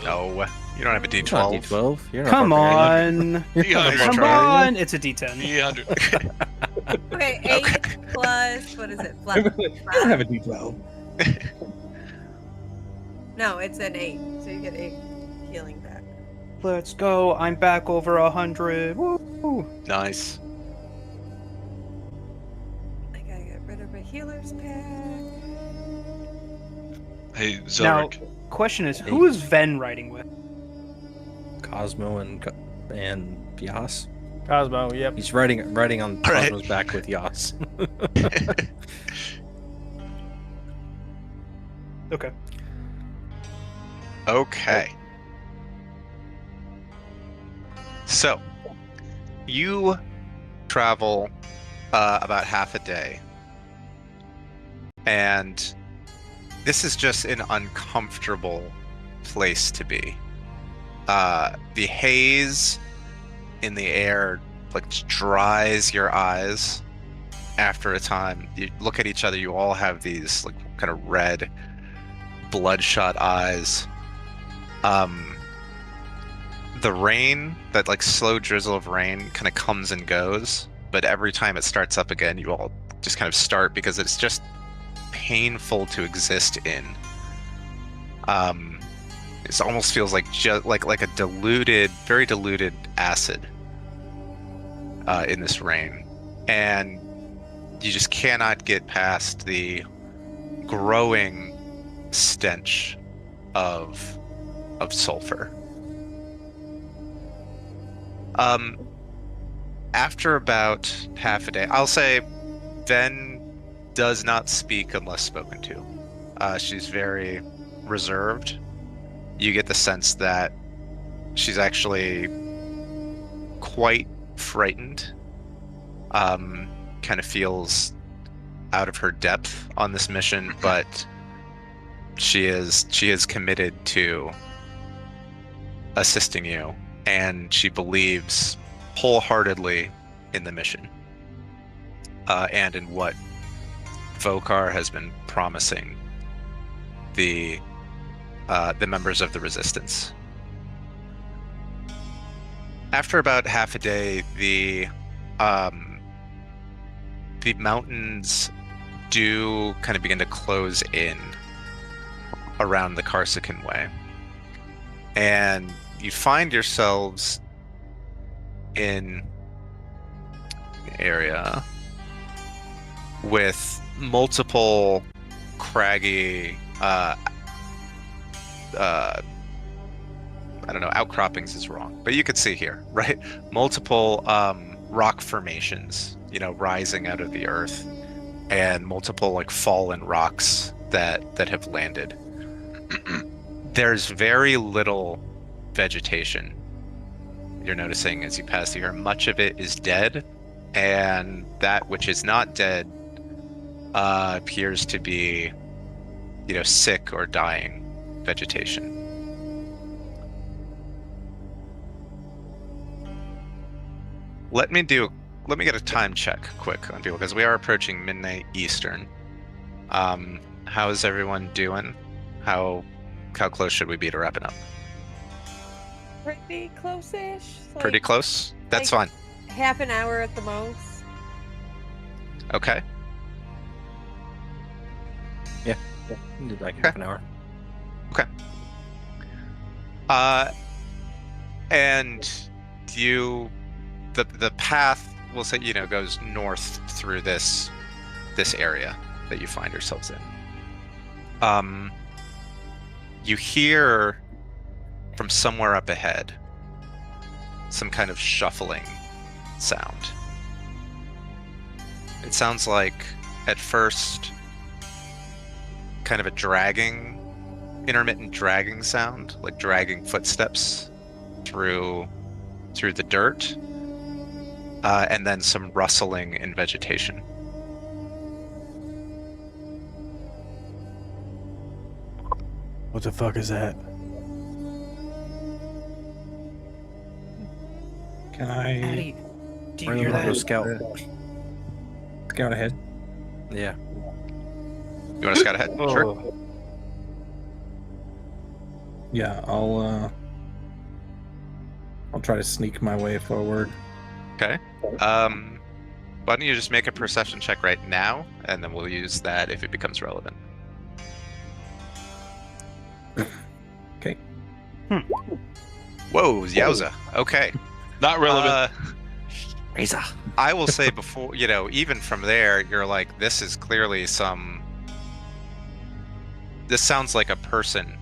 D: No, you don't have a
F: It's not
D: D12.
F: D12. You're not
G: Come
F: barbarian.
G: on.
F: You're not a
C: D100.
G: Come
F: barbarian.
G: on. It's a D10.
C: 300.
E: Okay, 8
D: Okay.
E: plus, what is it?
B: I
E: Plus
B: don't have a D12.
E: No, it's an 8, so you get 8 healing back.
G: Let's go. I'm back over 100. Woo!
D: Nice.
E: I gotta get rid of a healer's pack.
C: Hey,
G: Now,
C: Zelric.
G: question is, who is Ven riding with?
F: Cosmo and and Yas.
H: Cosmo, yep.
F: He's riding on
D: All right.
F: Cosmo's back with Yas.
G: Okay.
D: Okay. So, you travel about half a day, and this is just an uncomfortable place to be. The haze in the air like dries your eyes after a time. You look at each other, you all have these like kind of red, bloodshot eyes. The rain, that like slow drizzle of rain, kind of comes and goes, but every time it starts up again, you all just kind of start because it's just painful to exist in. It almost feels like like a diluted, very diluted acid in this rain, and you just cannot get past the growing stench of sulfur. After about half a day, I'll say Ven does not speak unless spoken to. She's very reserved. You get the sense that she's actually quite frightened. Kind of feels out of her depth on this mission, but she is committed to assisting you, and she believes wholeheartedly in the mission and in what Vokar has been promising the members of the Resistance. After about half a day, the mountains do kind of begin to close in around the Karsakan Way, and you find yourselves in an area with multiple craggy I don't know, outcroppings is wrong, but you could see here, right? Multiple rock formations, rising out of the earth, and multiple like fallen rocks that have landed. There's very little vegetation you're noticing as you pass here. Much of it is dead, and that which is not dead appears to be, sick or dying vegetation. Let me get a time check quick on people, because we are approaching midnight Eastern. How is everyone doing? How close should we be to wrapping up?
E: Pretty close-ish.
D: Pretty close? That's fine.
E: Half an hour at the most.
D: Okay.
F: Yeah. Did like half an hour.
D: Okay. And the path, we'll say, goes north through this area that you find yourselves in. You hear from somewhere up ahead some kind of shuffling sound. It sounds like, at first, kind of a intermittent dragging sound, like dragging footsteps through the dirt, and then some rustling in vegetation.
H: What the fuck is that?
B: Can I
G: Addy, do you
F: Bring
G: hear
F: them up to
G: that?
F: scout.
B: scout ahead?
F: Yeah.
D: You want to scout ahead? Sure.
G: Oh,
B: Yeah, I'll try to sneak my way forward.
D: Okay. Why don't you just make a perception check right now, and then we'll use that if it becomes relevant.
B: Okay.
D: Whoa, yowza. Okay.
C: Not relevant.
F: Razor.
D: I will say before, even from there, you're like, this is clearly this sounds like a person,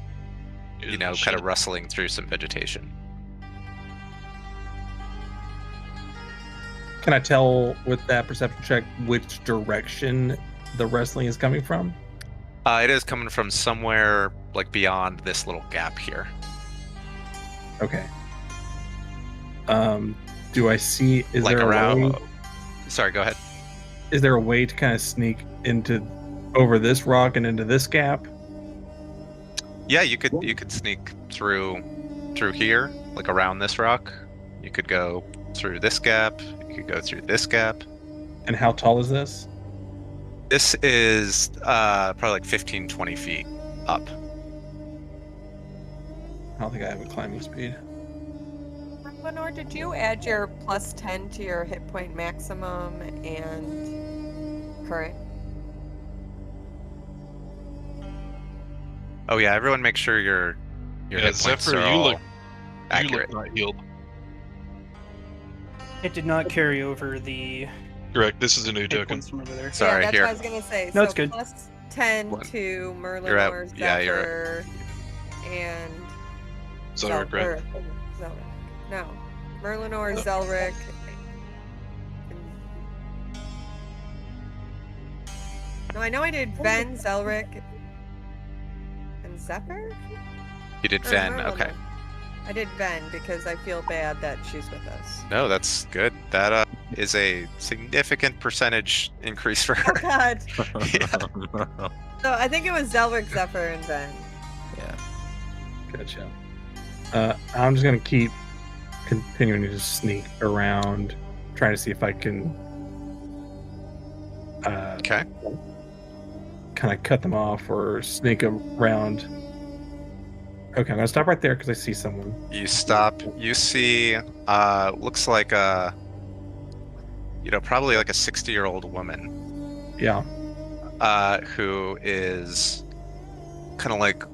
D: kind of rustling through some vegetation.
B: Can I tell with that perception check which direction the wrestling is coming from?
D: It is coming from somewhere like beyond this little gap here.
B: Okay. Do I see? Is
D: like
B: there
D: around.
B: a way?
D: Sorry, go ahead.
B: Is there a way to kind of sneak over this rock and into this gap?
D: Yeah, you could sneak through here, like around this rock. You could go through this gap. You could go through this gap.
B: And how tall is this?
D: This is probably like 15, 20 feet up.
B: I don't think I have a climbing speed.
E: Lenore, did you add your plus 10 to your hit point maximum and current?
D: Oh yeah, everyone make sure your hit points
C: Zephyr,
D: are
C: you
D: all
C: look
D: accurate.
C: not healed.
G: It did not carry over the
C: Correct. This is a new
G: hit
C: token.
G: points from over there.
D: Sorry,
E: yeah, that's
D: here.
E: what I was gonna say.
G: No,
E: so
G: it's good.
E: Plus 10
D: One.
E: to Merlin
D: You're at-
E: or
D: yeah, you're
E: Zephyr and
C: Zelric, right?
E: Zelric. No, Merlin or Zelric. No, I know I did Ven, Zelric, and Zephyr.
D: You did
E: Or
D: Ven,
E: Merlin.
D: okay.
E: I did Ven because I feel bad that she's with us.
D: No, that's good. That is a significant percentage increase for
E: Oh
D: her.
E: God.
F: Yeah.
E: So I think it was Zelric, Zephyr, and Ven.
B: Gotcha. I'm just gonna keep continuing to sneak around, trying to see if I can
D: Okay.
B: kind of cut them off or sneak around. Okay, I'm gonna stop right there because I see someone.
D: You stop. You see, looks like probably like a 60-year-old woman,
B: Yeah.
D: who is kind of like,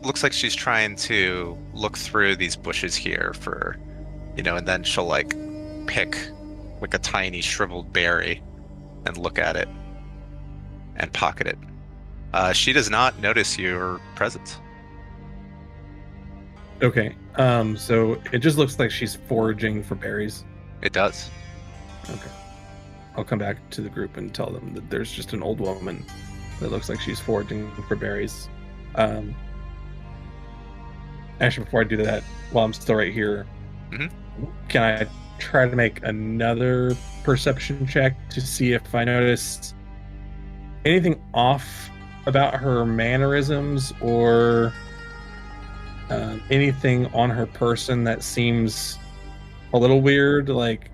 D: looks like she's trying to look through these bushes here for, and then she'll like pick like a tiny shriveled berry and look at it and pocket it. She does not notice your presence.
B: Okay. So it just looks like she's foraging for berries.
D: It does.
B: Okay. I'll come back to the group and tell them that there's just an old woman that looks like she's foraging for berries. Actually, before I do that, while I'm still right here, can I try to make another perception check to see if I notice anything off about her mannerisms or anything on her person that seems a little weird? Like,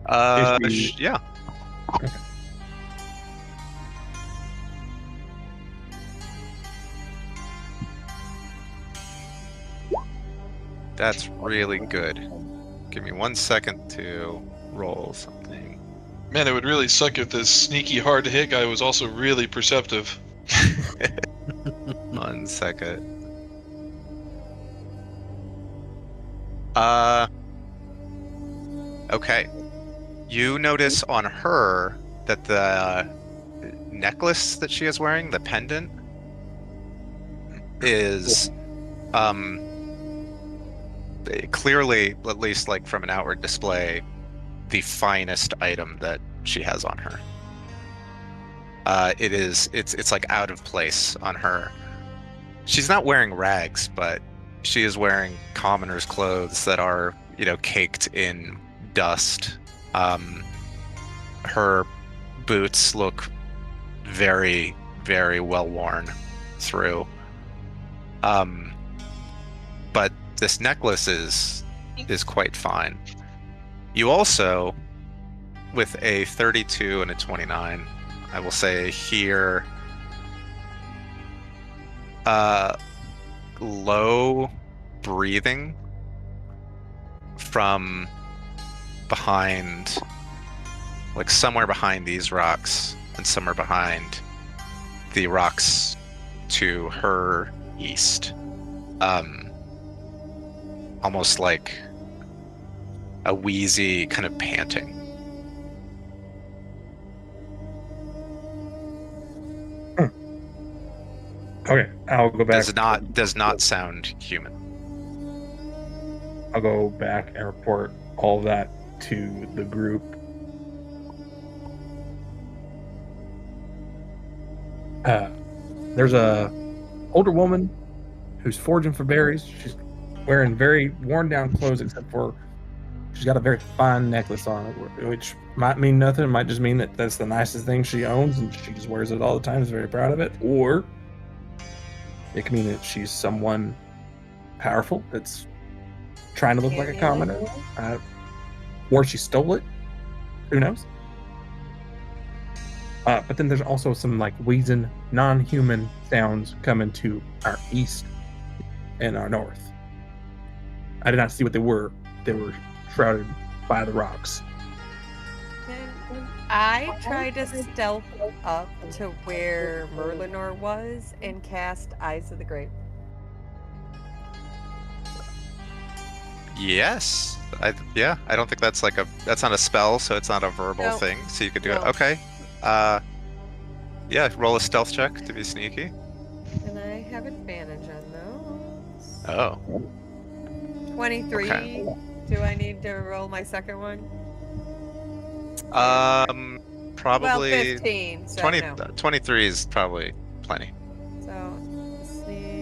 D: Yeah.
B: Okay.
D: That's really good. Give me 1 second to roll something.
C: Man, it would really suck if this sneaky, hard to hit guy was also really perceptive.
D: 1 second. Okay. You notice on her that the necklace that she is wearing, the pendant, is clearly, at least like from an outward display, the finest item that she has on her. It's like out of place on her. She's not wearing rags, but she is wearing commoner's clothes that are, caked in dust. Her boots look very, very well worn through. But this necklace is quite fine. You also, with a 32 and a 29, I will say here, low breathing from behind, like somewhere behind these rocks and somewhere behind the rocks to her east. Almost like a wheezy kind of panting.
B: Okay, I'll go back.
D: Does not sound human.
B: I'll go back and report all of that to the group. There's a older woman who's foraging for berries. She's wearing very worn down clothes, except for she's got a very fine necklace on, which might mean nothing. It might just mean that that's the nicest thing she owns, and she just wears it all the time. Is very proud of it. Or it can mean that she's someone powerful that's trying to look like a commoner, or she stole it. Who knows? But then there's also some like wheezing, non-human sounds coming to our east and our north. I did not see what they were. They were shrouded by the rocks.
E: Can I try to stealth up to where Merlinor was and cast Eyes of the Grave?
D: Yes. I don't think that's that's not a spell, so it's not a verbal thing. So you could do it. Okay. Yeah, roll a stealth check to be sneaky.
E: And I have advantage on those.
D: Oh.
E: 23.
D: Okay.
E: Do I need to roll my second one?
D: Probably
E: Well, 15. So
D: 20,
E: no.
D: 23 is probably plenty.
E: So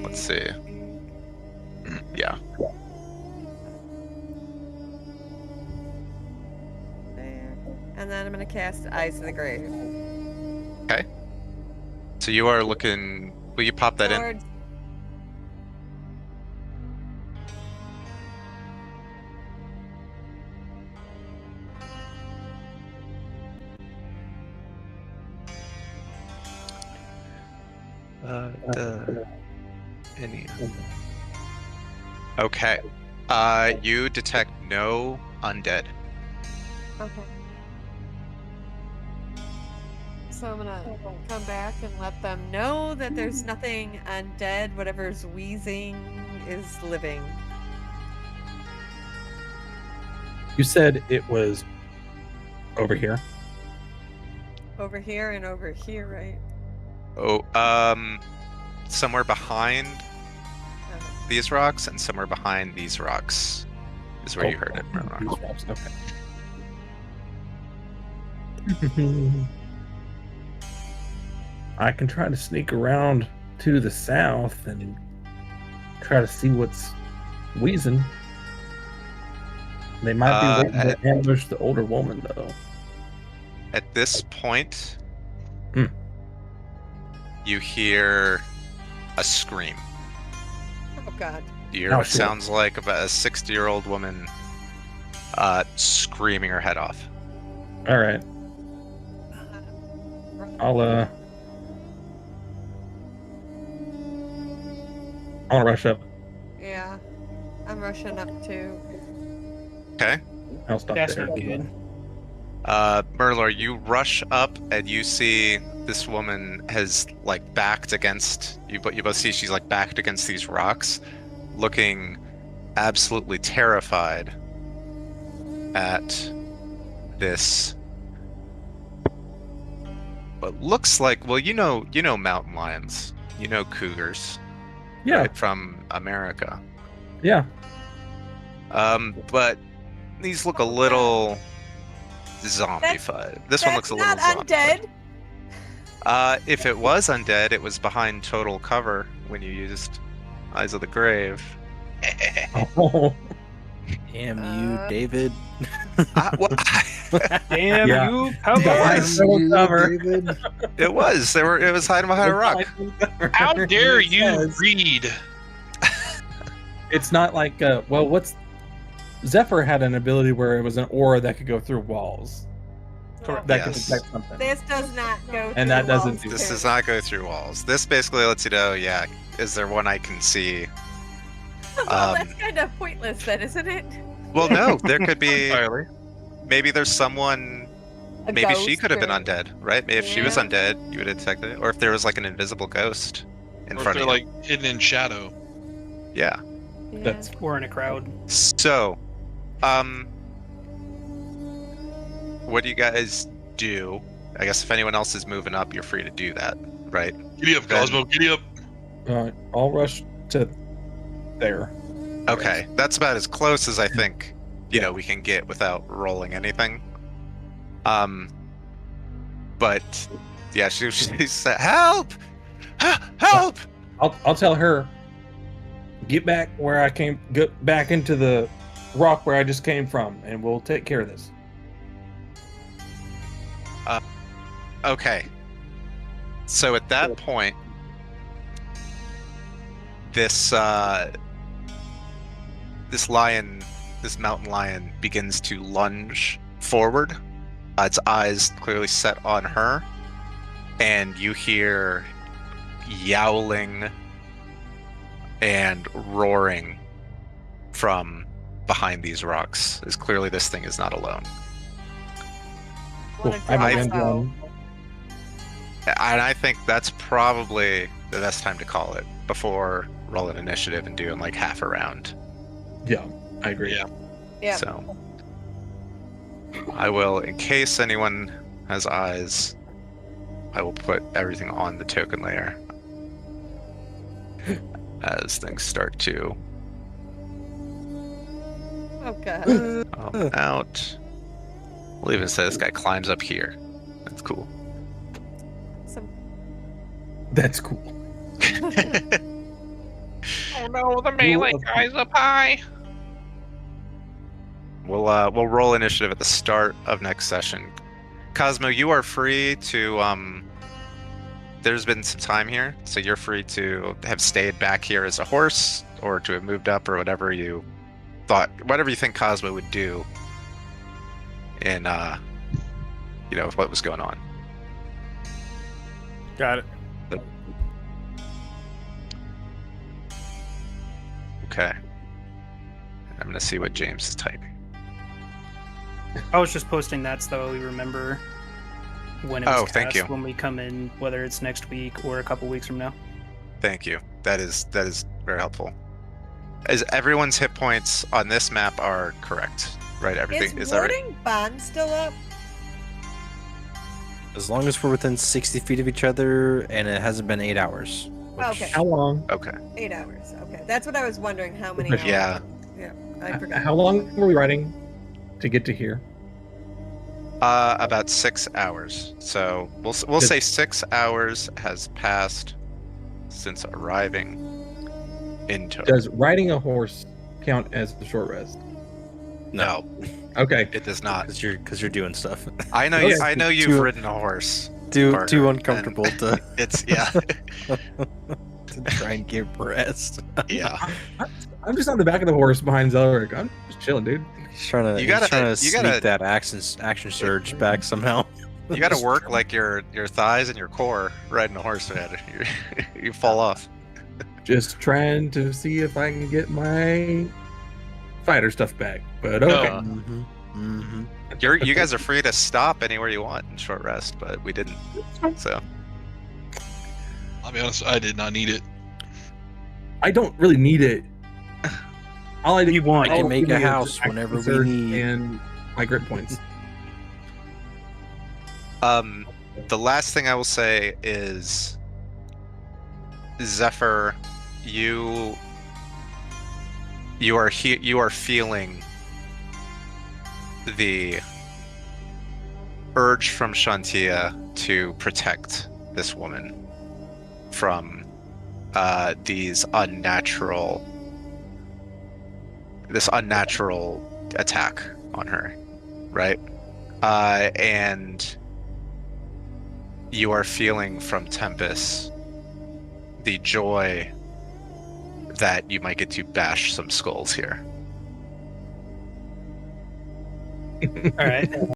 D: Let's see. Yeah.
E: There. And then I'm going to cast Eyes of the Grave.
D: Okay. So you are looking. Will you pop that in?
E: Towards-
D: Okay. You detect no undead.
E: Okay. So I'm gonna come back and let them know that there's nothing undead. Whatever's wheezing is living.
B: You said it was over here.
E: Over here and over here, right?
D: Oh, somewhere behind these rocks and somewhere behind these rocks is where you heard it.
B: These rocks, okay. I can try to sneak around to the south and try to see what's wheezing. They might be waiting to ambush the older woman, though.
D: At this point,
B: Hmm.
D: you hear a scream.
E: Oh God.
D: You hear
B: Oh,
D: what
B: sure.
D: sounds like about a 60-year-old woman screaming her head off.
B: All right, I'll rush up.
E: Yeah, I'm rushing up too.
D: Okay.
B: I'll stop
G: That's
B: there.
G: not good.
D: Merlor, you rush up and you see this woman has like backed against you, but you both see she's like backed against these rocks, looking absolutely terrified at this. What looks like, well, you know mountain lions, you know cougars,
B: Yeah,
D: right, from America.
B: yeah.
D: But these look a little zombified. This one looks a little
E: not
D: zombified.
E: undead.
D: If it was undead, it was behind total cover when you used Eyes of the Grave.
B: Oh,
F: Damn you, David.
G: Damn
B: Yeah.
G: you,
B: Behind
G: Pablo!
B: total cover.
F: David.
D: It was. It was hiding behind a rock.
C: How dare
B: It
C: you
B: says-
C: read?
B: It's not like what's Zephyr had an ability where it was an aura that could go through walls. That could
D: Yes.
B: detect something.
E: This does not go.
B: And
E: through
B: that doesn't
E: walls,
B: do
D: This
E: too.
D: does not go through walls. This basically lets you know, yeah, is there one I can see?
E: Well, that's kind of pointless, then, isn't it?
D: Well, no, there could be.
C: Entirely.
D: Maybe there's someone.
E: A
D: Maybe she
E: ghost
D: could have been
E: or-
D: undead, right? Maybe if she was
E: Yeah.
D: undead, you would have detected it. Or if there was like an invisible ghost in
C: Or if
D: front
C: they're
D: of you.
C: like hidden in shadow.
D: Yeah.
E: Yeah.
B: That's
G: We're in a crowd.
D: So, what do you guys do? I guess if anyone else is moving up, you're free to do that, right?
C: Giddy up,
D: Then-
C: Cosmo, giddy up.
B: I'll rush to there.
D: Okay, that's about as close as I think we can get without rolling anything. But yeah, she said, "Help! Help!"
B: I'll tell her. Get back where I came. Get back into the rock where I just came from, and we'll take care of this.
D: Okay. So at that point, this mountain lion begins to lunge forward. Its eyes clearly set on her, and you hear yowling and roaring from behind these rocks. As clearly this thing is not alone.
B: Cool.
E: Wanna
B: I have
E: drop
B: a
E: us
B: gun.
D: And I think that's probably the best time to call it before rolling initiative and doing like half a round.
B: Yeah, I agree.
C: Yeah.
E: Yeah.
D: So I will, in case anyone has eyes, I will put everything on the token layer as things start to
E: Oh god.
D: come out. We'll even say this guy climbs up here. That's cool.
E: Some
B: That's cool.
C: Oh no, the melee guy's up high.
D: We'll roll initiative at the start of next session. Cosmo, you are free to there's been some time here, so you're free to have stayed back here as a horse or to have moved up or whatever you think Cosmo would do in what was going on.
H: Got it.
D: Okay. I'm gonna see what James is typing.
G: I was just posting that so we remember when it was
D: Oh, thank
G: cast,
D: you.
G: when we come in, whether it's next week or a couple weeks from now.
D: Thank you. That is very helpful. As everyone's hit points on this map are correct, right? Everything is that right?
E: Warding Bond still up?
F: As long as we're within 60 feet of each other and it hasn't been 8 hours. which-
E: Okay.
B: How long?
D: Okay.
E: 8 hours. Okay. That's what I was wondering. How many hours?
D: Yeah.
E: Yeah. I forgot.
B: How long were we riding to get to here?
D: About 6 hours. So we'll say 6 hours has passed since arriving in Tovag.
B: Does riding a horse count as a short rest?
D: No,
B: Okay.
D: it does not.
F: Because you're doing stuff.
D: I know.
B: Okay.
D: I know you've
F: Too-
D: ridden a horse.
F: too
D: Parker,
F: uncomfortable to
D: It's yeah,
F: try and get rest.
D: yeah.
B: I'm just on the back of the horse behind Zelric. I'm just chilling, dude.
F: He's trying to,
D: You gotta-
F: sneak that action surge back somehow.
D: You got to work like your thighs and your core riding a horse, man. You fall off.
B: Just trying to see if I can get my fighter stuff back. But okay.
D: No.
F: Mm-hmm.
D: You guys are free to stop anywhere you want in short rest, but we didn't. So
C: I'll be honest, I did not need it.
B: I don't really need it. All I
G: You want-
F: I can
B: all
F: make
B: I
F: a
B: need is
F: house
B: action
F: whenever we
B: surge
F: need.
B: and my grit points.
D: the last thing I will say is, Zephyr, you are feeling the urge from Shantia to protect this woman from this unnatural attack on her, right? And you are feeling from Tempest the joy that you might get to bash some skulls here.
G: All right.